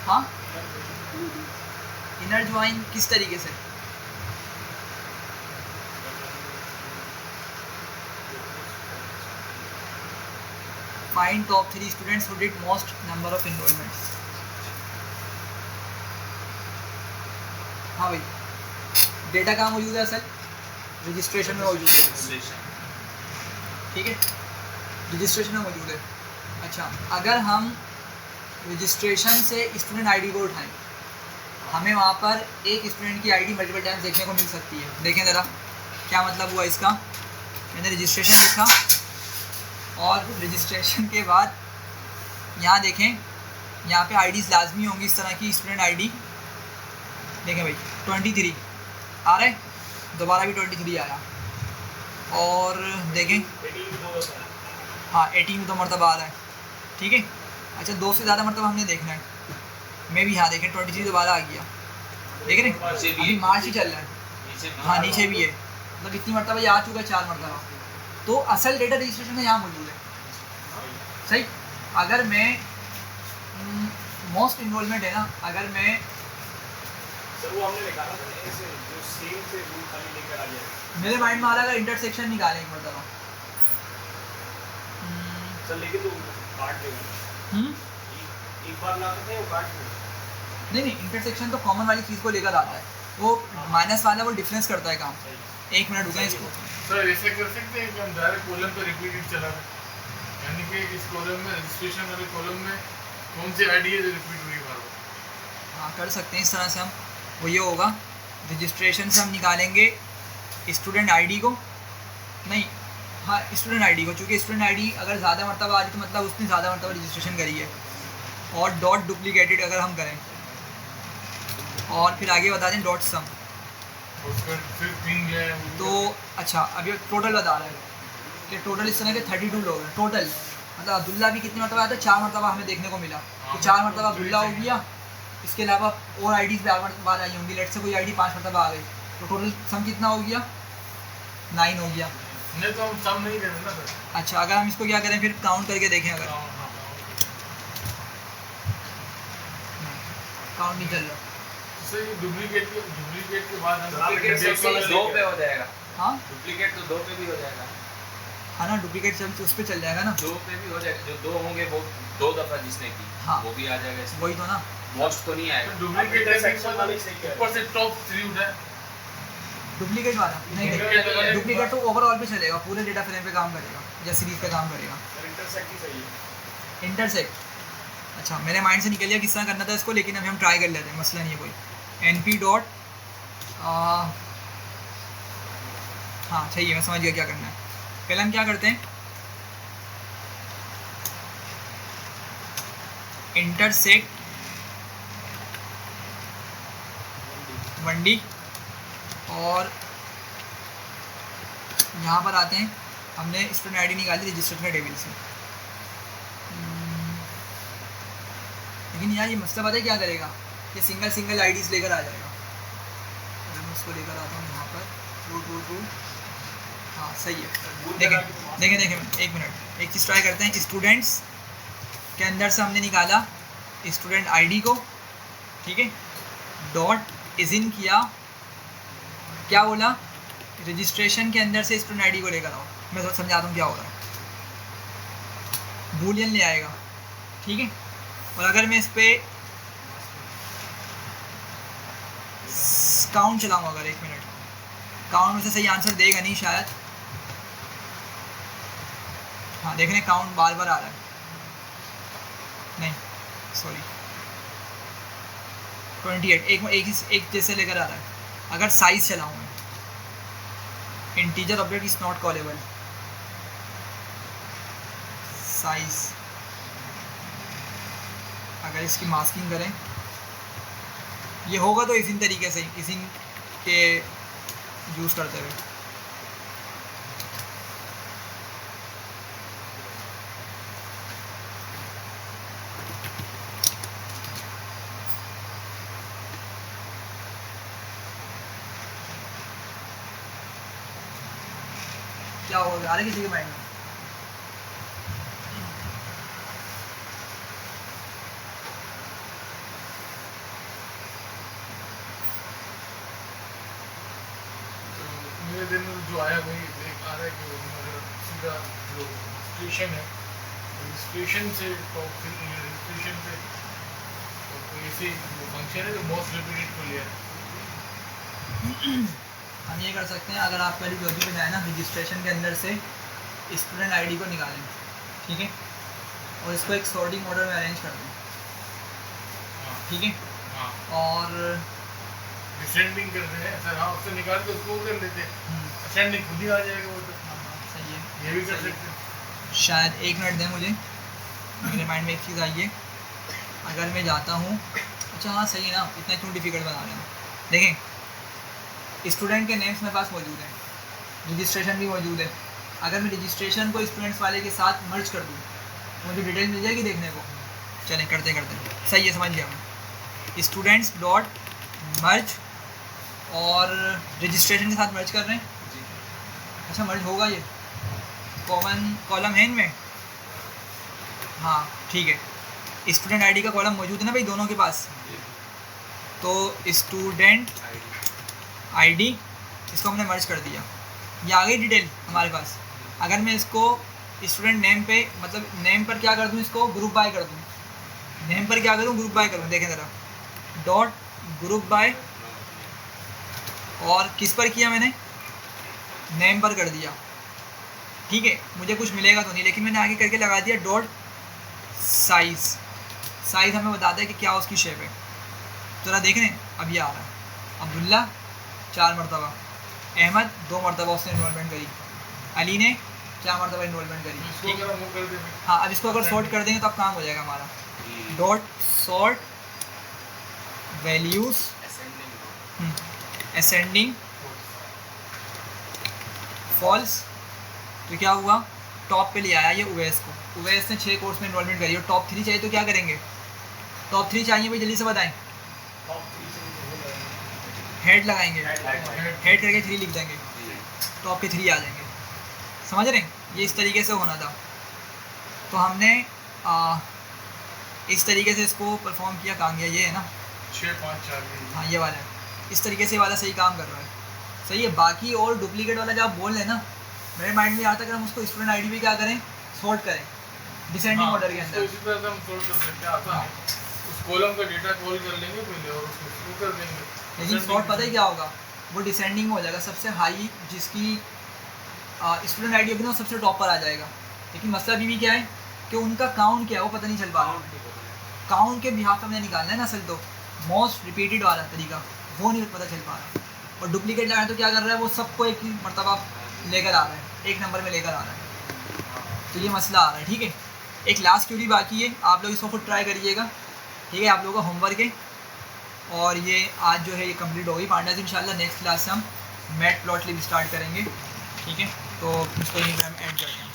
हाँ, इनर ज्वाइन किस तरीके से? Find top 3 students who did most number of enrolments. हाँ भाई, डेटा कहाँ मौजूद है? असल रजिस्ट्रेशन में मौजूद है, ठीक है, रजिस्ट्रेशन में मौजूद है। अच्छा, अगर हम रजिस्ट्रेशन से स्टूडेंट आईडी को उठाएं, हमें वहाँ पर एक स्टूडेंट की आईडी मल्टीपल टाइम्स देखने को मिल सकती है। देखें ज़रा क्या मतलब हुआ इसका। मैंने रजिस्ट्रेशन लिखा और रजिस्ट्रेशन के बाद यहाँ देखें, यहाँ पे आईडीज़ लाजमी होंगी इस तरह की स्टूडेंट आईडी। देखें भाई 23 आ रहा है, दोबारा भी 23 आया, और देखें हाँ 18 तो मरतबा आ रहा है, ठीक है। अच्छा 2 से ज़्यादा मरतबा हमने देखना है। मैं भी यहाँ देखें 23 दोबारा आ गया, देख रहे हैं, अभी मार्च ही चल रहा है। हाँ नीचे भी है, मतलब इतनी मरतबा ये आ चुका है, 4 मरतबा। तो असल डेटा रजिस्ट्रेशन में यहाँ मौजूद है, सही। अगर मैं मोस्ट इन्वॉल्वमेंट है ना, अगर मैं वो हमने निकाला था ना ऐसे जो सेम से रूल खाली लेकर आ जाए। मेरे माइंड में आ रहा है इंटरसेक्शन निकालें एक मरतबा। सर लेकिन तो काट देगा, एक बार लाते थे वो काट देगा। नहीं नहीं, इंटरसेक्शन तो कॉमन वाली चीज़ को लेकर आता है, वो माइनस वाला वो डिफरेंस करता है काम। 1 मिनट रुकें इसको। सर ऐसे कर सकते हैं कि हम डायरेक्ट कॉलम पे रिपीटेड चला दें, यानी कि इस कॉलम में रजिस्ट्रेशन वाले कॉलम में कौन सी आईडी है जो रिपीट हुई बार बार। हाँ कर सकते हैं इस तरह से हम। वो ये होगा, रजिस्ट्रेशन से हम निकालेंगे स्टूडेंट आईडी को, नहीं हाँ स्टूडेंट आईडी को, चूँकि स्टूडेंट आईडी अगर ज़्यादा मरतबा आ रही तो मतलब उसने ज़्यादा मरतबा रजिस्ट्रेशन करी है। और डॉट डुप्लीकेटेड अगर हम करें, और फिर आगे बता दें डॉट सम, उसका फिर पिन है तो अच्छा अभी टोटल बता रहा है कि टोटल इस तरह के 32 लोग हैं टोटल। मतलब अब्दुल्ला भी कितनी मरतबा आया था, 4 मरतबा हमें देखने को मिला, तो 4 मरतबा अब्दुल्ला हो गया। इसके अलावा और आईडीज़ भी 8 बार आई होंगी, लेट से कोई आईडी 5 मरतबा आ गई, तो टोटल सम कितना हो गया, 9 हो गया। नहीं तो हम सम नहीं करें ना सर। अच्छा अगर हम इसको क्या करें फिर काउंट करके देखें, अगर काउंट नहीं चल रहा, सर ये डुप्लीकेट के बाद हम डुप्लीकेट 2 पे हो जाएगा। हाँ डुप्लीकेट तो 2 पे भी हो जाएगा। हाँ ना, डुप्लीकेट चल उस पर चल जाएगा ना। 2 पे भी हो जाएगा, जो 2 होंगे वो 2 दफ़ा जिसने की हाँ। वो भी आ जाएगा इसमें। वही तो ना, मोस्ट तो नहीं आएगा। डुप्लीकेट इंटरसेक्शन वाली सही कह रहे ऊपर से टॉप 3 उठा है। डुप्लीकेट वाला नहीं, डुप्लीकेट तो ओवरऑल पे चलेगा, पूरे डेटा फ्रेम पे काम करेगा या सीरीज पे काम करेगा। हैं इंटरसेक्ट ही सही है। इंटरसेक्ट, अच्छा मेरे माइंड से निकल गया किस तरह करना था इसको, लेकिन अभी हम ट्राई कर लेते हैं, मसला नहीं है कोई। np डॉट, हाँ सही है, मैं समझ गया क्या करना है। पहले हम क्या करते हैं, इंटरसेक्ट 1D और यहाँ पर आते हैं, हमने स्टूडेंट आईडी निकाली रजिस्टर टेबल से। लेकिन यार ये मसला पता है क्या करेगा, ये सिंगल आईडीज लेकर आ जाएगा। अगर मैं इसको लेकर आता हूँ यहाँ पर, टू, हाँ सही है। देखें एक मिनट, एक चीज़ ट्राई करते हैं। स्टूडेंट्स के अंदर से हमने निकाला स्टूडेंट आईडी को, ठीक है, डॉट इज़िन किया, क्या बोला, रजिस्ट्रेशन के अंदर से स्टूडेंट आईडी को लेकर आओ। मैं तो समझाता हूँ क्या हो रहा है, बूलियन ले आएगा, ठीक है। और अगर मैं इस पर काउंट चलाऊँ, अगर 1 मिनट, काउंट में से सही आंसर देगा नहीं शायद, हाँ देख रहे हैं काउंट बार बार आ रहा है, नहीं सॉरी 28, एक जैसे लेकर आ रहा है। अगर साइज चलाऊँ मैं, integer object is not callable, size, अगर इसकी मास्किंग करें, ये होगा तो इसी तरीके से, इसी के यूज़ करते हुए। क्या हो रहा है किसी के माइंड में? मेरे दिन में जो आया वही देख आ रहा है कि मेरा सीधा जो रजिस्ट्रेशन है, रजिस्ट्रेशन से रजिस्ट्रेशन से तो ऐसे जो फंक्शन है जो मोस्ट रिपीटेड को लिया है। हम ये कर सकते हैं, अगर आप पहली लॉजिक में जाए ना, रजिस्ट्रेशन के अंदर से स्टूडेंट आईडी को निकालें, ठीक है, और इसको एक सॉर्टिंग ऑर्डर में अरेंज कर दें, ठीक है, और डिसेंडिंग करते हैं सर, हाँ उससे निकाल के उसको कर लेते हैं, असेंडिंग खुद ही आ जाएगा वो तो। सही है, ये भी कर सकते हैं। शायद 1 मिनट दें मुझे, मेरे माइंड में एक चीज़ आई है। अगर मैं जाता हूँ, अच्छा हाँ सही है ना, इतना क्यों डिफ़िकल्ट बना रहे हैं। देखें स्टूडेंट के नेम्स मेरे पास मौजूद हैं, रजिस्ट्रेशन भी मौजूद है। अगर मैं रजिस्ट्रेशन को स्टूडेंट्स वाले के साथ मर्ज कर दूँ तो मुझे डिटेल मिल जाएगी देखने को। चलें करते सही है, समझ गया मैं। स्टूडेंट्स डॉट मर्ज और रजिस्ट्रेशन के साथ मर्ज कर रहे हैं, अच्छा मर्ज होगा, ये कॉमन कॉलम है इनमें, हाँ ठीक है। स्टूडेंट आईडी का कॉलम मौजूद है ना भाई दोनों के पास, तो स्टूडेंट आईडी इसको हमने मर्ज कर दिया, ये आ गई डिटेल हमारे पास। अगर मैं इसको स्टूडेंट नेम पे, मतलब नेम पर क्या कर दूँ, इसको ग्रुप बाय कर दूँ, नेम पर क्या करूँ, ग्रुप बाय करूँ, देखें ज़रा, डॉट ग्रुप बाय, और किस पर किया मैंने, नेम पर कर दिया, ठीक है। मुझे कुछ मिलेगा तो नहीं, लेकिन मैंने आगे करके लगा दिया डॉट साइज़, साइज़ हमें बताता है कि क्या उसकी शेप है। ज़रा देख रहे हैं, अब ये आ रहा है, अब्दुल्ला 4 मरतबा, अहमद 2 मरतबा उसने इन्वॉल्वमेंट करी, अली ने 4 मरतबा इन्वॉल्वमेंट करी, ठीक है। हाँ अब इसको अगर सॉर्ट कर देंगे तो अब काम हो जाएगा हमारा, dot sort values ascending false. तो क्या हुआ, टॉप पे ले आया ये उवैस को, उवैस ने 6 कोर्स में इन्वॉल्वमेंट करी, और टॉप 3 चाहिए तो क्या करेंगे, टॉप 3 चाहिए भाई, जल्दी से बताएं, हेड लगाएंगे, हेड करके 3 लिख देंगे, टॉप के 3 आ जाएंगे, समझ रहे हैं। ये इस तरीके से होना था, तो हमने इस तरीके से इसको परफॉर्म किया, काम किया, ये है ना 6 5 4, हाँ ये वाला है, इस तरीके से वाला सही काम कर रहा है, सही है। बाकी और डुप्लीकेट वाला जब आप बोल रहे हैं ना, मेरे माइंड में आता है कि हम उसको स्टूडेंट आईडी भी क्या करें, सॉर्ट करें डिसेंडिंग ऑर्डर के तो अंदर। इसी तरह से हम सॉल्व कर सकते हैं, आसान है। उस कॉलम का डेटा कॉल कर लेंगे पहले और उसको शुरू कर देंगे। लेकिन सॉर्ट पता ही क्या होगा, वो डिसेंडिंग में हो जाएगा, सबसे हाई जिसकी स्टूडेंट आईडी होगी ना सबसे टॉप पर आ जाएगा। लेकिन मसला अभी भी क्या है कि उनका काउंट क्या है वो पता नहीं चल पा रहा। काउंट के बिहाफ पे हमने निकालना है ना असल तो मोस्ट रिपीटेड वाला तरीका, वो नहीं पता चल पा रहा। और डुप्लीकेट लगाए तो क्या कर रहा है वो सबको एक ही मरतबा लेकर आ रहा है, एक नंबर में लेकर आ रहा है, तो ये मसला आ रहा है। ठीक है, एक लास्ट क्यूरी बाकी है, आप लोग इसको खुद ट्राई करिएगा। ठीक है, आप लोगों का होमवर्क है और ये आज जो है ये कंप्लीट हो गई पार्टनर्स। इंशाल्लाह नेक्स्ट क्लास से हम मैट प्लॉट लिब स्टार्ट करेंगे। ठीक है, तो इसको यहीं पे हम एंड करते हैं।